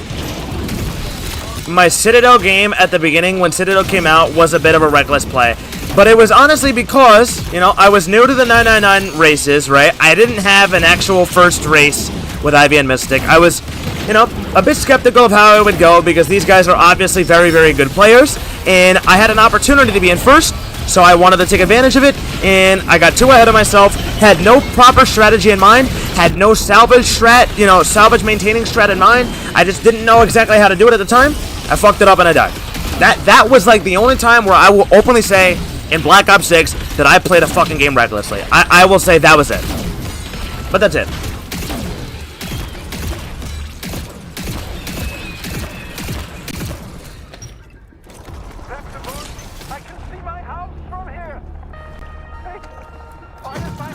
my Citadel game at the beginning, when Citadel came out, was a bit of a reckless play. But it was honestly because, you know, I was new to the 999 races, right? I didn't have an actual first race with Ivy and Mystic. I was, you know, a bit skeptical of how it would go because these guys are obviously very, very good players. And I had an opportunity to be in first, so I wanted to take advantage of it. And I got too ahead of myself, had no proper strategy in mind, had no salvage strat, you know, salvage maintaining strat in mind. I just didn't know exactly how to do it at the time. I fucked it up and I died. That was like the only time where I will openly say in Black Ops 6 that I played a fucking game recklessly. I will say that was it. But that's it.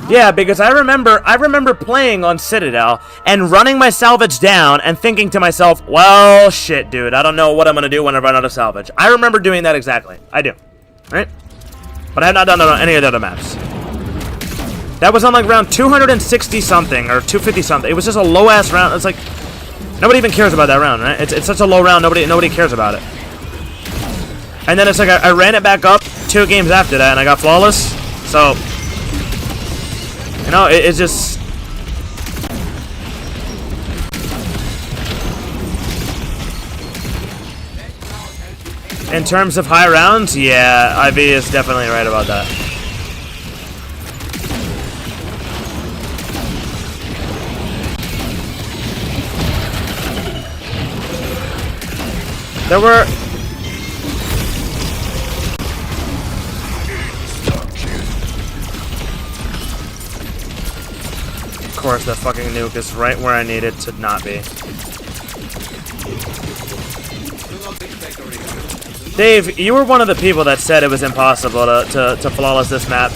Yeah, because I remember playing on Citadel and running my salvage down and thinking to myself, well, shit, dude, I don't know what I'm going to do when I run out of salvage. I remember doing that exactly. I do. Right? But I have not done that on any of the other maps. That was on like round 260 something or 250 something. It was just a low ass round. It's like nobody even cares about that round, right? It's such a low round, nobody cares about it. And then it's like I ran it back up 2 games after that and I got flawless. So, you know, it's just... In terms of high rounds, yeah, IV is definitely right about that. There were... Of course, that fucking nuke is right where I need it to not be. Dave, you were one of the people that said it was impossible to flawless this map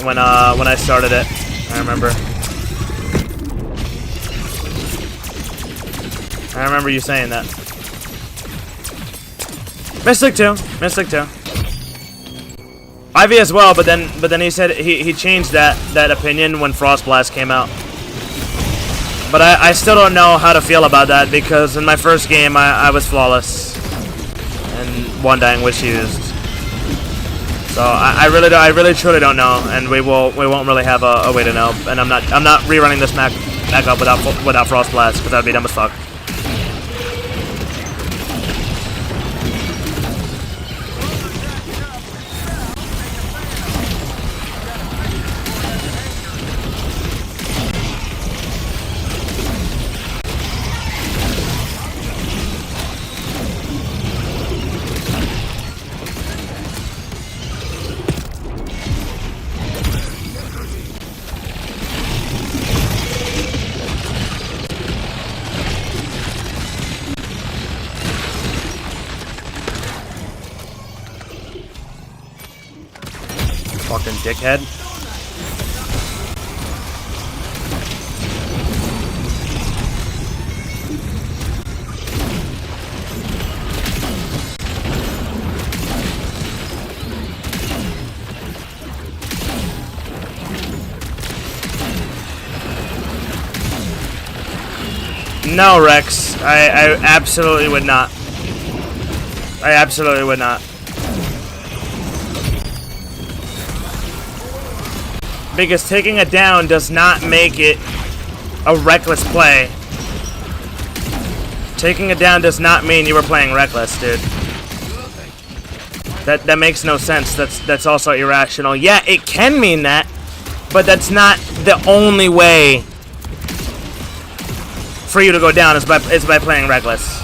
when I started it. I remember you saying that. Mystic too. Ivy as well, but then he said he changed that opinion when Frost Blast came out. But I still don't know how to feel about that because in my first game I was flawless and 1 dying wish used. So I really truly don't know, and we won't really have a way to know. And I'm not rerunning this map back up without Frost Blast because that'd be dumb as fuck. Fucking dickhead. No, Rex. I absolutely would not. I absolutely would not. Because taking it down does not make it a reckless play. Taking it down does not mean you were playing reckless, dude. That makes no sense. That's also irrational. Yeah, it can mean that, but that's not the only way for you to go down is by playing reckless.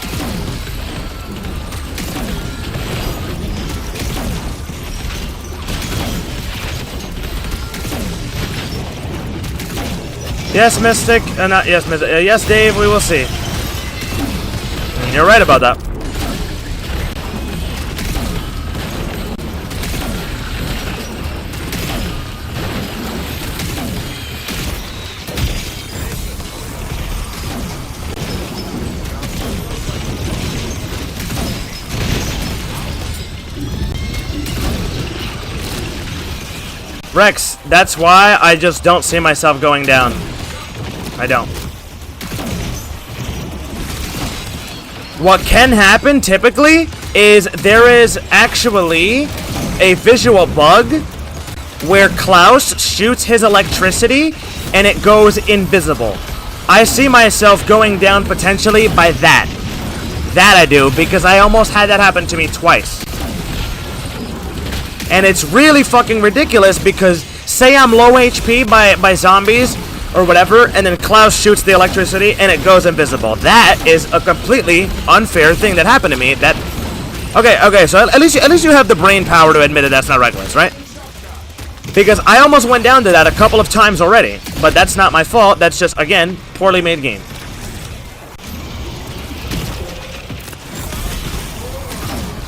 Yes, Mystic. Yes, Mystic. Yes, Dave. We will see. And you're right about that. Rex, that's why I just don't see myself going down. I don't. What can happen typically is there is actually a visual bug where Clouse shoots his electricity and it goes invisible. I see myself going down potentially by that. That I do, because I almost had that happen to me twice. And it's really fucking ridiculous because say I'm low HP by zombies or whatever, and then Clouse shoots the electricity and it goes invisible. That is a completely unfair thing that happened to me. That okay, so at least you have the brain power to admit that that's not reckless, right? Because I almost went down to that a couple of times already, but that's not my fault. That's just, again, poorly made game.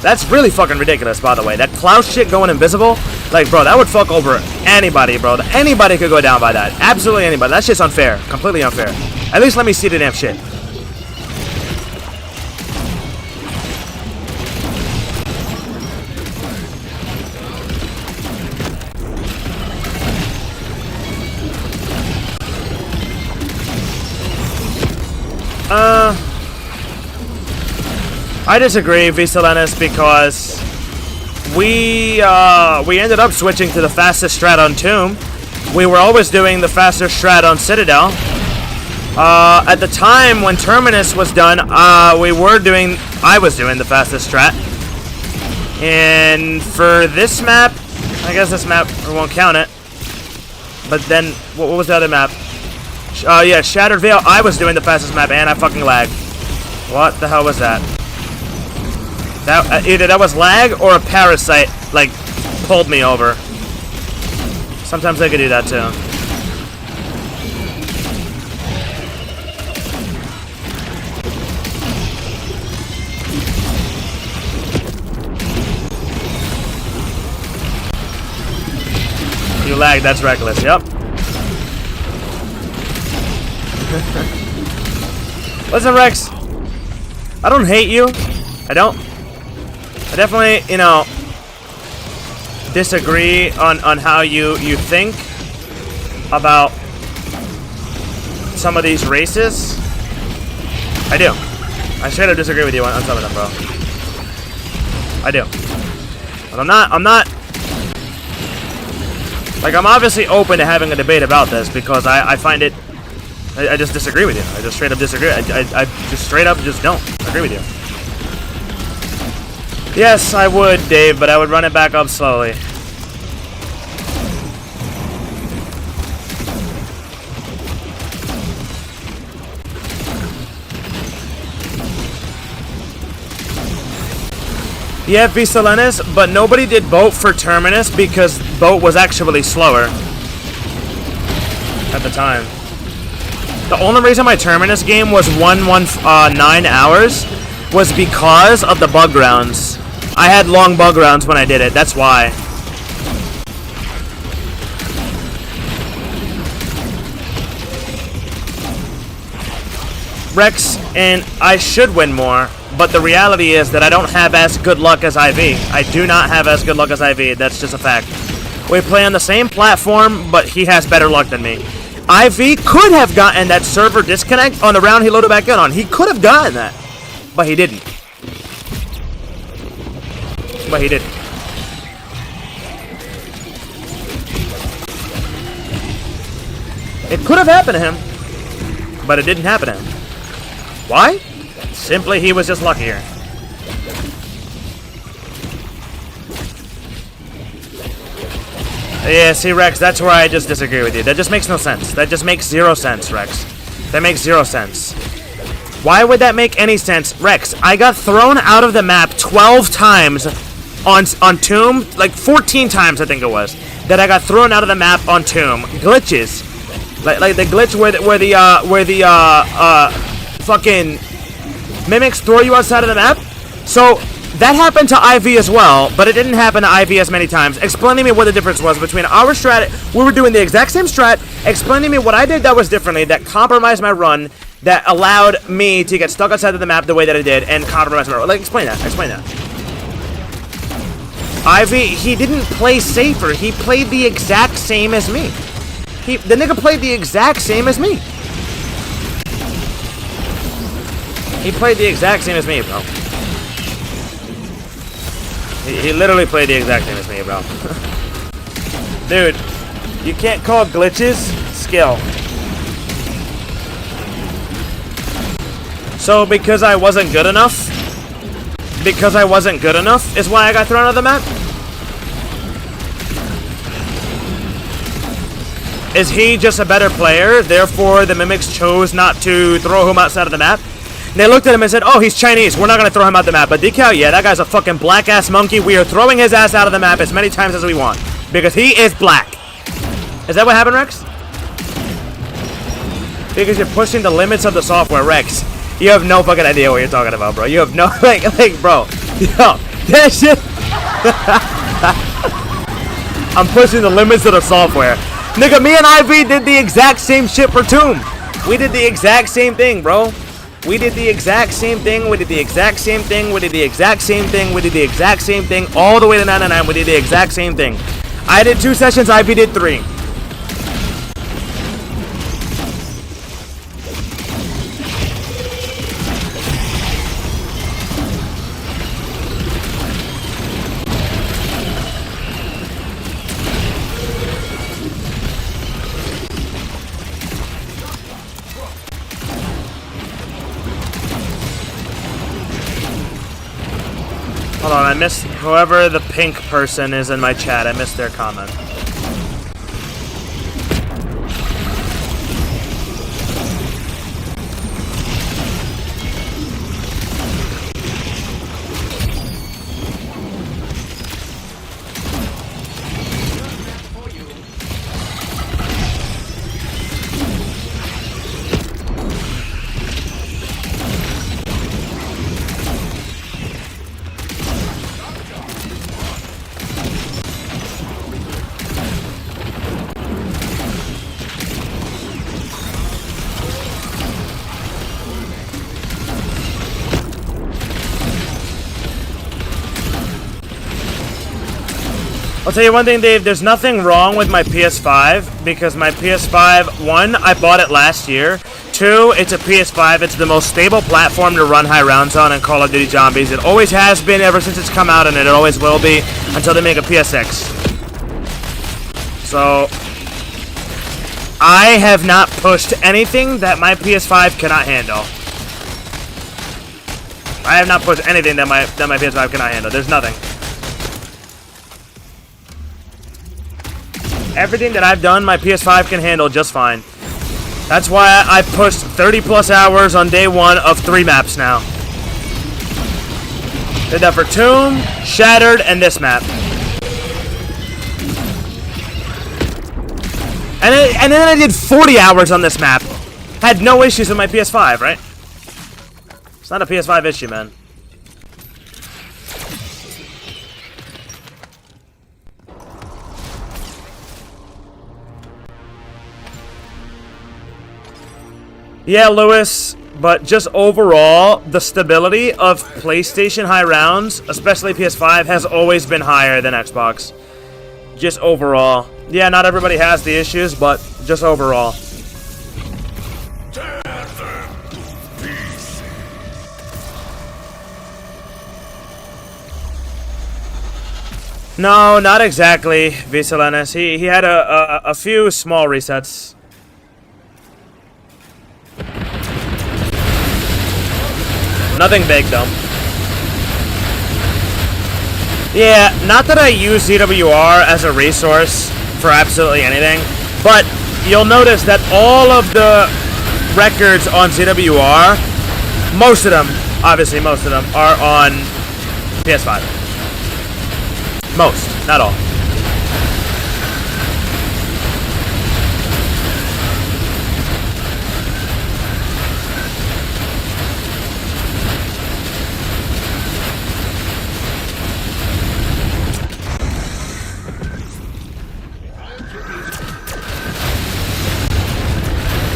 That's really fucking ridiculous, by the way. That Clouse shit going invisible, like, bro, that would fuck over anybody, bro. Anybody could go down by that. Absolutely anybody. That shit's unfair. Completely unfair. At least let me see the damn shit. I disagree, Visalenus, because we ended up switching to the fastest strat on Tomb. We were always doing the faster strat on Citadel. At the time when Terminus was done, I was doing the fastest strat. And for this map, I guess this map, we won't count it. But then, what was the other map? Yeah, Shattered Veil, I was doing the fastest map and I fucking lagged. What the hell was that? That either that was lag or a parasite, like, pulled me over. Sometimes I could do that too. You lag, that's reckless, yep. Listen, Rex, I don't hate you. I don't. I definitely, you know, disagree on how you think about some of these races. I do. I straight up disagree with you on some of them, bro. I do. But I'm not, like, I'm obviously open to having a debate about this because I find it, I just disagree with you. I just straight up disagree. I just straight up just don't agree with you. Yes, I would, Dave, but I would run it back up slowly. Yeah, Visalenus, but nobody did boat for Terminus because boat was actually slower at the time. The only reason my Terminus game was 9 hours was because of the bug rounds. I had long bug rounds when I did it, that's why. Rex, and I should win more, but the reality is that I don't have as good luck as IV. I do not have as good luck as IV. That's just a fact. We play on the same platform, but he has better luck than me. IV could have gotten that server disconnect on the round he loaded back in on. He could have gotten that, but he didn't. But he didn't. It could have happened to him, but it didn't happen to him. Why? Simply, he was just luckier. Yeah, see, Rex, that's where I just disagree with you. That just makes no sense. That just makes 0 sense, Rex. That makes 0 sense. Why would that make any sense? Rex, I got thrown out of the map 12 times on Tomb. Like, 14 times, I think it was. That I got thrown out of the map on Tomb. Glitches. Like the glitch where the fucking mimics throw you outside of the map. So that happened to IV as well, but it didn't happen to IV as many times. Explaining to me what the difference was between our strat. We were doing the exact same strat. Explaining to me what I did that was differently, that compromised my run, that allowed me to get stuck outside of the map the way that I did, and compromise my run. Like, explain that. Explain that. IV, he didn't play safer. He played the exact same as me. The nigga played the exact same as me. He played the exact same as me, bro. He literally played the exact same as me, bro. Dude, you can't call glitches skill. So because I wasn't good enough? Because I wasn't good enough is why I got thrown out of the map? Is he just a better player, therefore the mimics chose not to throw him outside of the map? And they looked at him and said, oh, he's Chinese, we're not going to throw him out the map. But Decal, yeah, that guy's a fucking black-ass monkey. We are throwing his ass out of the map as many times as we want. Because he is black. Is that what happened, Rex? Because you're pushing the limits of the software, Rex. You have no fucking idea what you're talking about, bro. You have no, like bro. Yo, that shit. I'm pushing the limits of the software. Nigga, me and IV did the exact same shit for Tomb. We did the exact same thing, bro. We did the exact same thing. We did the exact same thing. We did the exact same thing. We did the exact same thing. All the way to 999. We did the exact same thing. I did 2 sessions. IV did 3. Hold on, I missed whoever the pink person is in my chat. I missed their comment. I'll tell you one thing, Dave, there's nothing wrong with my PS5, because my PS5, 1, I bought it last year. 2, it's a PS5, it's the most stable platform to run high rounds on in Call of Duty Zombies. It always has been ever since it's come out, and it always will be until they make a PSX. So, I have not pushed anything that my PS5 cannot handle. I have not pushed anything that my PS5 cannot handle. There's nothing. Everything that I've done, my PS5 can handle just fine. That's why I've pushed 30 plus hours on day 1 of 3 maps now. Did that for Tomb, Shattered, and this map. And then I did 40 hours on this map. Had no issues with my PS5, right? It's not a PS5 issue, man. Yeah, Lewis, but just overall, the stability of PlayStation high rounds, especially PS5, has always been higher than Xbox. Just overall. Yeah, not everybody has the issues, but just overall. No, not exactly, Viselenis. He had a few small resets. Nothing big, though. Yeah, not that I use ZWR as a resource for absolutely anything, but you'll notice that all of the records on ZWR, most of them, obviously most of them, are on PS5. Most, not all.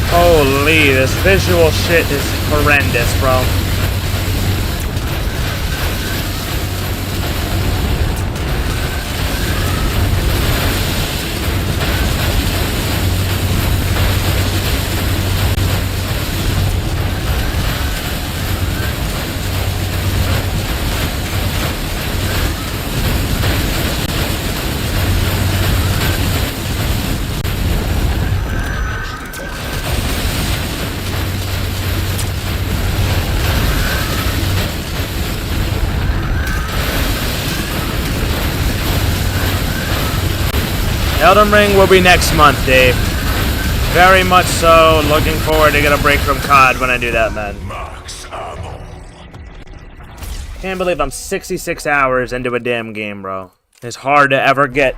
Holy, this visual shit is horrendous, bro. Elden Ring will be next month, Dave. Very much so. Looking forward to get a break from COD when I do that, man. Can't believe I'm 66 hours into a damn game, bro. It's hard to ever get...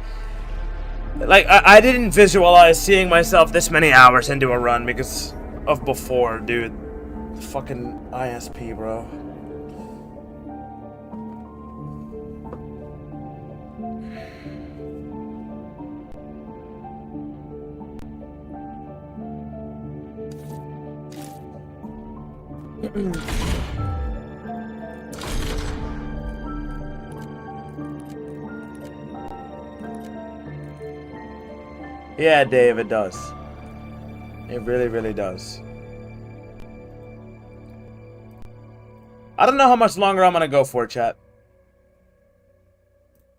Like, I didn't visualize seeing myself this many hours into a run because of before, dude. Fucking ISP, bro. Yeah, Dave, it does. It really, really does. I don't know how much longer I'm gonna go for, chat.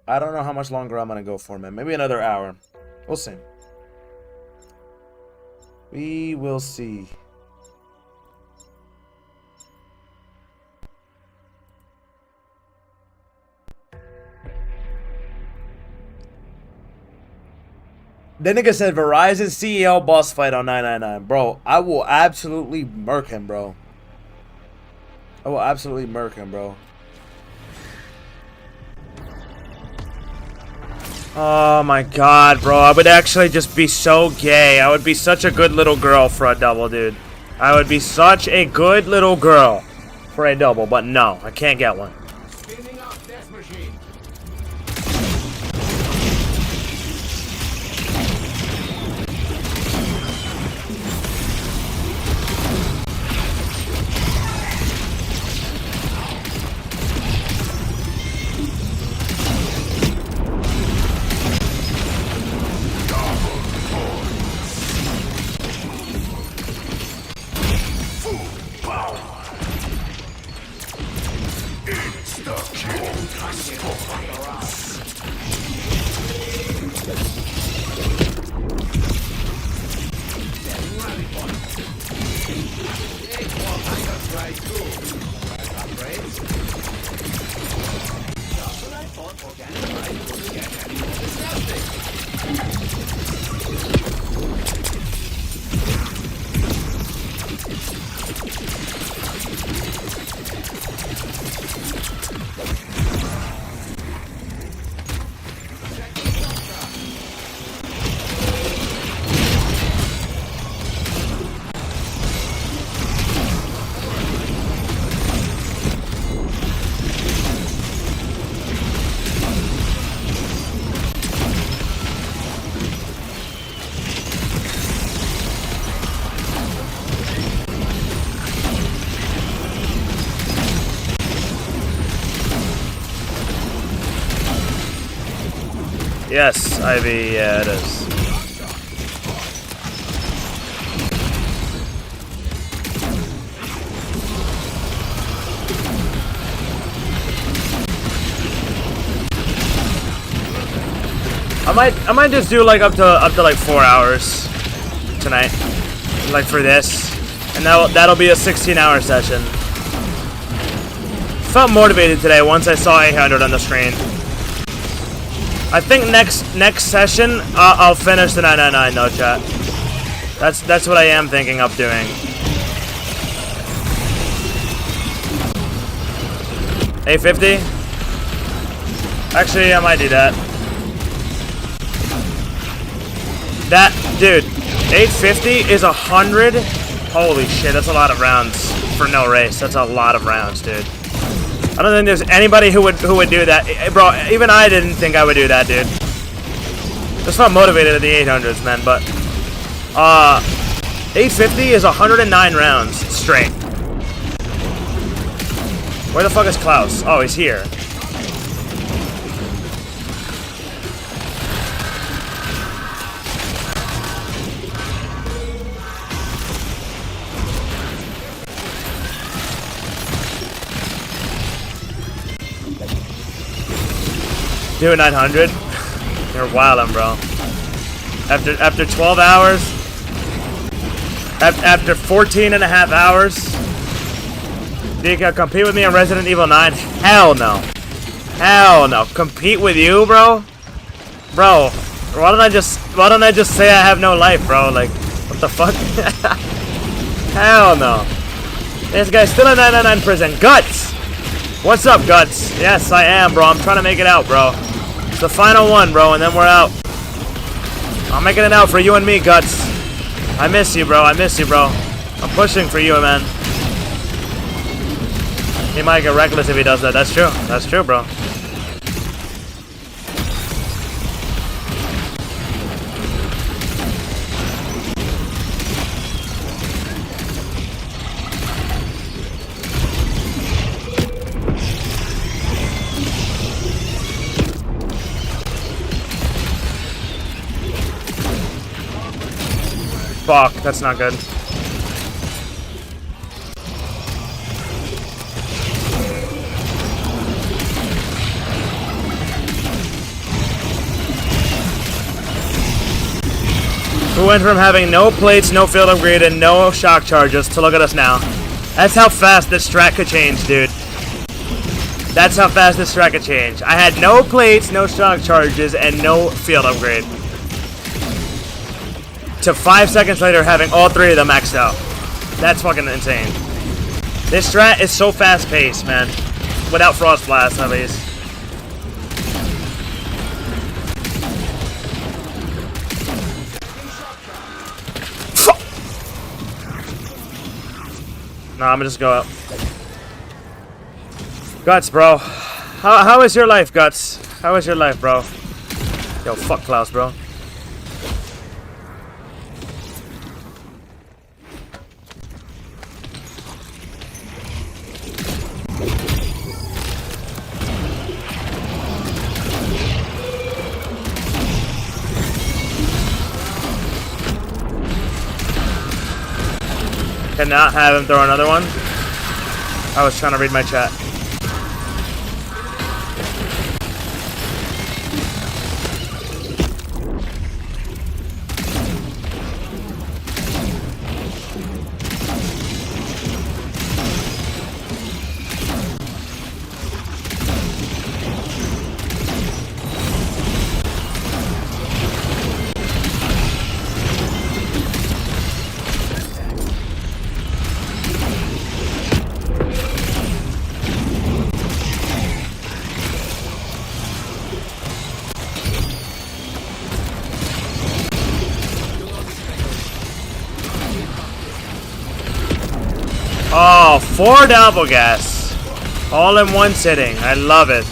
I don't know how much longer I'm gonna go for, man. Maybe another hour. We'll see. We will see. That nigga said Verizon CEO boss fight on 999. Bro, I will absolutely murk him, bro. I will absolutely murk him, bro. Oh my god, bro. I would actually just be so gay. I would be such a good little girl for a double, dude. I would be such a good little girl for a double, but no, I can't get one. Yes, Ivy, yeah, it is. I might just do like up to like 4 hours tonight, like for this, and that'll be a 16-hour session. Felt motivated today once I saw 800 on the screen. I think next session I'll finish the 999 though, chat. That's what I am thinking of doing. 850. Actually, I might do that. That, dude, 850 is 100. Holy shit, that's a lot of rounds for no race. That's a lot of rounds, dude. I don't think there's anybody who would do that, bro. Even I didn't think I would do that, dude. Just not motivated at the 800s, man. But 850 is 109 rounds straight. Where the fuck is Clouse? Oh, he's here. Do a 900. You're wildin', bro. After 12 hours, after 14 and a half hours, do you can compete with me on Resident Evil 9? Hell no. Hell no. Compete with you, bro? Bro, why don't I just say I have no life, bro? Like, what the fuck? Hell no. This guy's still in 999 prison. Guts! What's up, Guts? Yes, I am, bro. I'm trying to make it out, bro. It's the final one, bro, and then we're out. I'm making it out for you and me, Guts. I miss you, bro. I miss you, bro. I'm pushing for you, man. He might get reckless if he does that. That's true. That's true, bro. Fuck, that's not good. We went from having no plates, no field upgrade, and no shock charges to look at us now. That's how fast this strat could change, dude. That's how fast this strat could change. I had no plates, no shock charges, and no field upgrade. To 5 seconds later having all three of them maxed out. That's fucking insane. This strat is so fast paced, man. Without Frost Blast, at least. No, I'm gonna just go up. Guts, bro. How is your life, Guts? How is your life, bro? Yo, fuck Clouse, bro. Cannot have him throw another one. I was trying to read my chat. Oh, 4 double gas. All in one sitting. I love it.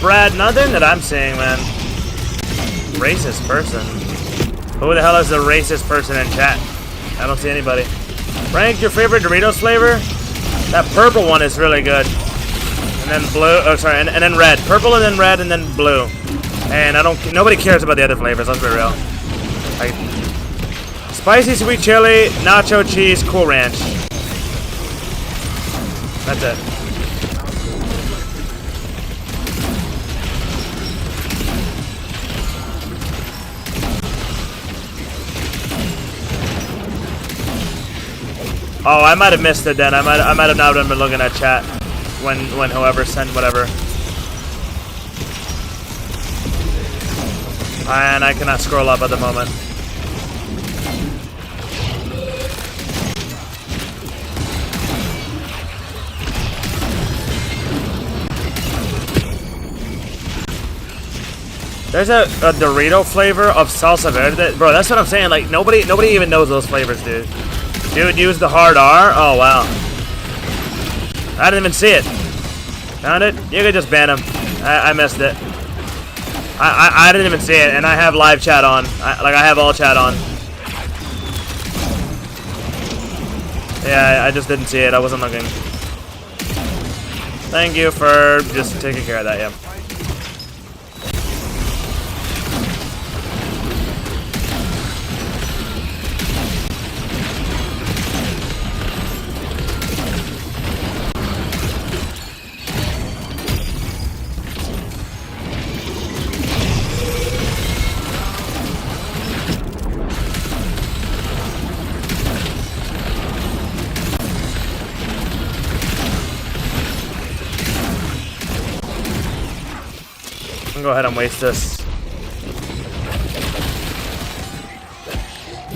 Brad, nothing that I'm seeing, man. Racist person. Who the hell is the racist person in chat? I don't see anybody. Frank, your favorite Doritos flavor? That purple one is really good. And then blue, oh sorry, and then red. Purple and then red and then blue. And nobody cares about the other flavors, let's be real. Like, spicy sweet chili, nacho cheese, Cool Ranch. That's it. Oh, I might have missed it then. I might have not been looking at chat when whoever sent whatever. And I cannot scroll up at the moment. There's a Dorito flavor of salsa verde. Bro, that's what I'm saying. Like, nobody even knows those flavors, dude. Dude, use the hard R? Oh, wow. I didn't even see it. Found it? You could just ban him. I missed it. I didn't even see it, and I have live chat on. I have all chat on. Yeah, I just didn't see it. I wasn't looking. Thank you for just taking care of that, yeah. Go ahead and waste this.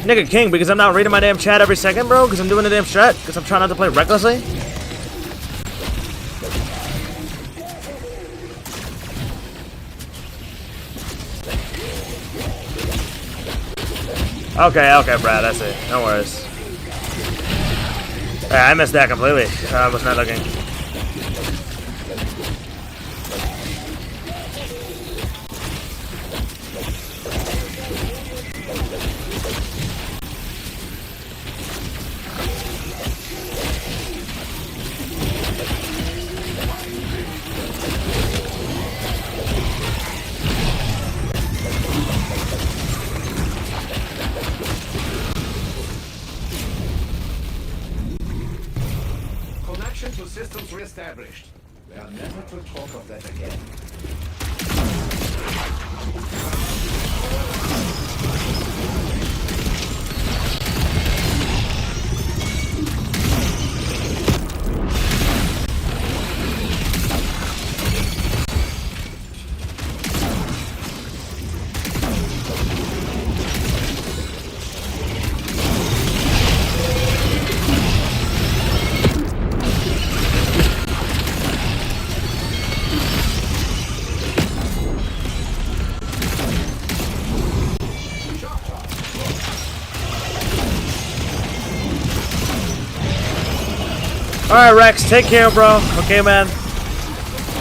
Nigga king, because I'm not reading my damn chat every second, bro? Because I'm doing the damn strat? Because I'm trying not to play recklessly? Okay, Brad, that's it. No worries. Yeah, I missed that completely. I was not looking. Systems reestablished. We are never to talk of that again. Alright, Rex, take care, bro. Okay, man.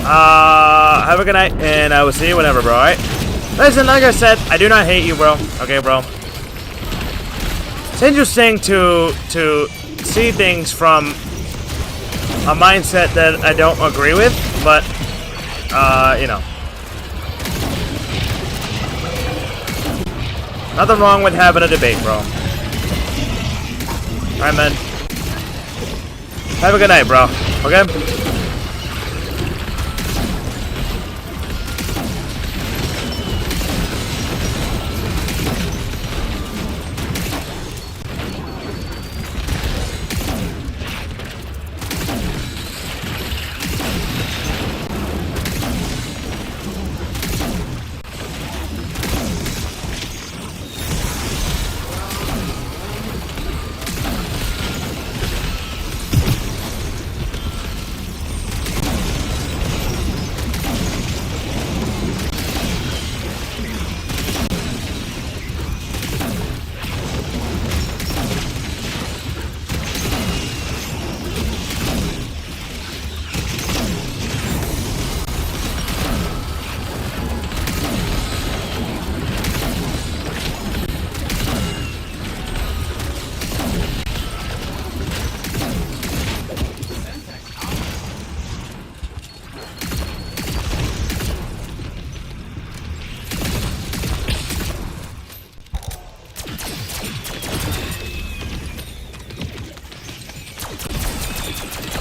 Have a good night, and I will see you whenever, bro, alright? Listen, like I said, I do not hate you, bro. Okay, bro. It's interesting to see things from a mindset that I don't agree with, but, you know. Nothing wrong with having a debate, bro. Alright, man. Have a good night, bro. Okay?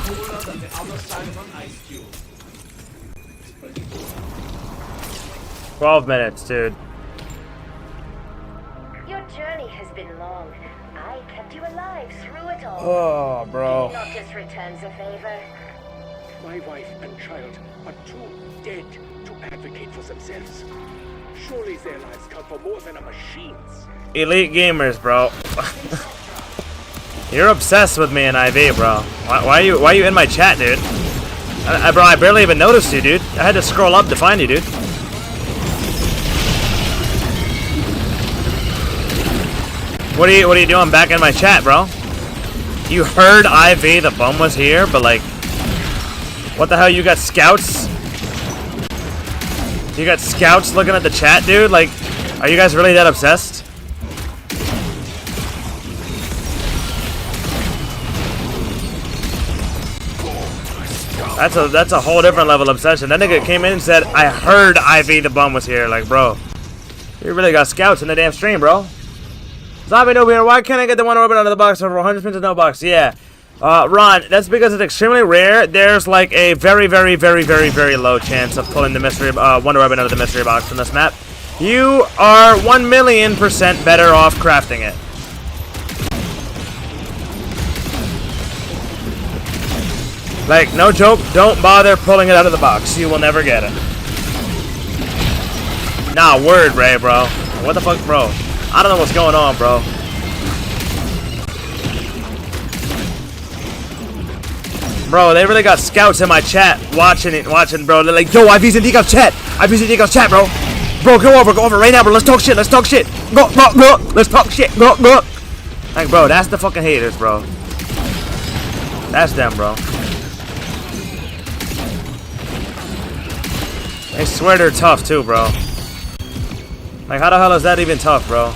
cooler than the other side of an ice cube. 12 minutes, dude. Your journey has been long. I kept you alive through it all. Oh, bro. Can you not just return the favor? My wife and child are too dead to advocate for themselves. Surely their lives count for more than a machine's. Elite gamers, bro. You're obsessed with me in IV, bro. Why are you in my chat, dude? Bro, I barely even noticed you, dude. I had to scroll up to find you, dude. What are you doing back in my chat, bro? You heard IV the bum was here, but like, what the hell? You got scouts? You got scouts looking at the chat, dude? Like, are you guys really that obsessed? That's a whole different level of obsession. That nigga came in and said, I heard IV the bum was here. Like, bro, you really got scouts in the damn stream, bro. Zombie noob here. Why can't I get the one orbit out of the box over 100 spins of no box? Yeah. Ron, that's because it's extremely rare. There's like a very, very, very, very, very low chance of pulling the mystery Wonder Weapon out of the mystery box from this map. You are 1,000,000% better off crafting it. Like, no joke, don't bother pulling it out of the box. You will never get it. Nah, word, Ray, bro. What the fuck, bro? I don't know what's going on, bro. Bro, they really got scouts in my chat watching, bro. They're like, yo, IV's in Deco's chat. IV's in Deco's chat, bro. Bro, go over right now, bro. Let's talk shit. Let's talk shit. Go. Let's talk shit. Go. Like, bro, that's the fucking haters, bro. That's them, bro. I swear they're tough, too, bro. Like, how the hell is that even tough, bro?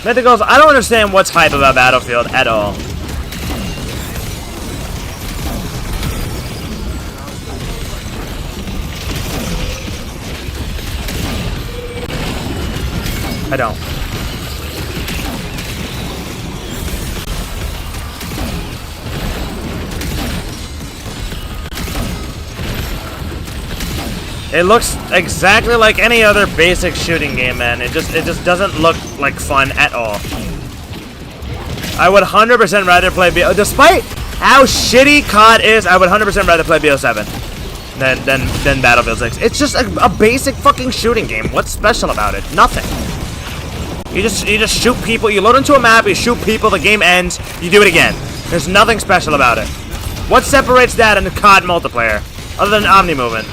Mythicals, I don't understand what's hype about Battlefield at all. I don't. It looks exactly like any other basic shooting game, man. It just doesn't look like fun at all. I would 100% rather play BO. Despite how shitty COD is, I would 100% rather play BO7 than Battlefield 6. It's just a basic fucking shooting game. What's special about it? Nothing. You just shoot people. You load into a map. You shoot people. The game ends. You do it again. There's nothing special about it. What separates that in the COD multiplayer, other than Omni movement?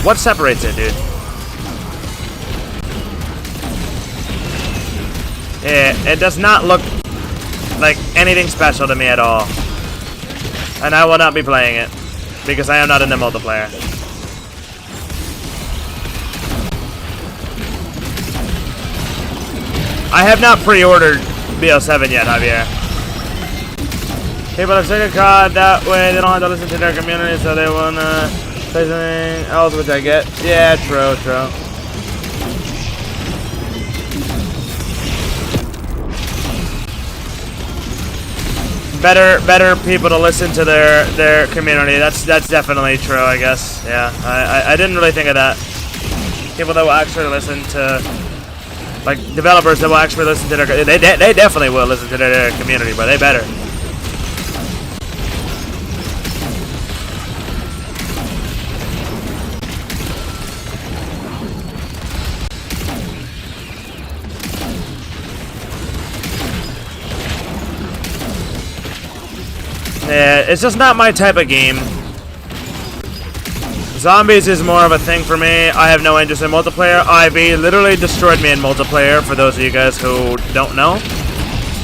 What separates it, dude? It does not look like anything special to me at all. And I will not be playing it, because I am not in the multiplayer. I have not pre-ordered BO7 yet, Javier. People are sick of COD that way. They don't have to listen to their community, so they wanna say something else, which I get. Yeah, true. Better people to listen to their community. That's definitely true, I guess. Yeah, I didn't really think of that. People that will actually listen to, like, developers that will actually listen to their, they definitely will listen to their community, but they better. Yeah, it's just not my type of game. Zombies is more of a thing for me. I have no interest in multiplayer. IV literally destroyed me in multiplayer, for those of you guys who don't know.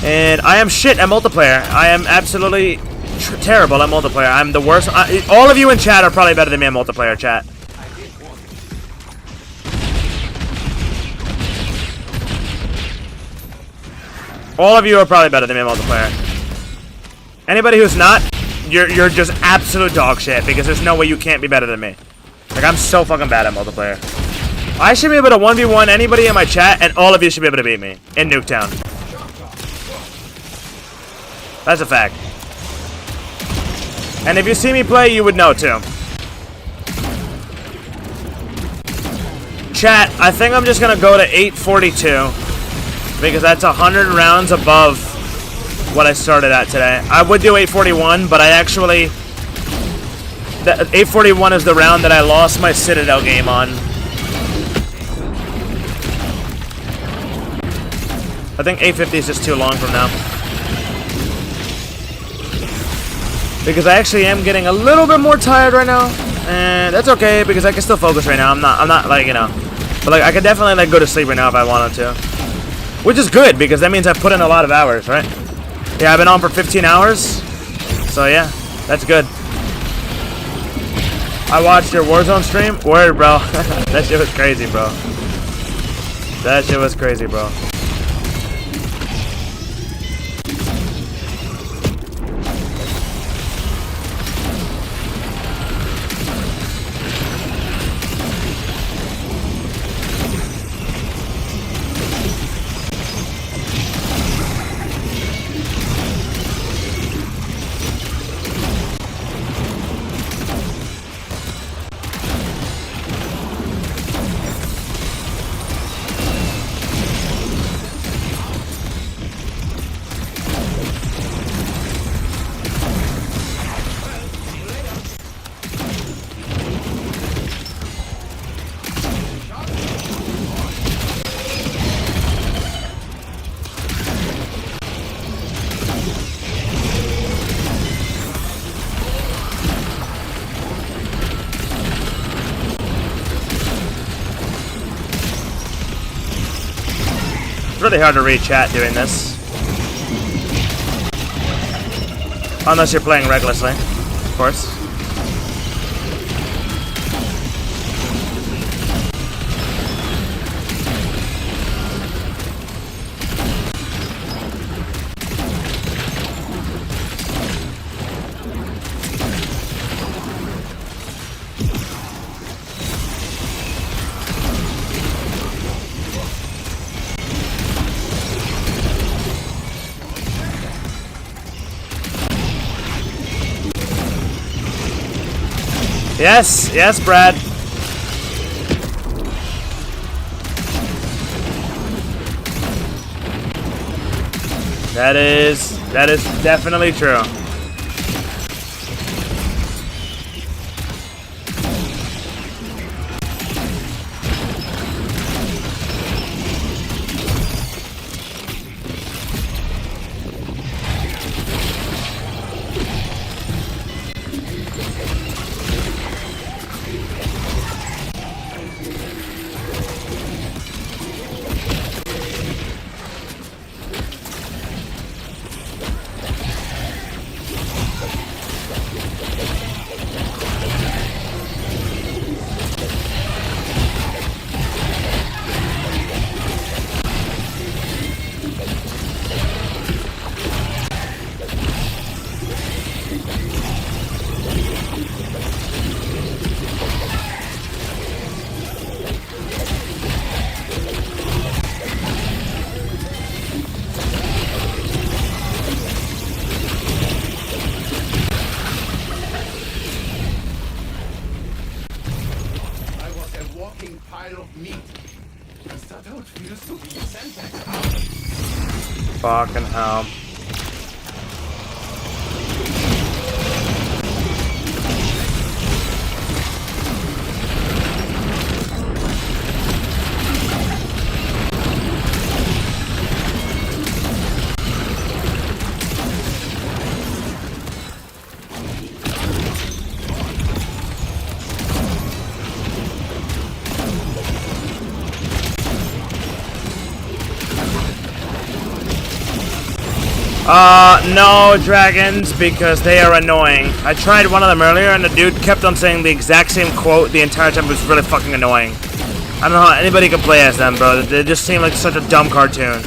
And I am shit at multiplayer. I am absolutely terrible at multiplayer. I'm the worst. All of you in chat are probably better than me in multiplayer, chat. All of you are probably better than me in multiplayer. Anybody who's not, you're just absolute dog shit because there's no way you can't be better than me. Like, I'm so fucking bad at multiplayer. I should be able to 1v1 anybody in my chat, and all of you should be able to beat me in Nuketown. That's a fact. And if you see me play, you would know too. Chat, I think I'm just gonna go to 842 because that's 100 rounds above what I started at today. I would do 841, but I actually... 841 is the round that I lost my Citadel game on. I think 850 is just too long from now. Because I actually am getting a little bit more tired right now. And that's okay because I can still focus right now. I'm not like, you know. But like I could definitely like go to sleep right now if I wanted to. Which is good because that means I've put in a lot of hours, right? Yeah, I've been on for 15 hours. So yeah, that's good. I watched your Warzone stream. Word, bro. That shit was crazy, bro. That shit was crazy, bro. It's really hard to read chat doing this. Unless you're playing recklessly, of course. Yes, yes, Brad. That is definitely true. Fucking hell. No dragons, because they are annoying. I tried one of them earlier, and the dude kept on saying the exact same quote the entire time. It was really fucking annoying. I don't know how anybody can play as them, bro. They just seem like such a dumb cartoon.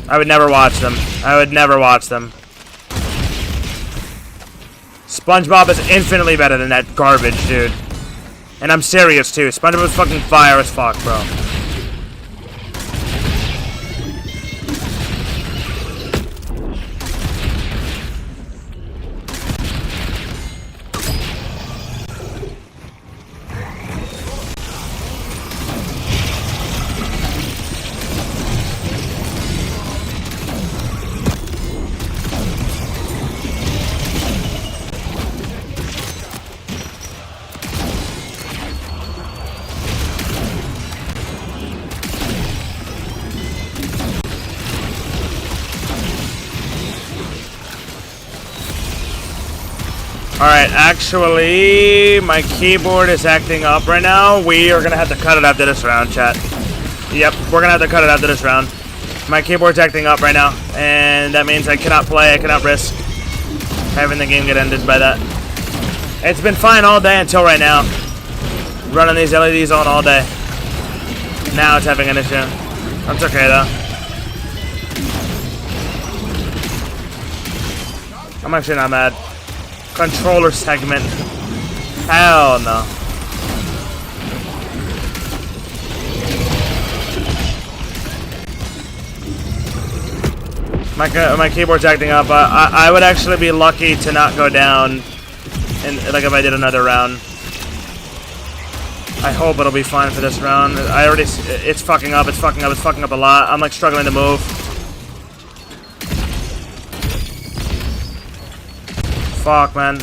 I would never watch them. I would never watch them. SpongeBob is infinitely better than that garbage, dude. And I'm serious, too. SpongeBob is fucking fire as fuck, bro. Alright, actually, my keyboard is acting up right now. We are going to have to cut it after this round, chat. Yep, we're going to have to cut it after this round. My keyboard's acting up right now, and that means I cannot play, I cannot risk having the game get ended by that. It's been fine all day until right now. Running these LEDs on all day. Now it's having an issue. That's okay, though. I'm actually not mad. Controller segment. Hell no. My keyboard's acting up. I would actually be lucky to not go down, like if I did another round. I hope it'll be fine for this round. It's fucking up. It's fucking up. It's fucking up a lot. I'm like struggling to move. Fuck, man.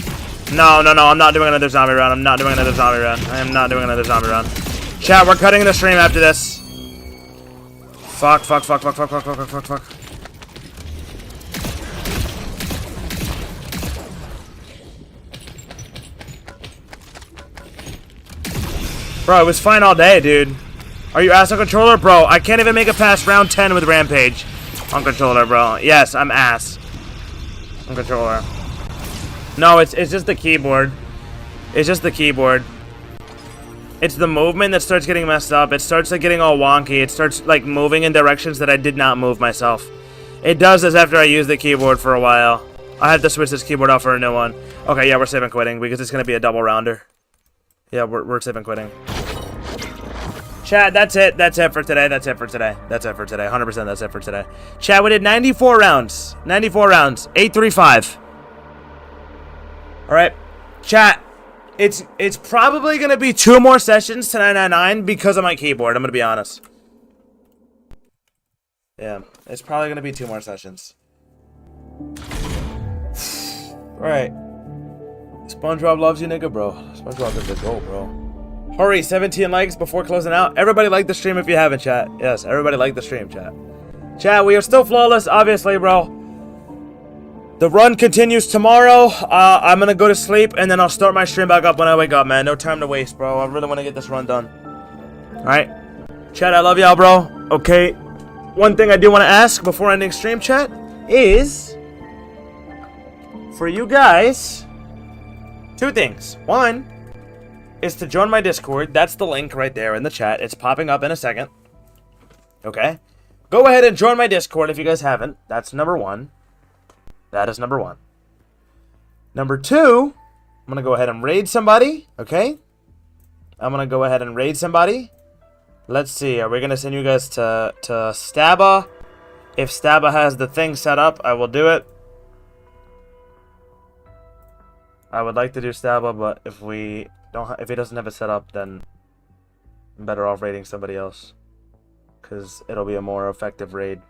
No, I'm not doing another zombie round. I'm not doing another zombie round. I am not doing another zombie round. Chat, we're cutting the stream after this. Fuck. Bro, it was fine all day, dude. Are you ass on controller? Bro, I can't even make it past round 10 with Rampage on controller, bro. Yes, I'm ass on controller. No, it's just the keyboard. It's just the keyboard. It's the movement that starts getting messed up. It starts like getting all wonky. It starts like moving in directions that I did not move myself. It does this after I use the keyboard for a while. I have to switch this keyboard out for a new one. Okay, yeah, we're saving quitting because it's gonna be a double rounder. Yeah, we're saving quitting. Chat, that's it. That's it for today. That's it for today. That's it for today. 100% that's it for today. Chat, we did 94 rounds. 94 rounds. 835. Alright, chat, it's probably going to be 2 more sessions to 999 because of my keyboard, I'm going to be honest. Yeah, it's probably going to be 2 more sessions. Alright. SpongeBob loves you, nigga, bro. SpongeBob is the goat, bro. Hurry, 17 likes before closing out. Everybody like the stream if you haven't, chat. Yes, everybody like the stream, chat. Chat, we are still flawless, obviously, bro. The run continues tomorrow. I'm gonna go to sleep and then I'll start my stream back up when I wake up, man. No time to waste, bro. I really want to get this run done. Alright. Chat, I love y'all, bro. Okay. One thing I do want to ask before ending stream, chat, is for you guys, 2 things. One is to join my Discord. That's the link right there in the chat. It's popping up in a second. Okay. Go ahead and join my Discord if you guys haven't. That's number 1. That is number 1. Number 2, I'm going to go ahead and raid somebody, okay? I'm going to go ahead and raid somebody. Let's see, are we going to send you guys to Staba? If Staba has the thing set up, I will do it. I would like to do Staba, but if he doesn't have it set up, then I'm better off raiding somebody else. Because it'll be a more effective raid.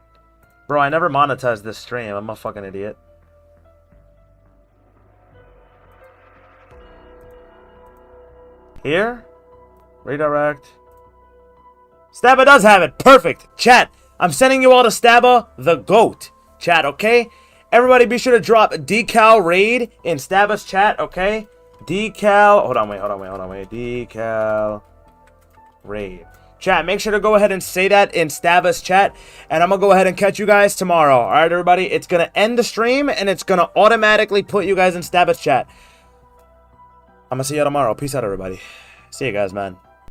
Bro, I never monetized this stream. I'm a fucking idiot. Here? Redirect. Staba does have it. Perfect. Chat, I'm sending you all to Staba the GOAT. Chat, okay? Everybody be sure to drop decal raid in Staba's chat, okay? Decal. Hold on, wait. Decal raid. Chat, make sure to go ahead and say that in Staba's chat. And I'm going to go ahead and catch you guys tomorrow. Alright, everybody? It's going to end the stream and it's going to automatically put you guys in Staba's chat. I'm going to see you tomorrow. Peace out, everybody. See you guys, man.